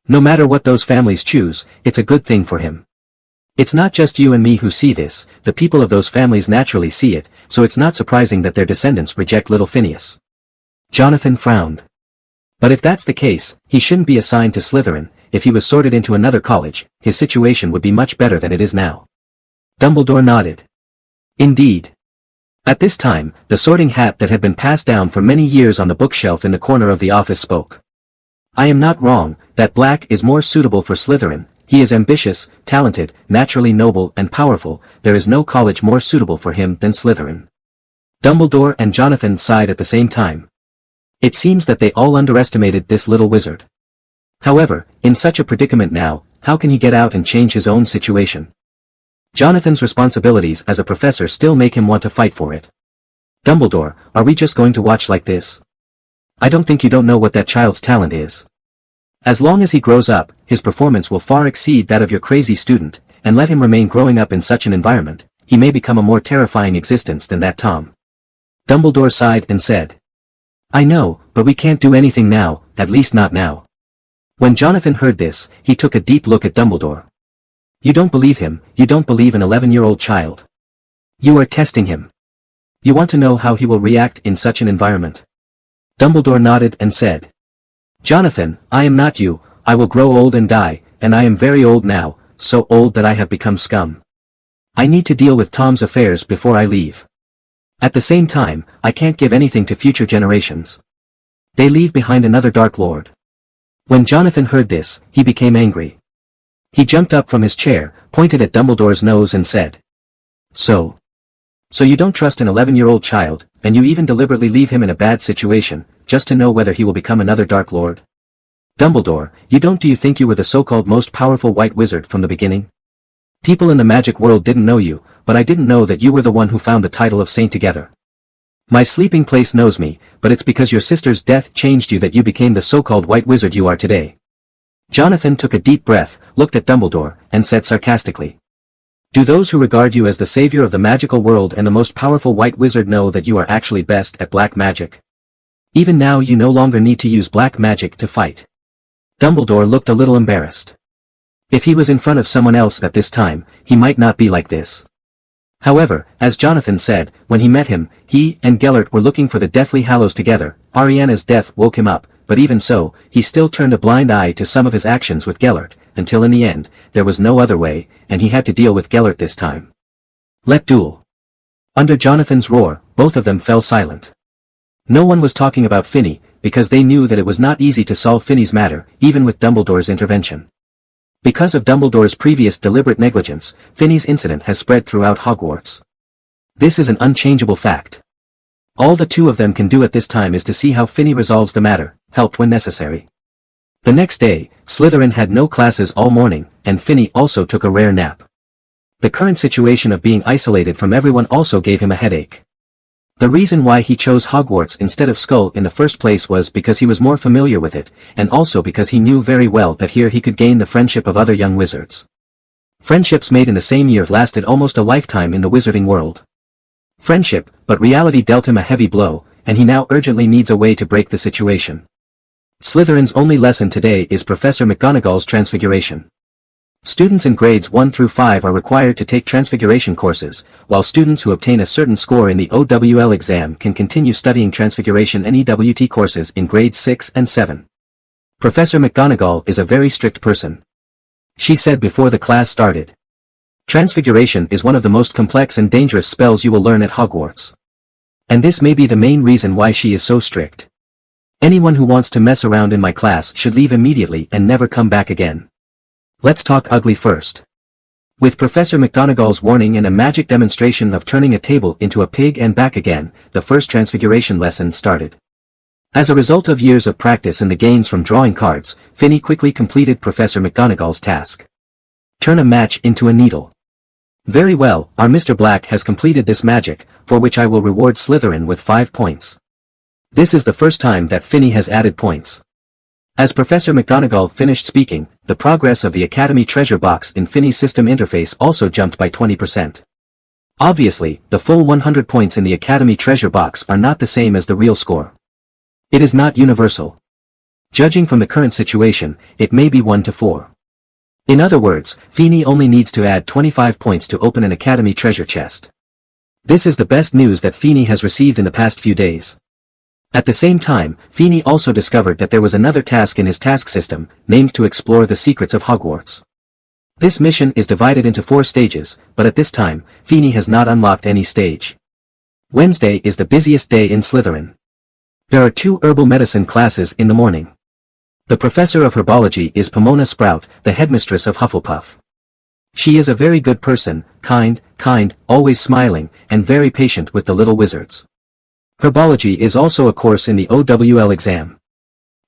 No matter what those families choose, it's a good thing for him. It's not just you and me who see this, the people of those families naturally see it, so it's not surprising that their descendants reject little Phineas. Jonathan frowned. But if that's the case, he shouldn't be assigned to Slytherin. If he was sorted into another college, his situation would be much better than it is now. Dumbledore nodded. Indeed. At this time, the sorting hat that had been passed down for many years on the bookshelf in the corner of the office spoke. I am not wrong, that black is more suitable for Slytherin, He is ambitious, talented, naturally noble and powerful. There is no college more suitable for him than Slytherin. Dumbledore and Jonathan sighed at the same time. It seems that they all underestimated this little wizard. However, in such a predicament now, how can he get out and change his own situation? Jonathan's responsibilities as a professor still make him want to fight for it. Dumbledore, are we just going to watch like this? I don't think you don't know what that child's talent is. As long as he grows up, his performance will far exceed that of your crazy student, and let him remain growing up in such an environment, he may become a more terrifying existence than that Tom. Dumbledore sighed and said. I know, but we can't do anything now, at least not now. When Jonathan heard this, he took a deep look at Dumbledore. You don't believe him, you don't believe an 11-year-old child. You are testing him. You want to know how he will react in such an environment. Dumbledore nodded and said. Jonathan, I am not you, I will grow old and die, and I am very old now, so old that I have become scum. I need to deal with Tom's affairs before I leave. At the same time, I can't give anything to future generations. They leave behind another Dark Lord. When Jonathan heard this, he became angry. He jumped up from his chair, pointed at Dumbledore's nose and said. So you don't trust an 11-year-old child, and you even deliberately leave him in a bad situation, just to know whether he will become another Dark Lord? Dumbledore, do you think you were the so-called most powerful white wizard from the beginning? People in the magic world didn't know you, but I didn't know that you were the one who found the title of saint together. My sleeping place knows me, but it's because your sister's death changed you that you became the so-called white wizard you are today. Jonathan took a deep breath, looked at Dumbledore, and said sarcastically. Do those who regard you as the savior of the magical world and the most powerful white wizard know that you are actually best at black magic? Even now you no longer need to use black magic to fight. Dumbledore looked a little embarrassed. If he was in front of someone else at this time, he might not be like this. However, as Jonathan said, when he met him, he and Gellert were looking for the Deathly Hallows together. Ariana's death woke him up, but even so, he still turned a blind eye to some of his actions with Gellert, until in the end, there was no other way, and he had to deal with Gellert this time. Let duel. Under Jonathan's roar, both of them fell silent. No one was talking about Finney, because they knew that it was not easy to solve Finney's matter, even with Dumbledore's intervention. Because of Dumbledore's previous deliberate negligence, Finney's incident has spread throughout Hogwarts. This is an unchangeable fact. All the two of them can do at this time is to see how Finney resolves the matter, help when necessary. The next day, Slytherin had no classes all morning, and Finney also took a rare nap. The current situation of being isolated from everyone also gave him a headache. The reason why he chose Hogwarts instead of Skull in the first place was because he was more familiar with it, and also because he knew very well that here he could gain the friendship of other young wizards. Friendships made in the same year lasted almost a lifetime in the wizarding world. Friendship, but reality dealt him a heavy blow, and he now urgently needs a way to break the situation. Slytherin's only lesson today is Professor McGonagall's Transfiguration. Students in grades 1 through 5 are required to take Transfiguration courses, while students who obtain a certain score in the OWL exam can continue studying Transfiguration and EWT courses in grades 6 and 7. Professor McGonagall is a very strict person. She said before the class started. Transfiguration is one of the most complex and dangerous spells you will learn at Hogwarts. And this may be the main reason why she is so strict. Anyone who wants to mess around in my class should leave immediately and never come back again. Let's talk ugly first. With Professor McGonagall's warning and a magic demonstration of turning a table into a pig and back again, the first Transfiguration lesson started. As a result of years of practice and the gains from drawing cards, Finney quickly completed Professor McGonagall's task. Turn a match into a needle. Very well, our Mr. Black has completed this magic, for which I will reward Slytherin with 5 points. This is the first time that Finney has added points. As Professor McGonagall finished speaking, the progress of the Academy treasure box in Finney's system interface also jumped by 20%. Obviously, the full 100 points in the Academy treasure box are not the same as the real score. It is not universal. Judging from the current situation, it may be 1 to 4. In other words, Finney only needs to add 25 points to open an Academy treasure chest. This is the best news that Finney has received in the past few days. At the same time, Finney also discovered that there was another task in his task system, named to explore the secrets of Hogwarts. This mission is divided into 4 stages, but at this time, Finney has not unlocked any stage. Wednesday is the busiest day in Slytherin. There are 2 herbal medicine classes in the morning. The professor of herbology is Pomona Sprout, the headmistress of Hufflepuff. She is a very good person, kind, always smiling, and very patient with the little wizards. Herbology is also a course in the OWL exam.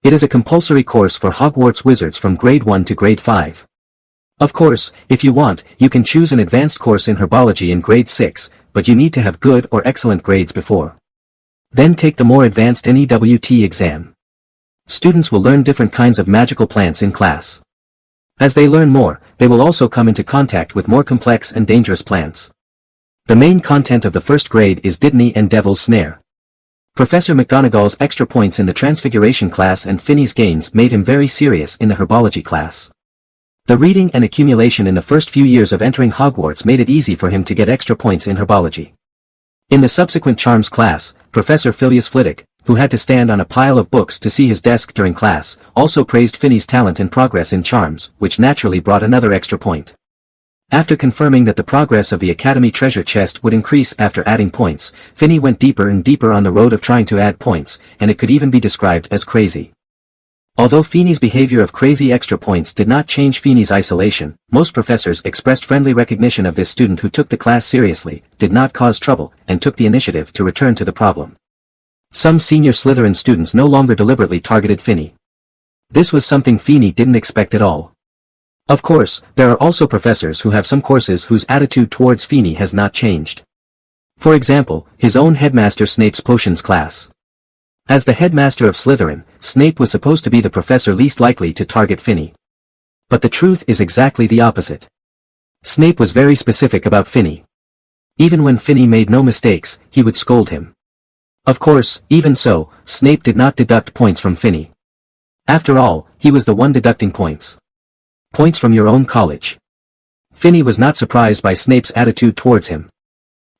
It is a compulsory course for Hogwarts wizards from grade 1 to grade 5. Of course, if you want, you can choose an advanced course in herbology in grade 6, but you need to have good or excellent grades before. Then take the more advanced NEWT exam. Students will learn different kinds of magical plants in class. As they learn more, they will also come into contact with more complex and dangerous plants. The main content of the first grade is Dittany and Devil's Snare. Professor McGonagall's extra points in the Transfiguration class and Finny's games made him very serious in the herbology class. The reading and accumulation in the first few years of entering Hogwarts made it easy for him to get extra points in herbology. In the subsequent Charms class, Professor Phileas Flitwick, who had to stand on a pile of books to see his desk during class, also praised Finny's talent and progress in Charms, which naturally brought another extra point. After confirming that the progress of the Academy treasure chest would increase after adding points, Finny went deeper and deeper on the road of trying to add points, and it could even be described as crazy. Although Finny's behavior of crazy extra points did not change Finny's isolation, most professors expressed friendly recognition of this student who took the class seriously, did not cause trouble, and took the initiative to return to the problem. Some senior Slytherin students no longer deliberately targeted Finny. This was something Finny didn't expect at all. Of course, there are also professors who have some courses whose attitude towards Finny has not changed. For example, his own headmaster Snape's potions class. As the headmaster of Slytherin, Snape was supposed to be the professor least likely to target Finny. But the truth is exactly the opposite. Snape was very specific about Finny. Even when Finny made no mistakes, he would scold him. Of course, even so, Snape did not deduct points from Finny. After all, he was the one deducting points. Points from your own college. Finny was not surprised by Snape's attitude towards him.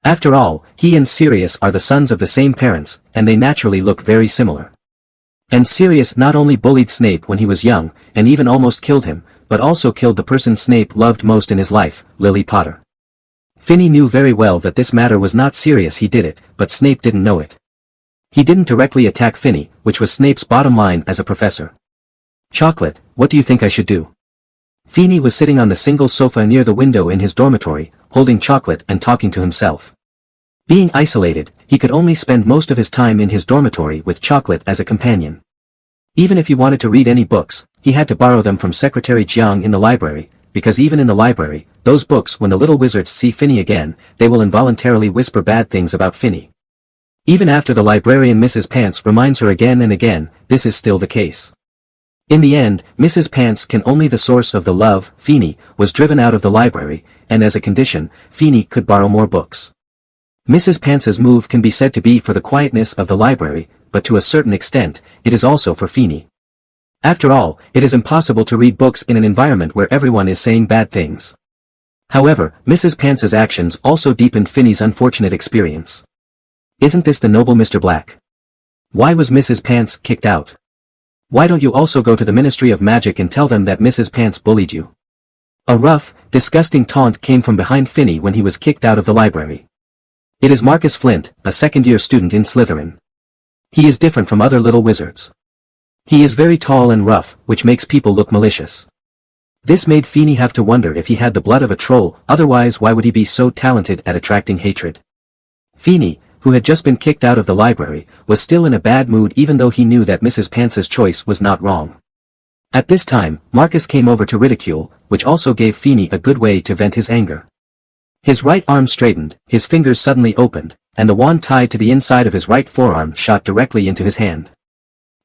After all, he and Sirius are the sons of the same parents, and they naturally look very similar. And Sirius not only bullied Snape when he was young, and even almost killed him, but also killed the person Snape loved most in his life, Lily Potter. Finny knew very well that this matter was not Sirius he did it, but Snape didn't know it. He didn't directly attack Finny, which was Snape's bottom line as a professor. Chocolate, what do you think I should do? Finny was sitting on the single sofa near the window in his dormitory, holding chocolate and talking to himself. Being isolated, he could only spend most of his time in his dormitory with chocolate as a companion. Even if he wanted to read any books, he had to borrow them from Secretary Jiang in the library, because even in the library, those books when the little wizards see Finny again, they will involuntarily whisper bad things about Finny. Even after the librarian Mrs. Pants reminds her again and again, this is still the case. In the end, Mrs. Pants can only the source of the love, Finny, was driven out of the library, and as a condition, Finny could borrow more books. Mrs. Pants's move can be said to be for the quietness of the library, but to a certain extent, it is also for Finny. After all, it is impossible to read books in an environment where everyone is saying bad things. However, Mrs. Pants's actions also deepened Finny's unfortunate experience. Isn't this the noble Mr. Black? Why was Mrs. Pants kicked out? Why don't you also go to the Ministry of Magic and tell them that Mrs. Pants bullied you? A rough, disgusting taunt came from behind Finny when he was kicked out of the library. It is Marcus Flint, a second-year student in Slytherin. He is different from other little wizards. He is very tall and rough, which makes people look malicious. This made Finny have to wonder if he had the blood of a troll, otherwise why would he be so talented at attracting hatred? Finny, who had just been kicked out of the library, was still in a bad mood even though he knew that Mrs. Pants's choice was not wrong. At this time, Marcus came over to ridicule, which also gave Finny a good way to vent his anger. His right arm straightened, his fingers suddenly opened, and the wand tied to the inside of his right forearm shot directly into his hand.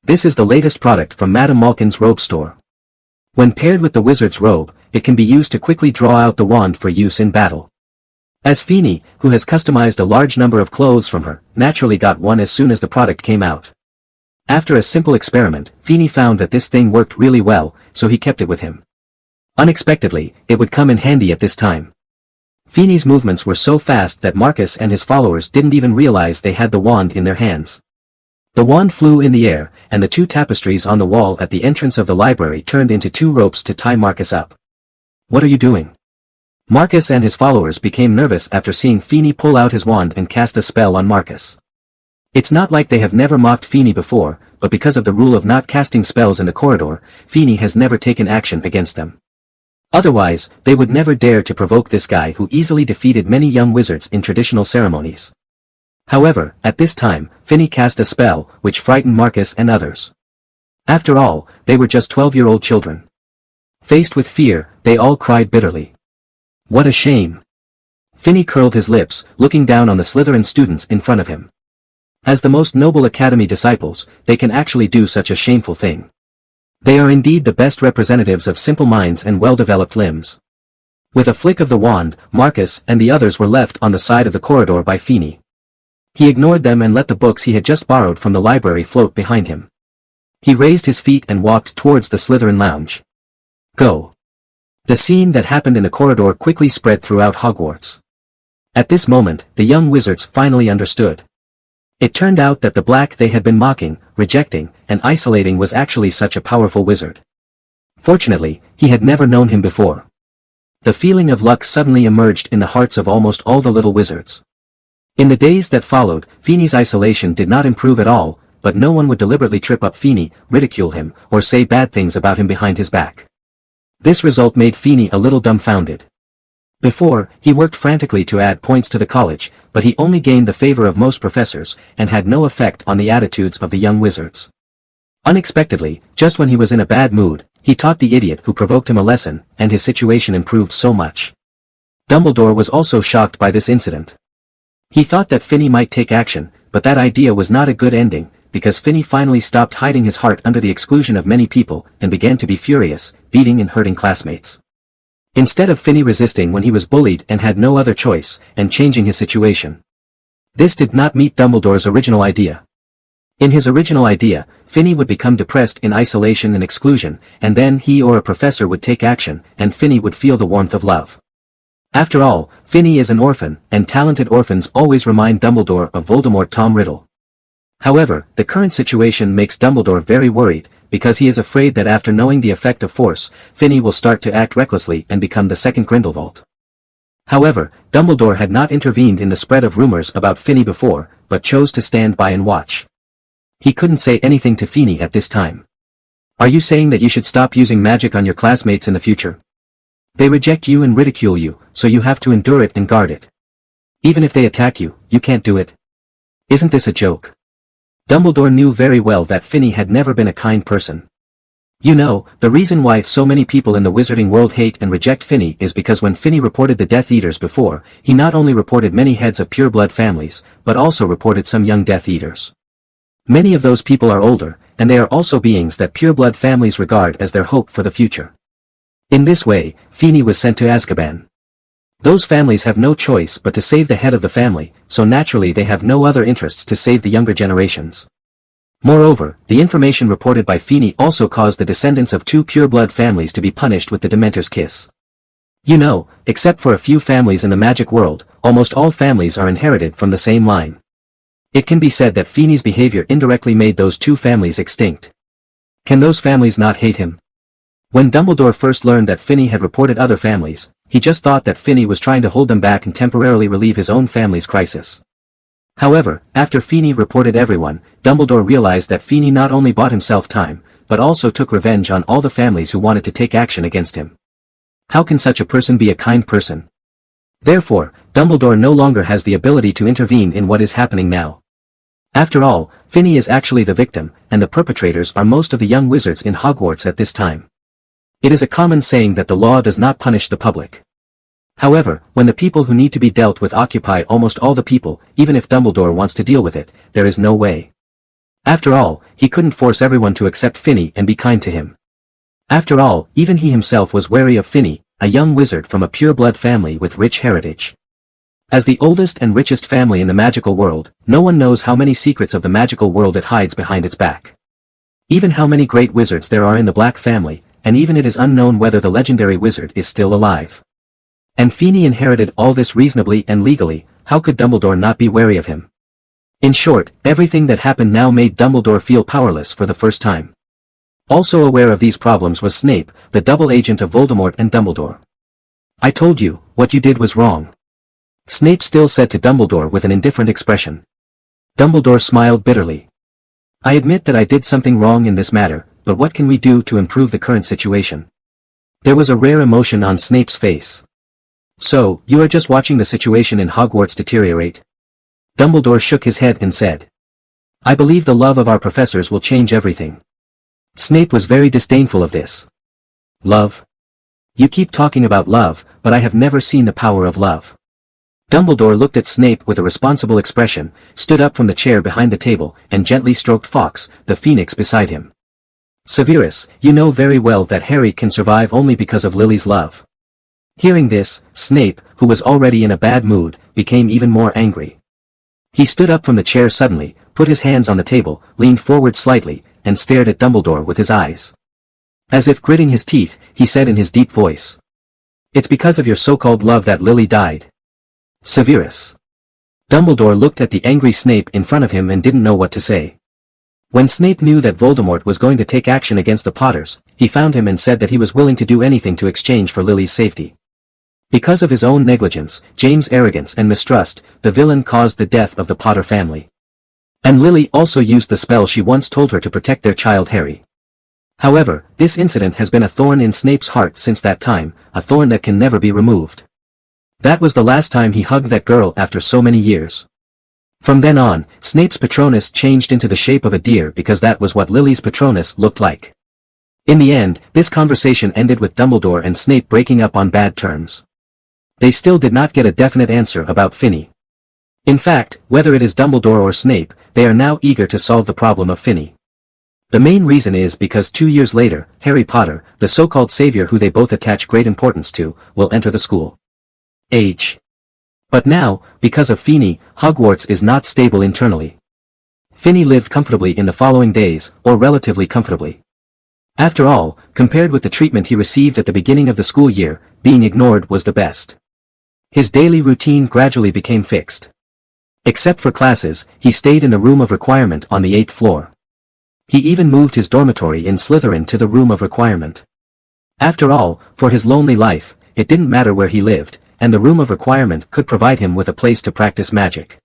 This is the latest product from Madame Malkin's robe store. When paired with the wizard's robe, it can be used to quickly draw out the wand for use in battle. As Finny, who has customized a large number of clothes from her, naturally got one as soon as the product came out. After a simple experiment, Finny found that this thing worked really well, so he kept it with him. Unexpectedly, it would come in handy at this time. Finny's movements were so fast that Marcus and his followers didn't even realize they had the wand in their hands. The wand flew in the air, and the two tapestries on the wall at the entrance of the library turned into two ropes to tie Marcus up. What are you doing? Marcus and his followers became nervous after seeing Finny pull out his wand and cast a spell on Marcus. It's not like they have never mocked Finny before, but because of the rule of not casting spells in the corridor, Feeney has never taken action against them. Otherwise, they would never dare to provoke this guy who easily defeated many young wizards in traditional ceremonies. However, at this time, Feeney cast a spell, which frightened Marcus and others. After all, they were just 12-year-old children. Faced with fear, they all cried bitterly. What a shame! Feeney curled his lips, looking down on the Slytherin students in front of him. As the most noble academy disciples, they can actually do such a shameful thing. They are indeed the best representatives of simple minds and well-developed limbs. With a flick of the wand, Marcus and the others were left on the side of the corridor by Feeney. He ignored them and let the books he had just borrowed from the library float behind him. He raised his feet and walked towards the Slytherin lounge. Go! The scene that happened in the corridor quickly spread throughout Hogwarts. At this moment, the young wizards finally understood. It turned out that the black they had been mocking, rejecting, and isolating was actually such a powerful wizard. Fortunately, he had never known him before. The feeling of luck suddenly emerged in the hearts of almost all the little wizards. In the days that followed, Feeney's isolation did not improve at all, but no one would deliberately trip up Feeney, ridicule him, or say bad things about him behind his back. This result made Feeney a little dumbfounded. Before, he worked frantically to add points to the college, but he only gained the favor of most professors, and had no effect on the attitudes of the young wizards. Unexpectedly, just when he was in a bad mood, he taught the idiot who provoked him a lesson, and his situation improved so much. Dumbledore was also shocked by this incident. He thought that Feeney might take action, but that idea was not a good ending, because Feeney finally stopped hiding his heart under the exclusion of many people, and began to be furious, beating and hurting classmates. Instead of Feeney resisting when he was bullied and had no other choice, and changing his situation. This did not meet Dumbledore's original idea. In his original idea, Feeney would become depressed in isolation and exclusion, and then he or a professor would take action, and Feeney would feel the warmth of love. After all, Feeney is an orphan, and talented orphans always remind Dumbledore of Voldemort Tom Riddle. However, the current situation makes Dumbledore very worried, because he is afraid that after knowing the effect of force, Feeney will start to act recklessly and become the second Grindelwald. However, Dumbledore had not intervened in the spread of rumors about Feeney before, but chose to stand by and watch. He couldn't say anything to Feeney at this time. Are you saying that you should stop using magic on your classmates in the future? They reject you and ridicule you, so you have to endure it and guard it. Even if they attack you, you can't do it. Isn't this a joke? Dumbledore knew very well that Feeney had never been a kind person. You know, the reason why so many people in the wizarding world hate and reject Feeney is because when Feeney reported the Death Eaters before, he not only reported many heads of pureblood families, but also reported some young Death Eaters. Many of those people are older, and they are also beings that pureblood families regard as their hope for the future. In this way, Feeney was sent to Azkaban. Those families have no choice but to save the head of the family, so naturally they have no other interests to save the younger generations. Moreover, the information reported by Feeney also caused the descendants of 2 pureblood families to be punished with the Dementor's kiss. You know, except for a few families in the magic world, almost all families are inherited from the same line. It can be said that Feeney's behavior indirectly made those 2 families extinct. Can those families not hate him? When Dumbledore first learned that Feeney had reported other families, he just thought that Feeney was trying to hold them back and temporarily relieve his own family's crisis. However, after Feeney reported everyone, Dumbledore realized that Feeney not only bought himself time, but also took revenge on all the families who wanted to take action against him. How can such a person be a kind person? Therefore, Dumbledore no longer has the ability to intervene in what is happening now. After all, Feeney is actually the victim, and the perpetrators are most of the young wizards in Hogwarts at this time. It is a common saying that the law does not punish the public. However, when the people who need to be dealt with occupy almost all the people, even if Dumbledore wants to deal with it, there is no way. After all, he couldn't force everyone to accept Feeney and be kind to him. After all, even he himself was wary of Feeney, a young wizard from a pureblood family with rich heritage. As the oldest and richest family in the magical world, no one knows how many secrets of the magical world it hides behind its back. Even how many great wizards there are in the Black family, and even it is unknown whether the legendary wizard is still alive. And Feeney inherited all this reasonably and legally, how could Dumbledore not be wary of him? In short, everything that happened now made Dumbledore feel powerless for the first time. Also aware of these problems was Snape, the double agent of Voldemort and Dumbledore. I told you, what you did was wrong. Snape still said to Dumbledore with an indifferent expression. Dumbledore smiled bitterly. I admit that I did something wrong in this matter, but what can we do to improve the current situation? There was a rare emotion on Snape's face. So, you are just watching the situation in Hogwarts deteriorate? Dumbledore shook his head and said. I believe the love of our professors will change everything. Snape was very disdainful of this. Love? You keep talking about love, but I have never seen the power of love. Dumbledore looked at Snape with a responsible expression, stood up from the chair behind the table, and gently stroked Fawkes, the phoenix beside him. Severus, you know very well that Harry can survive only because of Lily's love. Hearing this, Snape, who was already in a bad mood, became even more angry. He stood up from the chair suddenly, put his hands on the table, leaned forward slightly, and stared at Dumbledore with his eyes. As if gritting his teeth, he said in his deep voice. It's because of your so-called love that Lily died. Severus. Dumbledore looked at the angry Snape in front of him and didn't know what to say. When Snape knew that Voldemort was going to take action against the Potters, he found him and said that he was willing to do anything to exchange for Lily's safety. Because of his own negligence, James' arrogance and mistrust, the villain caused the death of the Potter family. And Lily also used the spell she once told her to protect their child Harry. However, this incident has been a thorn in Snape's heart since that time, a thorn that can never be removed. That was the last time he hugged that girl after so many years. From then on, Snape's Patronus changed into the shape of a deer because that was what Lily's Patronus looked like. In the end, this conversation ended with Dumbledore and Snape breaking up on bad terms. They still did not get a definite answer about Finney. In fact, whether it is Dumbledore or Snape, they are now eager to solve the problem of Finney. The main reason is because 2 years later, Harry Potter, the so-called savior who they both attach great importance to, will enter the school. But now, because of Finney, Hogwarts is not stable internally. Finney lived comfortably in the following days, or relatively comfortably. After all, compared with the treatment he received at the beginning of the school year, being ignored was the best. His daily routine gradually became fixed. Except for classes, he stayed in the room of requirement on the 8th floor. He even moved his dormitory in Slytherin to the room of requirement. After all, for his lonely life, it didn't matter where he lived, and the room of requirement could provide him with a place to practice magic.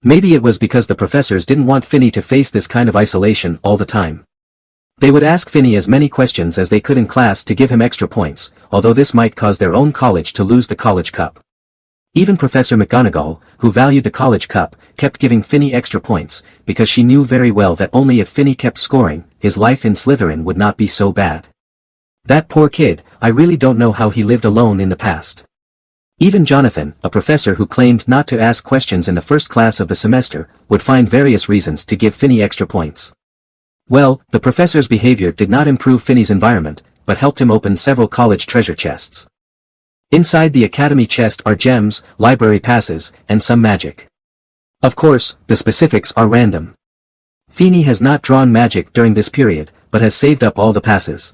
Maybe it was because the professors didn't want Finney to face this kind of isolation all the time. They would ask Finney as many questions as they could in class to give him extra points, although this might cause their own college to lose the college cup. Even Professor McGonagall, who valued the college cup, kept giving Finney extra points, because she knew very well that only if Finney kept scoring, his life in Slytherin would not be so bad. That poor kid, I really don't know how he lived alone in the past. Even Jonathan, a professor who claimed not to ask questions in the first class of the semester, would find various reasons to give Finney extra points. Well, the professor's behavior did not improve Finney's environment, but helped him open several college treasure chests. Inside the academy chest are gems, library passes, and some magic. Of course, the specifics are random. Finney has not drawn magic during this period, but has saved up all the passes.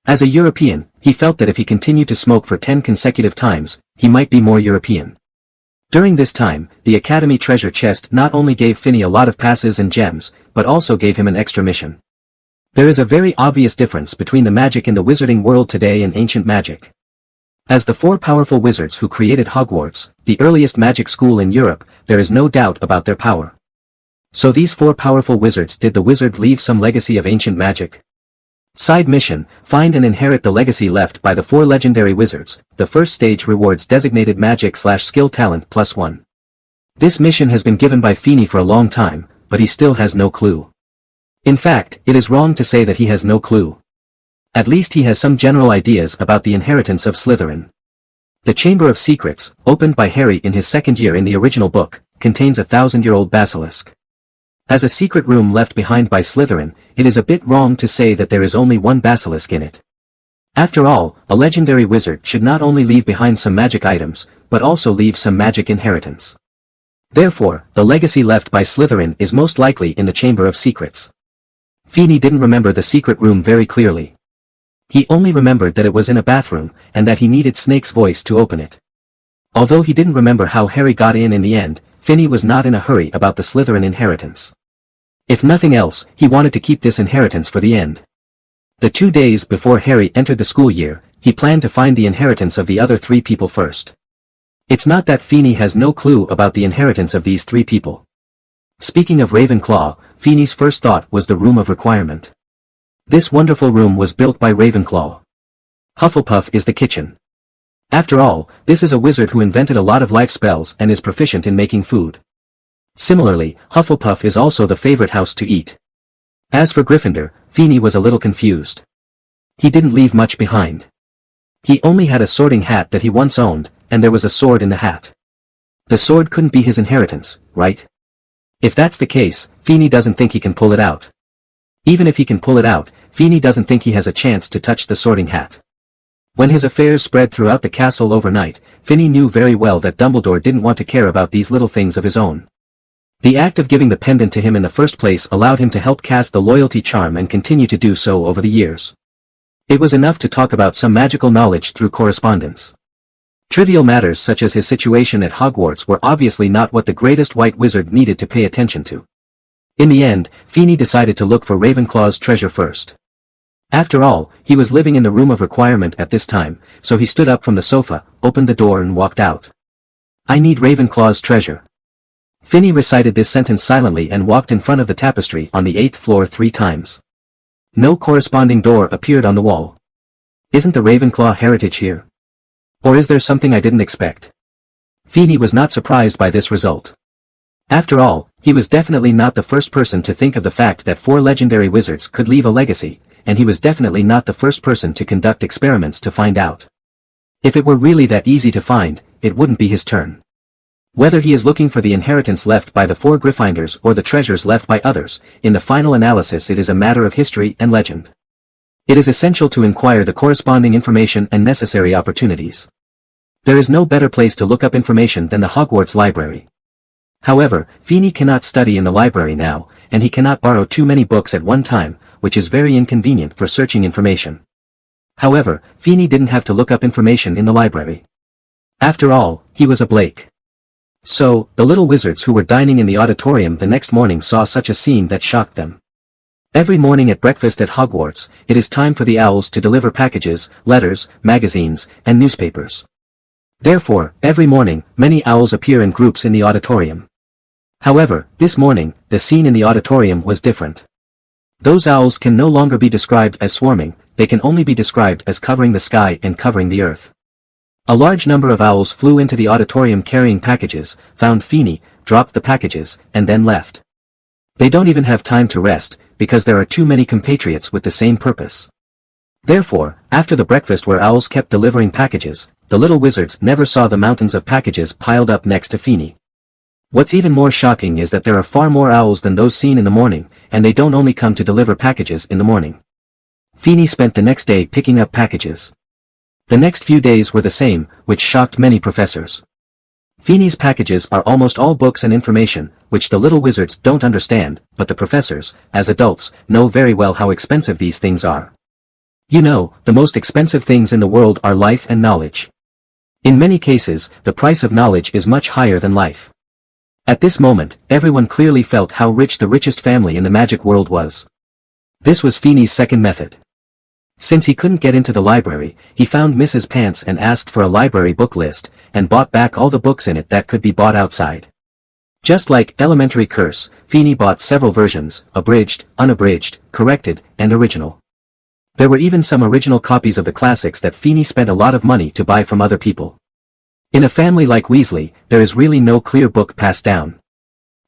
As a European, he felt that if he continued to smoke for 10 consecutive times, he might be more European. During this time, the Academy treasure chest not only gave Finney a lot of passes and gems, but also gave him an extra mission. There is a very obvious difference between the magic in the wizarding world today and ancient magic. As the 4 powerful wizards who created Hogwarts, the earliest magic school in Europe, there is no doubt about their power. So these 4 powerful wizards, did the wizard leave some legacy of ancient magic? Side mission, find and inherit the legacy left by the 4 legendary wizards. The first stage rewards designated magic/skill talent +1. This mission has been given by Finney for a long time, but he still has no clue. In fact, it is wrong to say that he has no clue. At least he has some general ideas about the inheritance of Slytherin. The Chamber of Secrets, opened by Harry in his 2nd year in the original book, contains a 1,000-year-old basilisk. As a secret room left behind by Slytherin, it is a bit wrong to say that there is only one basilisk in it. After all, a legendary wizard should not only leave behind some magic items, but also leave some magic inheritance. Therefore, the legacy left by Slytherin is most likely in the Chamber of Secrets. Finney didn't remember the secret room very clearly. He only remembered that it was in a bathroom, and that he needed Snape's voice to open it. Although he didn't remember how Harry got in the end, Finney was not in a hurry about the Slytherin inheritance. If nothing else, he wanted to keep this inheritance for the end. The 2 days before Harry entered the school year, he planned to find the inheritance of the other 3 people first. It's not that Finney has no clue about the inheritance of these 3 people. Speaking of Ravenclaw, Feeney's first thought was the Room of Requirement. This wonderful room was built by Ravenclaw. Hufflepuff is the kitchen. After all, this is a wizard who invented a lot of life spells and is proficient in making food. Similarly, Hufflepuff is also the favorite house to eat. As for Gryffindor, Feeney was a little confused. He didn't leave much behind. He only had a sorting hat that he once owned, and there was a sword in the hat. The sword couldn't be his inheritance, right? If that's the case, Feeney doesn't think he can pull it out. Even if he can pull it out, Feeney doesn't think he has a chance to touch the sorting hat. When his affairs spread throughout the castle overnight, Feeney knew very well that Dumbledore didn't want to care about these little things of his own. The act of giving the pendant to him in the first place allowed him to help cast the loyalty charm and continue to do so over the years. It was enough to talk about some magical knowledge through correspondence. Trivial matters such as his situation at Hogwarts were obviously not what the greatest white wizard needed to pay attention to. In the end, Feeney decided to look for Ravenclaw's treasure first. After all, he was living in the Room of Requirement at this time, so he stood up from the sofa, opened the door and walked out. "I need Ravenclaw's treasure." Feeney recited this sentence silently and walked in front of the tapestry on the 8th floor 3 times. No corresponding door appeared on the wall. Isn't the Ravenclaw heritage here? Or is there something I didn't expect? Feeney was not surprised by this result. After all, he was definitely not the first person to think of the fact that 4 legendary wizards could leave a legacy, and he was definitely not the first person to conduct experiments to find out. If it were really that easy to find, it wouldn't be his turn. Whether he is looking for the inheritance left by the 4 Gryffindors or the treasures left by others, in the final analysis it is a matter of history and legend. It is essential to inquire the corresponding information and necessary opportunities. There is no better place to look up information than the Hogwarts library. However, Feeney cannot study in the library now, and he cannot borrow too many books at one time, which is very inconvenient for searching information. However, Feeney didn't have to look up information in the library. After all, he was a Blake. So, the little wizards who were dining in the auditorium the next morning saw such a scene that shocked them. Every morning at breakfast at Hogwarts, it is time for the owls to deliver packages, letters, magazines, and newspapers. Therefore, every morning, many owls appear in groups in the auditorium. However, this morning, the scene in the auditorium was different. Those owls can no longer be described as swarming, they can only be described as covering the sky and covering the earth. A large number of owls flew into the auditorium carrying packages, found Feeney, dropped the packages, and then left. They don't even have time to rest, because there are too many compatriots with the same purpose. Therefore, after the breakfast where owls kept delivering packages, the little wizards never saw the mountains of packages piled up next to Feeney. What's even more shocking is that there are far more owls than those seen in the morning, and they don't only come to deliver packages in the morning. Feeney spent the next day picking up packages. The next few days were the same, which shocked many professors. Feeney's packages are almost all books and information, which the little wizards don't understand, but the professors, as adults, know very well how expensive these things are. You know, the most expensive things in the world are life and knowledge. In many cases, the price of knowledge is much higher than life. At this moment, everyone clearly felt how rich the richest family in the magic world was. This was Feeney's second method. Since he couldn't get into the library, he found Mrs. Pants and asked for a library book list, and bought back all the books in it that could be bought outside. Just like Elementary Curse, Feeney bought several versions, abridged, unabridged, corrected, and original. There were even some original copies of the classics that Feeney spent a lot of money to buy from other people. In a family like Weasley, there is really no clear book passed down.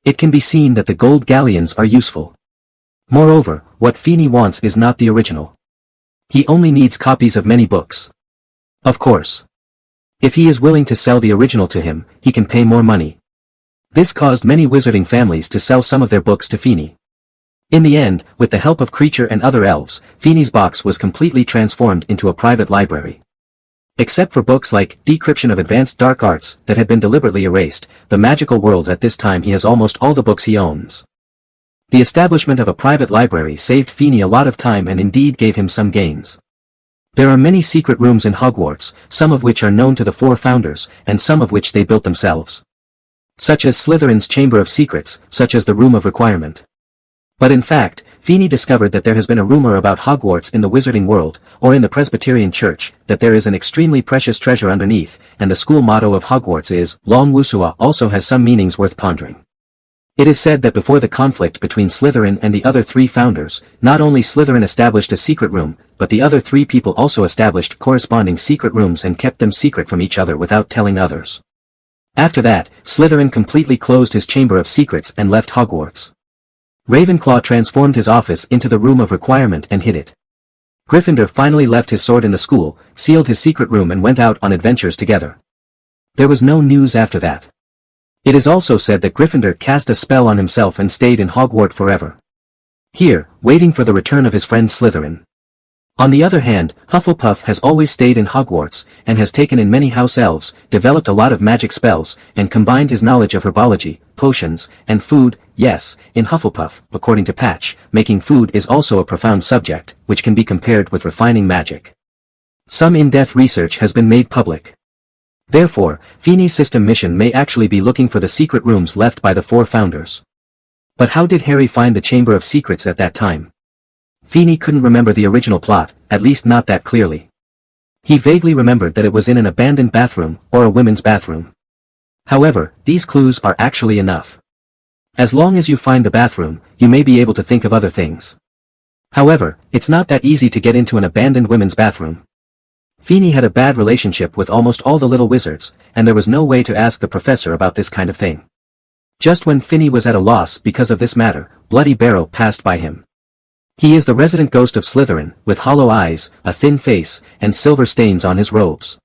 It can be seen that the gold galleons are useful. Moreover, what Feeney wants is not the original. He only needs copies of many books. Of course. If he is willing to sell the original to him, he can pay more money. This caused many wizarding families to sell some of their books to Feeney. In the end, with the help of Creature and other elves, Feeney's box was completely transformed into a private library. Except for books like Decryption of Advanced Dark Arts that had been deliberately erased, the magical world at this time he has almost all the books he owns. The establishment of a private library saved Feeney a lot of time and indeed gave him some gains. There are many secret rooms in Hogwarts, some of which are known to the 4 founders, and some of which they built themselves. Such as Slytherin's Chamber of Secrets, such as the Room of Requirement. But in fact, Feeney discovered that there has been a rumor about Hogwarts in the wizarding world, or in the Presbyterian Church, that there is an extremely precious treasure underneath, and the school motto of Hogwarts is, Long Wusua also has some meanings worth pondering. It is said that before the conflict between Slytherin and the other three founders, not only Slytherin established a secret room, but the other three people also established corresponding secret rooms and kept them secret from each other without telling others. After that, Slytherin completely closed his chamber of secrets and left Hogwarts. Ravenclaw transformed his office into the room of requirement and hid it. Gryffindor finally left his sword in the school, sealed his secret room and went out on adventures together. There was no news after that. It is also said that Gryffindor cast a spell on himself and stayed in Hogwarts forever. Here, waiting for the return of his friend Slytherin. On the other hand, Hufflepuff has always stayed in Hogwarts, and has taken in many house elves, developed a lot of magic spells, and combined his knowledge of herbology, potions, and food. Yes, in Hufflepuff, according to Patch, making food is also a profound subject, which can be compared with refining magic. Some in-depth research has been made public. Therefore, Feeney's system mission may actually be looking for the secret rooms left by the four founders. But how did Harry find the Chamber of Secrets at that time? Feeney couldn't remember the original plot, at least not that clearly. He vaguely remembered that it was in an abandoned bathroom, or a women's bathroom. However, these clues are actually enough. As long as you find the bathroom, you may be able to think of other things. However, it's not that easy to get into an abandoned women's bathroom. Feeney had a bad relationship with almost all the little wizards, and there was no way to ask the professor about this kind of thing. Just when Feeney was at a loss because of this matter, Bloody Barrow passed by him. He is the resident ghost of Slytherin, with hollow eyes, a thin face, and silver stains on his robes.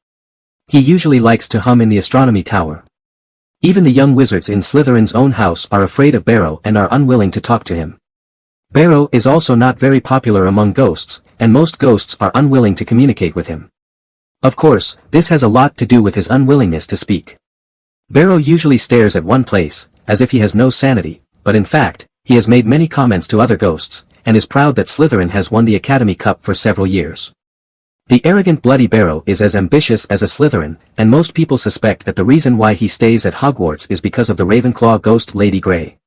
He usually likes to hum in the astronomy tower. Even the young wizards in Slytherin's own house are afraid of Barrow and are unwilling to talk to him. Barrow is also not very popular among ghosts, and most ghosts are unwilling to communicate with him. Of course, this has a lot to do with his unwillingness to speak. Barrow usually stares at one place, as if he has no sanity, but in fact, he has made many comments to other ghosts, and is proud that Slytherin has won the Academy Cup for several years. The arrogant Bloody Barrow is as ambitious as a Slytherin, and most people suspect that the reason why he stays at Hogwarts is because of the Ravenclaw ghost Lady Grey.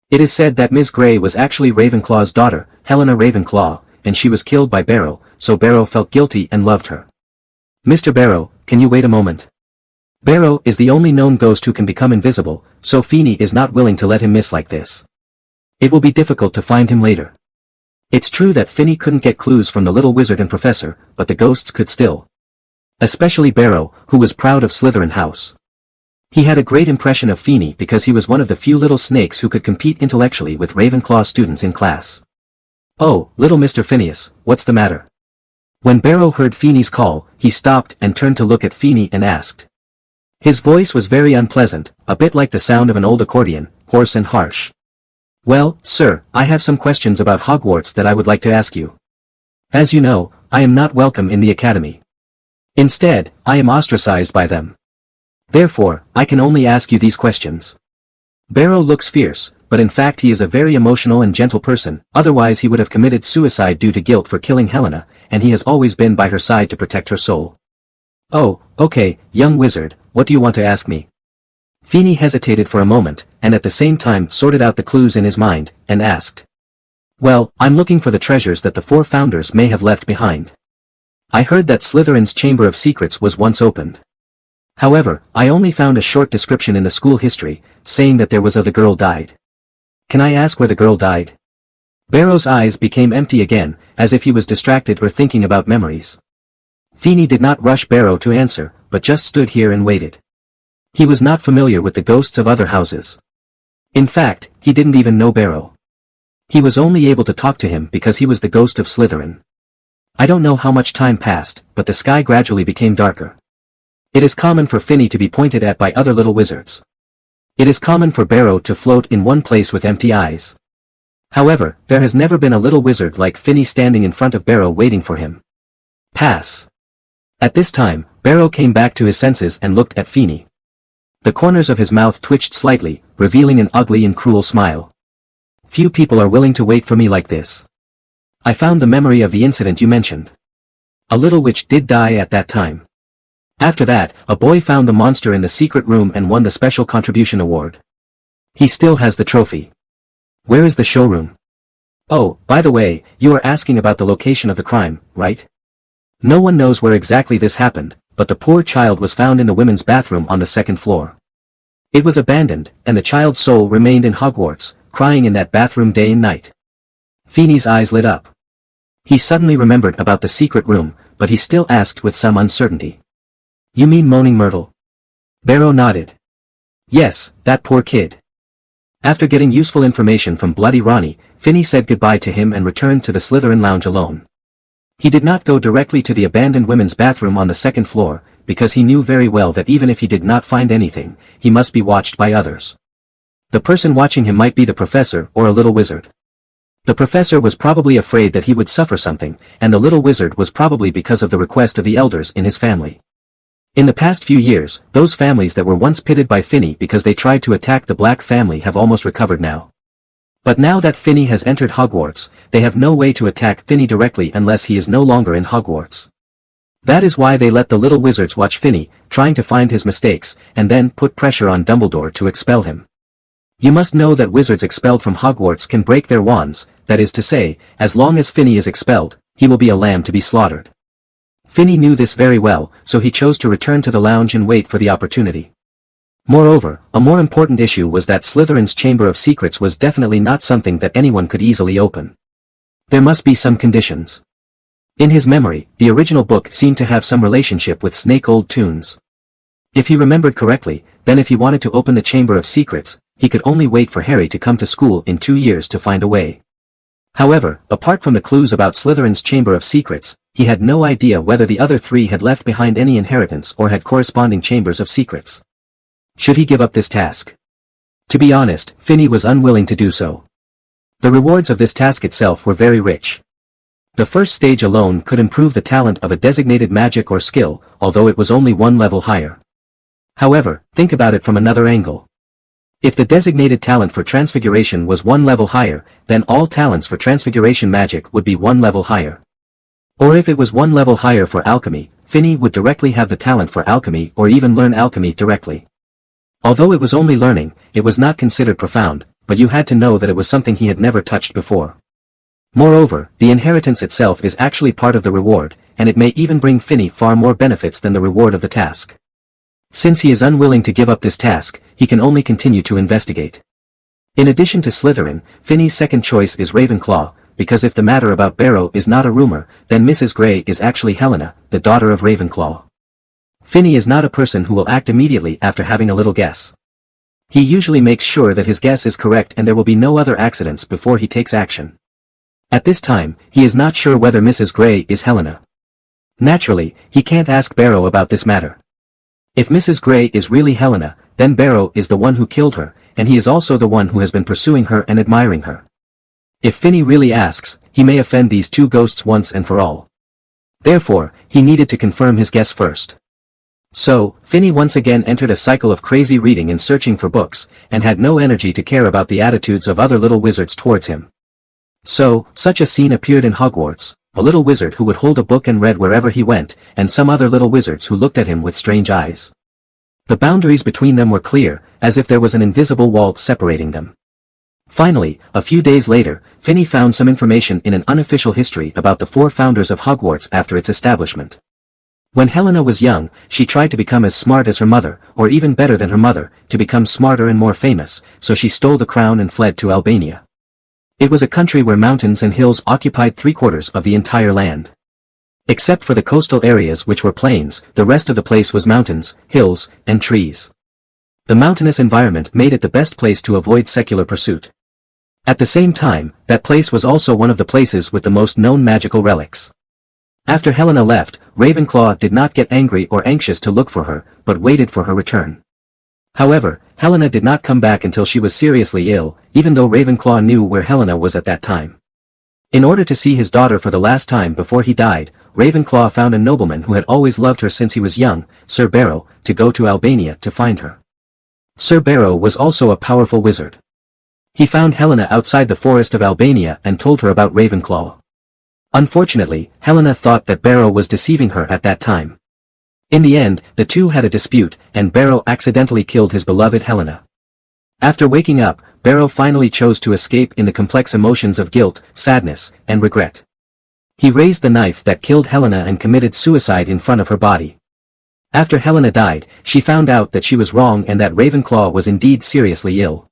It is said that Ms. Grey was actually Ravenclaw's daughter, Helena Ravenclaw, and she was killed by Barrow, so Barrow felt guilty and loved her. Mr. Barrow, can you wait a moment? Barrow is the only known ghost who can become invisible, so Feeney is not willing to let him miss like this. It will be difficult to find him later. It's true that Feeney couldn't get clues from the little wizard and professor, but the ghosts could still. Especially Barrow, who was proud of Slytherin House. He had a great impression of Feeney because he was one of the few little snakes who could compete intellectually with Ravenclaw students in class. Oh, little Mr. Phineas, what's the matter? When Barrow heard Feeney's call, he stopped and turned to look at Feeney and asked. His voice was very unpleasant, a bit like the sound of an old accordion, hoarse and harsh. Well, sir, I have some questions about Hogwarts that I would like to ask you. As you know, I am not welcome in the Academy. Instead, I am ostracized by them. Therefore, I can only ask you these questions. Barrow looks fierce, but in fact he is a very emotional and gentle person, otherwise he would have committed suicide due to guilt for killing Helena, and he has always been by her side to protect her soul. Oh, okay, young wizard, what do you want to ask me? Feeney hesitated for a moment, and at the same time sorted out the clues in his mind, and asked. Well, I'm looking for the treasures that the four founders may have left behind. I heard that Slytherin's Chamber of Secrets was once opened. However, I only found a short description in the school history, saying that there was the girl died. Can I ask where the girl died? Barrow's eyes became empty again, as if he was distracted or thinking about memories. Feeney did not rush Barrow to answer, but just stood here and waited. He was not familiar with the ghosts of other houses. In fact, he didn't even know Barrow. He was only able to talk to him because he was the ghost of Slytherin. I don't know how much time passed, but the sky gradually became darker. It is common for Feeney to be pointed at by other little wizards. It is common for Barrow to float in one place with empty eyes. However, there has never been a little wizard like Feeney standing in front of Barrow waiting for him. Pass. At this time, Barrow came back to his senses and looked at Feeney. The corners of his mouth twitched slightly, revealing an ugly and cruel smile. Few people are willing to wait for me like this. I found the memory of the incident you mentioned. A little witch did die at that time. After that, a boy found the monster in the secret room and won the Special Contribution Award. He still has the trophy. Where is the showroom? Oh, by the way, you are asking about the location of the crime, right? No one knows where exactly this happened, but the poor child was found in the women's bathroom on the second floor. It was abandoned, and the child's soul remained in Hogwarts, crying in that bathroom day and night. Feeney's eyes lit up. He suddenly remembered about the secret room, but he still asked with some uncertainty. "You mean Moaning Myrtle?" Barrow nodded. "Yes, that poor kid." After getting useful information from Bloody Ronnie, Finney said goodbye to him and returned to the Slytherin lounge alone. He did not go directly to the abandoned women's bathroom on the second floor, because he knew very well that even if he did not find anything, he must be watched by others. The person watching him might be the professor or a little wizard. The professor was probably afraid that he would suffer something, and the little wizard was probably because of the request of the elders in his family. In the past few years, those families that were once pitted by Finney because they tried to attack the Black family have almost recovered now. But now that Finney has entered Hogwarts, they have no way to attack Finney directly unless he is no longer in Hogwarts. That is why they let the little wizards watch Finney, trying to find his mistakes, and then put pressure on Dumbledore to expel him. You must know that wizards expelled from Hogwarts can break their wands, that is to say, as long as Finney is expelled, he will be a lamb to be slaughtered. Finney knew this very well, so he chose to return to the lounge and wait for the opportunity. Moreover, a more important issue was that Slytherin's Chamber of Secrets was definitely not something that anyone could easily open. There must be some conditions. In his memory, the original book seemed to have some relationship with Snake Old Tunes. If he remembered correctly, then if he wanted to open the Chamber of Secrets, he could only wait for Harry to come to school in 2 years to find a way. However, apart from the clues about Slytherin's Chamber of Secrets, he had no idea whether the other three had left behind any inheritance or had corresponding Chambers of Secrets. Should he give up this task? To be honest, Finney was unwilling to do so. The rewards of this task itself were very rich. The first stage alone could improve the talent of a designated magic or skill, although it was only one level higher. However, think about it from another angle. If the designated talent for transfiguration was one level higher, then all talents for transfiguration magic would be one level higher. Or if it was one level higher for alchemy, Finney would directly have the talent for alchemy or even learn alchemy directly. Although it was only learning, it was not considered profound, but you had to know that it was something he had never touched before. Moreover, the inheritance itself is actually part of the reward, and it may even bring Finney far more benefits than the reward of the task. Since he is unwilling to give up this task, he can only continue to investigate. In addition to Slytherin, Finney's second choice is Ravenclaw, because if the matter about Barrow is not a rumor, then Mrs. Grey is actually Helena, the daughter of Ravenclaw. Finney is not a person who will act immediately after having a little guess. He usually makes sure that his guess is correct and there will be no other accidents before he takes action. At this time, he is not sure whether Mrs. Grey is Helena. Naturally, he can't ask Barrow about this matter. If Mrs. Grey is really Helena, then Barrow is the one who killed her, and he is also the one who has been pursuing her and admiring her. If Finney really asks, he may offend these two ghosts once and for all. Therefore, he needed to confirm his guess first. So, Finney once again entered a cycle of crazy reading and searching for books, and had no energy to care about the attitudes of other little wizards towards him. So, such a scene appeared in Hogwarts, a little wizard who would hold a book and read wherever he went, and some other little wizards who looked at him with strange eyes. The boundaries between them were clear, as if there was an invisible wall separating them. Finally, a few days later, Finney found some information in an unofficial history about the 4 founders of Hogwarts after its establishment. When Helena was young, she tried to become as smart as her mother, or even better than her mother, to become smarter and more famous, so she stole the crown and fled to Albania. It was a country where mountains and hills occupied 3/4 of the entire land. Except for the coastal areas which were plains, the rest of the place was mountains, hills, and trees. The mountainous environment made it the best place to avoid secular pursuit. At the same time, that place was also one of the places with the most known magical relics. After Helena left, Ravenclaw did not get angry or anxious to look for her, but waited for her return. However, Helena did not come back until she was seriously ill, even though Ravenclaw knew where Helena was at that time. In order to see his daughter for the last time before he died, Ravenclaw found a nobleman who had always loved her since he was young, Sir Barrow, to go to Albania to find her. Sir Barrow was also a powerful wizard. He found Helena outside the forest of Albania and told her about Ravenclaw. Unfortunately, Helena thought that Barrow was deceiving her at that time. In the end, the two had a dispute, and Barrow accidentally killed his beloved Helena. After waking up, Barrow finally chose to escape in the complex emotions of guilt, sadness, and regret. He raised the knife that killed Helena and committed suicide in front of her body. After Helena died, she found out that she was wrong and that Ravenclaw was indeed seriously ill.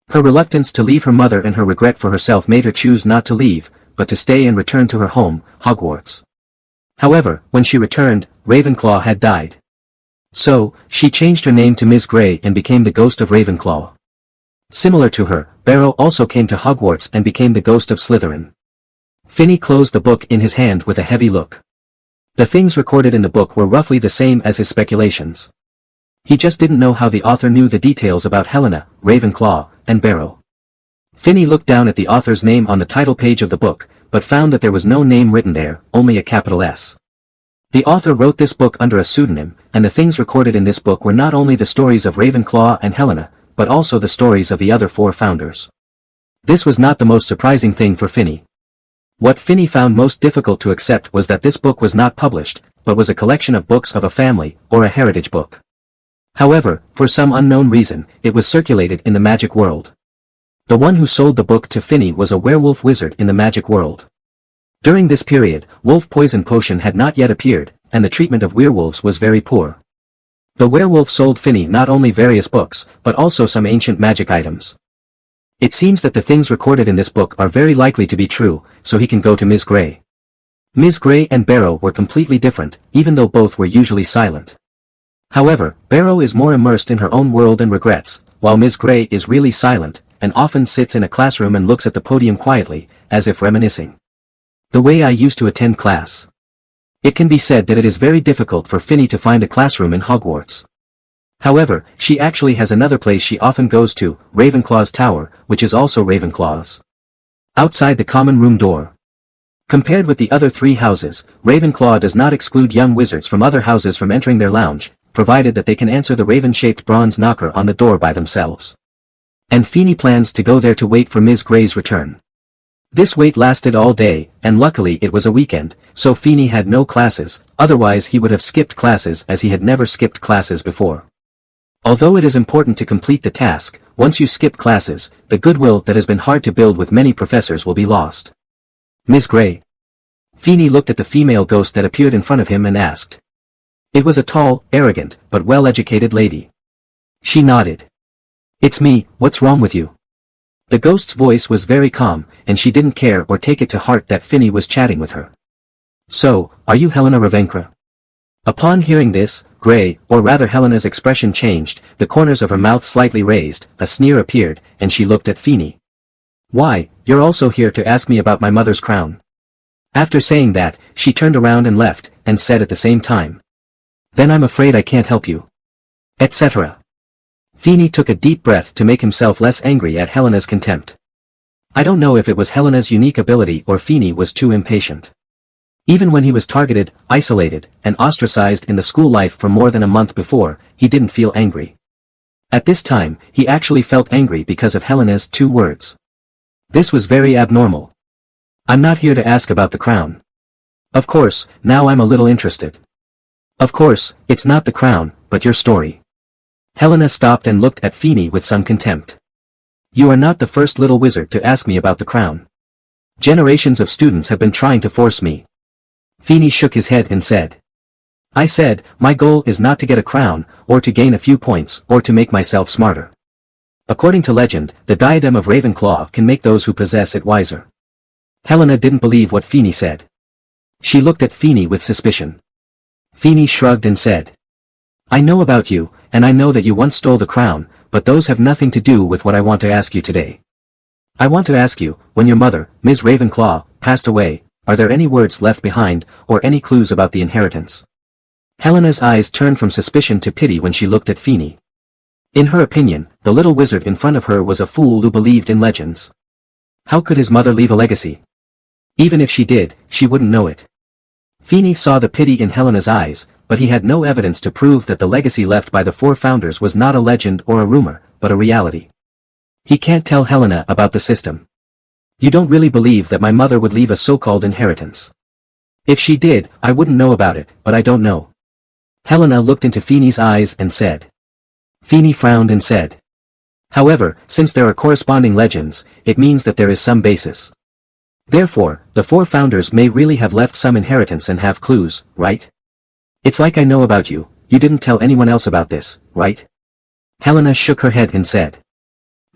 Her reluctance to leave her mother and her regret for herself made her choose not to leave, but to stay and return to her home, Hogwarts. However, when she returned, Ravenclaw had died. So, she changed her name to Ms. Grey and became the ghost of Ravenclaw. Similar to her, Barrow also came to Hogwarts and became the ghost of Slytherin. Finney closed the book in his hand with a heavy look. The things recorded in the book were roughly the same as his speculations. He just didn't know how the author knew the details about Helena, Ravenclaw, and Barrow. Finney looked down at the author's name on the title page of the book, but found that there was no name written there, only a capital S. The author wrote this book under a pseudonym, and the things recorded in this book were not only the stories of Ravenclaw and Helena, but also the stories of the other 4 founders. This was not the most surprising thing for Finney. What Finney found most difficult to accept was that this book was not published, but was a collection of books of a family, or a heritage book. However, for some unknown reason, it was circulated in the magic world. The one who sold the book to Finney was a werewolf wizard in the magic world. During this period, wolf poison potion had not yet appeared, and the treatment of werewolves was very poor. The werewolf sold Finney not only various books, but also some ancient magic items. It seems that the things recorded in this book are very likely to be true, so he can go to Ms. Grey. Ms. Grey and Barrow were completely different, even though both were usually silent. However, Barrow is more immersed in her own world and regrets, while Ms. Grey is really silent, and often sits in a classroom and looks at the podium quietly, as if reminiscing. The way I used to attend class. It can be said that it is very difficult for Finney to find a classroom in Hogwarts. However, she actually has another place she often goes to, Ravenclaw's Tower, which is also Ravenclaw's. Outside the common room door. Compared with the other 3 houses, Ravenclaw does not exclude young wizards from other houses from entering their lounge, provided that they can answer the raven-shaped bronze knocker on the door by themselves. And Finney plans to go there to wait for Ms. Grey's return. This wait lasted all day, and luckily it was a weekend, so Finney had no classes, otherwise he would have skipped classes as he had never skipped classes before. Although it is important to complete the task, once you skip classes, the goodwill that has been hard to build with many professors will be lost. Ms. Grey. Finney looked at the female ghost that appeared in front of him and asked. It was a tall, arrogant, but well-educated lady. She nodded. It's me, what's wrong with you? The ghost's voice was very calm, and she didn't care or take it to heart that Finney was chatting with her. So, are you Helena Ravenclaw? Upon hearing this, Grey, or rather Helena's expression changed, the corners of her mouth slightly raised, a sneer appeared, and she looked at Finney. Why, you're also here to ask me about my mother's crown. After saying that, she turned around and left, and said at the same time. Then I'm afraid I can't help you. Etc. Finney took a deep breath to make himself less angry at Helena's contempt. I don't know if it was Helena's unique ability or Finney was too impatient. Even when he was targeted, isolated, and ostracized in the school life for more than a month before, he didn't feel angry. At this time, he actually felt angry because of Helena's 2 words. This was very abnormal. I'm not here to ask about the crown. Of course, now I'm a little interested. Of course, it's not the crown, but your story. Helena stopped and looked at Finney with some contempt. You are not the first little wizard to ask me about the crown. Generations of students have been trying to force me. Finney shook his head and said. I said, my goal is not to get a crown, or to gain a few points, or to make myself smarter. According to legend, the diadem of Ravenclaw can make those who possess it wiser. Helena didn't believe what Finney said. She looked at Finney with suspicion. Finney shrugged and said. I know about you, and I know that you once stole the crown, but those have nothing to do with what I want to ask you today. I want to ask you, when your mother, Ms. Ravenclaw, passed away, are there any words left behind, or any clues about the inheritance? Helena's eyes turned from suspicion to pity when she looked at Finney. In her opinion, the little wizard in front of her was a fool who believed in legends. How could his mother leave a legacy? Even if she did, she wouldn't know it. Finney saw the pity in Helena's eyes, but he had no evidence to prove that the legacy left by the 4 founders was not a legend or a rumor, but a reality. He can't tell Helena about the system. You don't really believe that my mother would leave a so-called inheritance. If she did, I wouldn't know about it, but I don't know. Helena looked into Finney's eyes and said. Finney frowned and said. However, since there are corresponding legends, it means that there is some basis. Therefore, the 4 founders may really have left some inheritance and have clues, right? It's like I know about you, you didn't tell anyone else about this, right? Helena shook her head and said.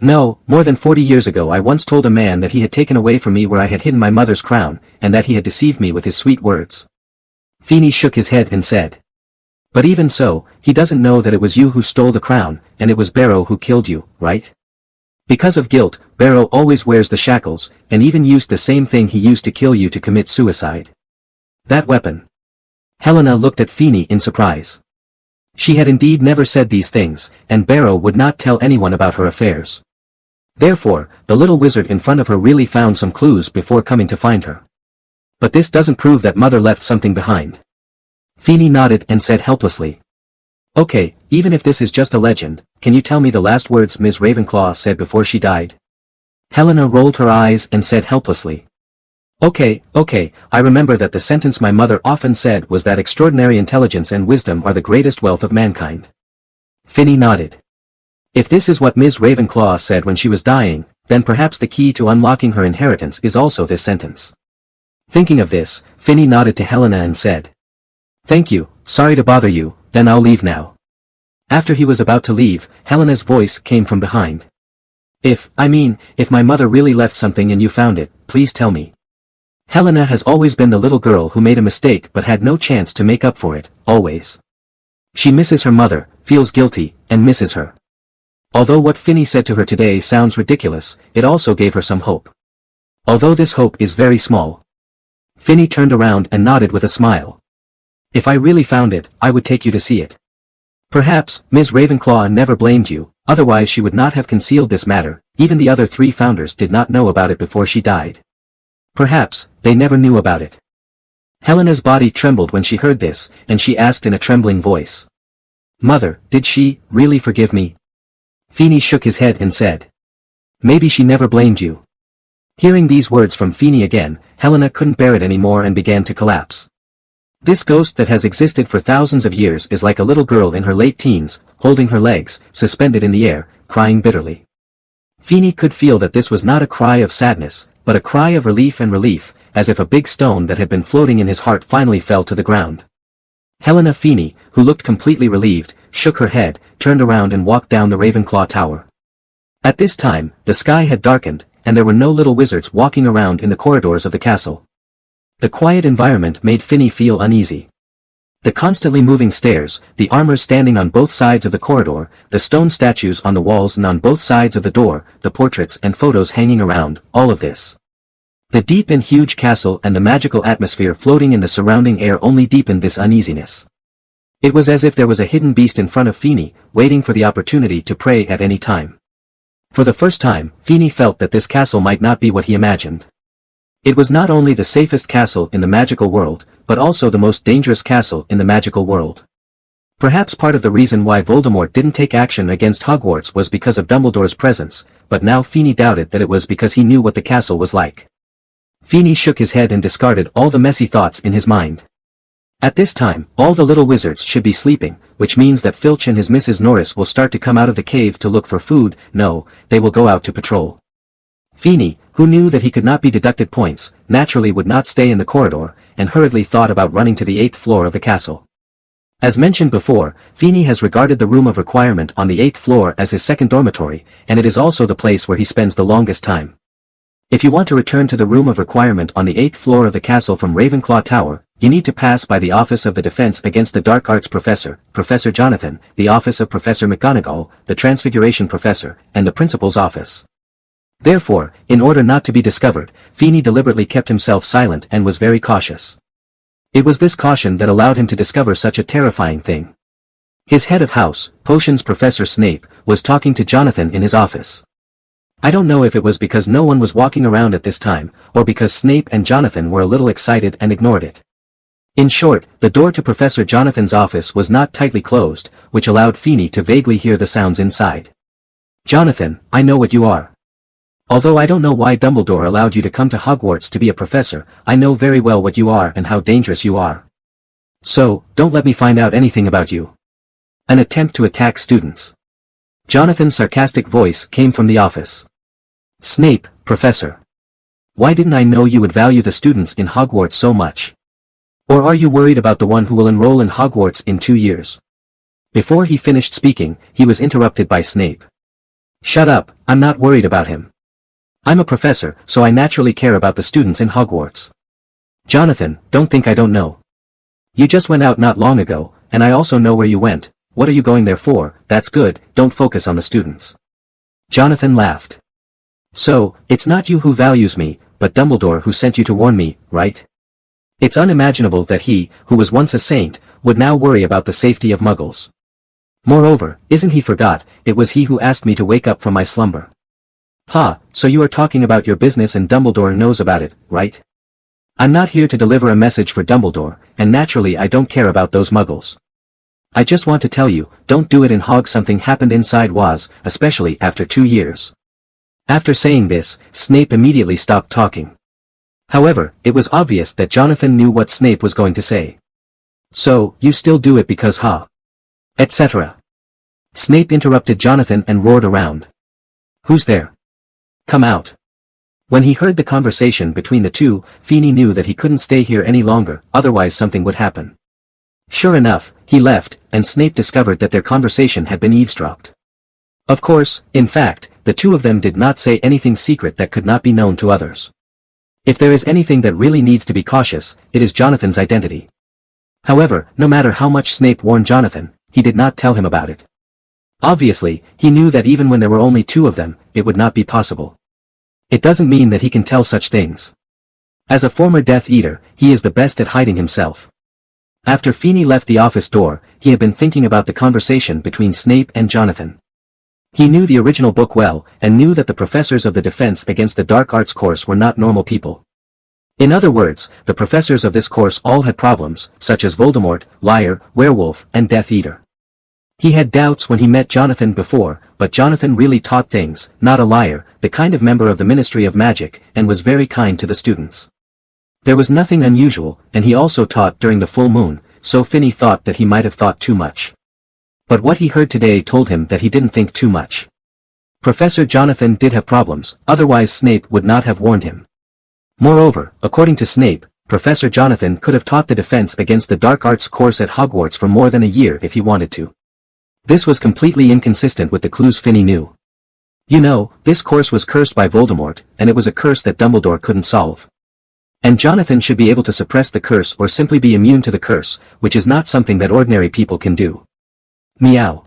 No, more than 40 years ago I once told a man that he had taken away from me where I had hidden my mother's crown, and that he had deceived me with his sweet words. Feeney shook his head and said. But even so, he doesn't know that it was you who stole the crown, and it was Barrow who killed you, right? Because of guilt, Barrow always wears the shackles, and even used the same thing he used to kill you to commit suicide. That weapon. Helena looked at Feeney in surprise. She had indeed never said these things, and Barrow would not tell anyone about her affairs. Therefore, the little wizard in front of her really found some clues before coming to find her. But this doesn't prove that Mother left something behind. Feeney nodded and said helplessly. Okay, even if this is just a legend, can you tell me the last words Ms. Ravenclaw said before she died? Helena rolled her eyes and said helplessly. Okay, I remember that the sentence my mother often said was that extraordinary intelligence and wisdom are the greatest wealth of mankind. Feeney nodded. If this is what Ms. Ravenclaw said when she was dying, then perhaps the key to unlocking her inheritance is also this sentence. Thinking of this, Feeney nodded to Helena and said. Thank you, sorry to bother you, then I'll leave now. After he was about to leave, Helena's voice came from behind. If my mother really left something and you found it, please tell me. Helena has always been the little girl who made a mistake but had no chance to make up for it, always. She misses her mother, feels guilty, and misses her. Although what Feeney said to her today sounds ridiculous, it also gave her some hope. Although this hope is very small. Feeney turned around and nodded with a smile. If I really found it, I would take you to see it. Perhaps, Ms. Ravenclaw never blamed you, otherwise she would not have concealed this matter, even the other 3 founders did not know about it before she died. Perhaps, they never knew about it. Helena's body trembled when she heard this, and she asked in a trembling voice. Mother, did she really forgive me? Feeney shook his head and said. Maybe she never blamed you. Hearing these words from Feeney again, Helena couldn't bear it anymore and began to collapse. This ghost that has existed for thousands of years is like a little girl in her late teens, holding her legs, suspended in the air, crying bitterly. Feeney could feel that this was not a cry of sadness, but a cry of relief, as if a big stone that had been floating in his heart finally fell to the ground. Helena Feeney, who looked completely relieved, shook her head, turned around and walked down the Ravenclaw Tower. At this time, the sky had darkened, and there were no little wizards walking around in the corridors of the castle. The quiet environment made Feeney feel uneasy. The constantly moving stairs, the armor standing on both sides of the corridor, the stone statues on the walls and on both sides of the door, the portraits and photos hanging around, all of this. The deep and huge castle and the magical atmosphere floating in the surrounding air only deepened this uneasiness. It was as if there was a hidden beast in front of Feeney, waiting for the opportunity to prey at any time. For the first time, Feeney felt that this castle might not be what he imagined. It was not only the safest castle in the magical world, but also the most dangerous castle in the magical world. Perhaps part of the reason why Voldemort didn't take action against Hogwarts was because of Dumbledore's presence, but now Feeney doubted that it was because he knew what the castle was like. Feeney shook his head and discarded all the messy thoughts in his mind. At this time, all the little wizards should be sleeping, which means that Filch and his Mrs. Norris will start to come out of the cave to look for food. No, they will go out to patrol. Feeney, who knew that he could not be deducted points, naturally would not stay in the corridor, and hurriedly thought about running to the 8th floor of the castle. As mentioned before, Feeney has regarded the room of requirement on the 8th floor as his second dormitory, and it is also the place where he spends the longest time. If you want to return to the room of requirement on the 8th floor of the castle from Ravenclaw Tower, you need to pass by the Office of the Defense Against the Dark Arts Professor, Professor Jonathan, the Office of Professor McGonagall, the Transfiguration Professor, and the Principal's office. Therefore, in order not to be discovered, Feeney deliberately kept himself silent and was very cautious. It was this caution that allowed him to discover such a terrifying thing. His head of house, potions Professor Snape, was talking to Jonathan in his office. I don't know if it was because no one was walking around at this time, or because Snape and Jonathan were a little excited and ignored it. In short, the door to Professor Jonathan's office was not tightly closed, which allowed Feeney to vaguely hear the sounds inside. Jonathan, I know what you are. Although I don't know why Dumbledore allowed you to come to Hogwarts to be a professor, I know very well what you are and how dangerous you are. So, don't let me find out anything about you. An attempt to attack students. Jonathan's sarcastic voice came from the office. Snape, Professor. Why didn't I know you would value the students in Hogwarts so much? Or are you worried about the one who will enroll in Hogwarts in 2 years? Before he finished speaking, he was interrupted by Snape. "Shut up, I'm not worried about him. I'm a professor, so I naturally care about the students in Hogwarts. Jonathan, don't think I don't know. You just went out not long ago, and I also know where you went. What are you going there for? That's good, don't focus on the students." Jonathan laughed. "So, it's not you who values me, but Dumbledore who sent you to warn me, right? It's unimaginable that he, who was once a saint, would now worry about the safety of muggles. Moreover, isn't he forgot, it was he who asked me to wake up from my slumber." "Ha, so you are talking about your business and Dumbledore knows about it, right? I'm not here to deliver a message for Dumbledore, and naturally I don't care about those muggles. I just want to tell you, don't do it in Hog. Something happened inside was, especially after 2 years. After saying this, Snape immediately stopped talking. However, it was obvious that Jonathan knew what Snape was going to say. "So, you still do it because etc." Snape interrupted Jonathan and roared around. "Who's there? Come out." When he heard the conversation between the two, Feeney knew that he couldn't stay here any longer, otherwise something would happen. Sure enough, he left, and Snape discovered that their conversation had been eavesdropped. Of course, in fact, the two of them did not say anything secret that could not be known to others. If there is anything that really needs to be cautious, it is Jonathan's identity. However, no matter how much Snape warned Jonathan, he did not tell him about it. Obviously, he knew that even when there were only 2 of them, it would not be possible. It doesn't mean that he can tell such things. As a former Death Eater, he is the best at hiding himself. After Feeney left the office door, he had been thinking about the conversation between Snape and Jonathan. He knew the original book well, and knew that the professors of the Defense Against the Dark Arts course were not normal people. In other words, the professors of this course all had problems, such as Voldemort, Liar, Werewolf, and Death Eater. He had doubts when he met Jonathan before, but Jonathan really taught things, not a liar, the kind of member of the Ministry of Magic, and was very kind to the students. There was nothing unusual, and he also taught during the full moon, so Finney thought that he might have thought too much. But what he heard today told him that he didn't think too much. Professor Jonathan did have problems, otherwise Snape would not have warned him. Moreover, according to Snape, Professor Jonathan could have taught the Defense Against the Dark Arts course at Hogwarts for more than a year if he wanted to. This was completely inconsistent with the clues Finney knew. You know, this course was cursed by Voldemort, and it was a curse that Dumbledore couldn't solve. And Jonathan should be able to suppress the curse or simply be immune to the curse, which is not something that ordinary people can do. Meow.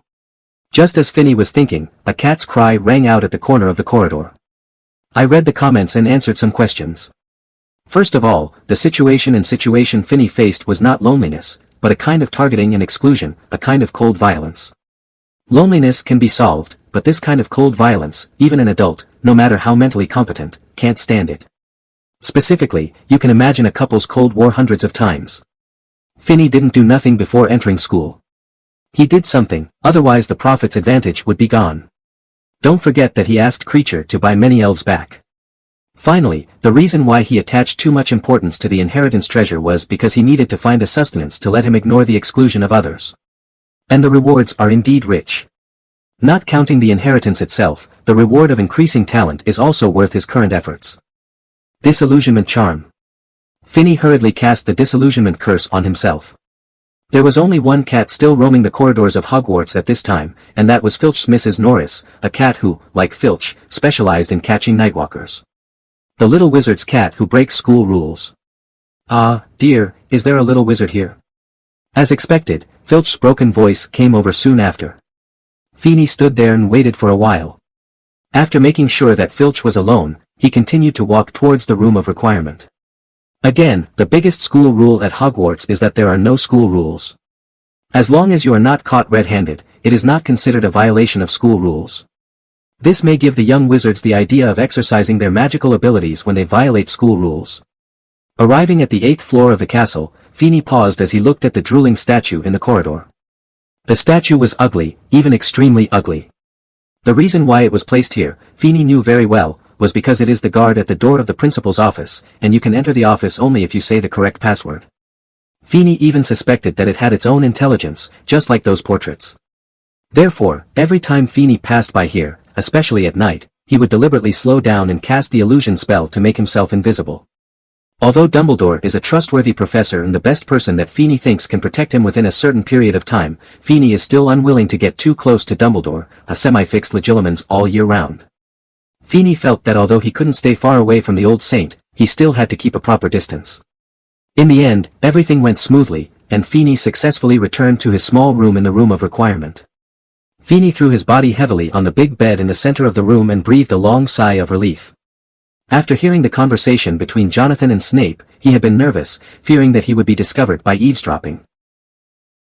Just as Finney was thinking, a cat's cry rang out at the corner of the corridor. I read the comments and answered some questions. First of all, the situation Finney faced was not loneliness, but a kind of targeting and exclusion, a kind of cold violence. Loneliness can be solved, but this kind of cold violence, even an adult, no matter how mentally competent, can't stand it. Specifically, you can imagine a couple's Cold War hundreds of times. Finney didn't do nothing before entering school. He did something, otherwise the Prophet's advantage would be gone. Don't forget that he asked Creature to buy many elves back. Finally, the reason why he attached too much importance to the inheritance treasure was because he needed to find a sustenance to let him ignore the exclusion of others. And the rewards are indeed rich. Not counting the inheritance itself, the reward of increasing talent is also worth his current efforts. Disillusionment charm. Finney hurriedly cast the disillusionment curse on himself. There was only one cat still roaming the corridors of Hogwarts at this time, and that was Filch's Mrs. Norris, a cat who, like Filch, specialized in catching nightwalkers. The little wizard's cat who breaks school rules. Ah, dear, is there a little wizard here? As expected, Filch's broken voice came over soon after. Feeney stood there and waited for a while. After making sure that Filch was alone, he continued to walk towards the room of requirement. Again, the biggest school rule at Hogwarts is that there are no school rules. As long as you are not caught red-handed, it is not considered a violation of school rules. This may give the young wizards the idea of exercising their magical abilities when they violate school rules. Arriving at the 8th floor of the castle, Feeney paused as he looked at the drooling statue in the corridor. The statue was ugly, even extremely ugly. The reason why it was placed here, Feeney knew very well, was because it is the guard at the door of the principal's office, and you can enter the office only if you say the correct password. Feeney even suspected that it had its own intelligence, just like those portraits. Therefore, every time Feeney passed by here, especially at night, he would deliberately slow down and cast the illusion spell to make himself invisible. Although Dumbledore is a trustworthy professor and the best person that Feeney thinks can protect him within a certain period of time, Feeney is still unwilling to get too close to Dumbledore, a semi-fixed Legilimens all year round. Feeney felt that although he couldn't stay far away from the old saint, he still had to keep a proper distance. In the end, everything went smoothly, and Feeney successfully returned to his small room in the Room of Requirement. Feeney threw his body heavily on the big bed in the center of the room and breathed a long sigh of relief. After hearing the conversation between Jonathan and Snape, he had been nervous, fearing that he would be discovered by eavesdropping.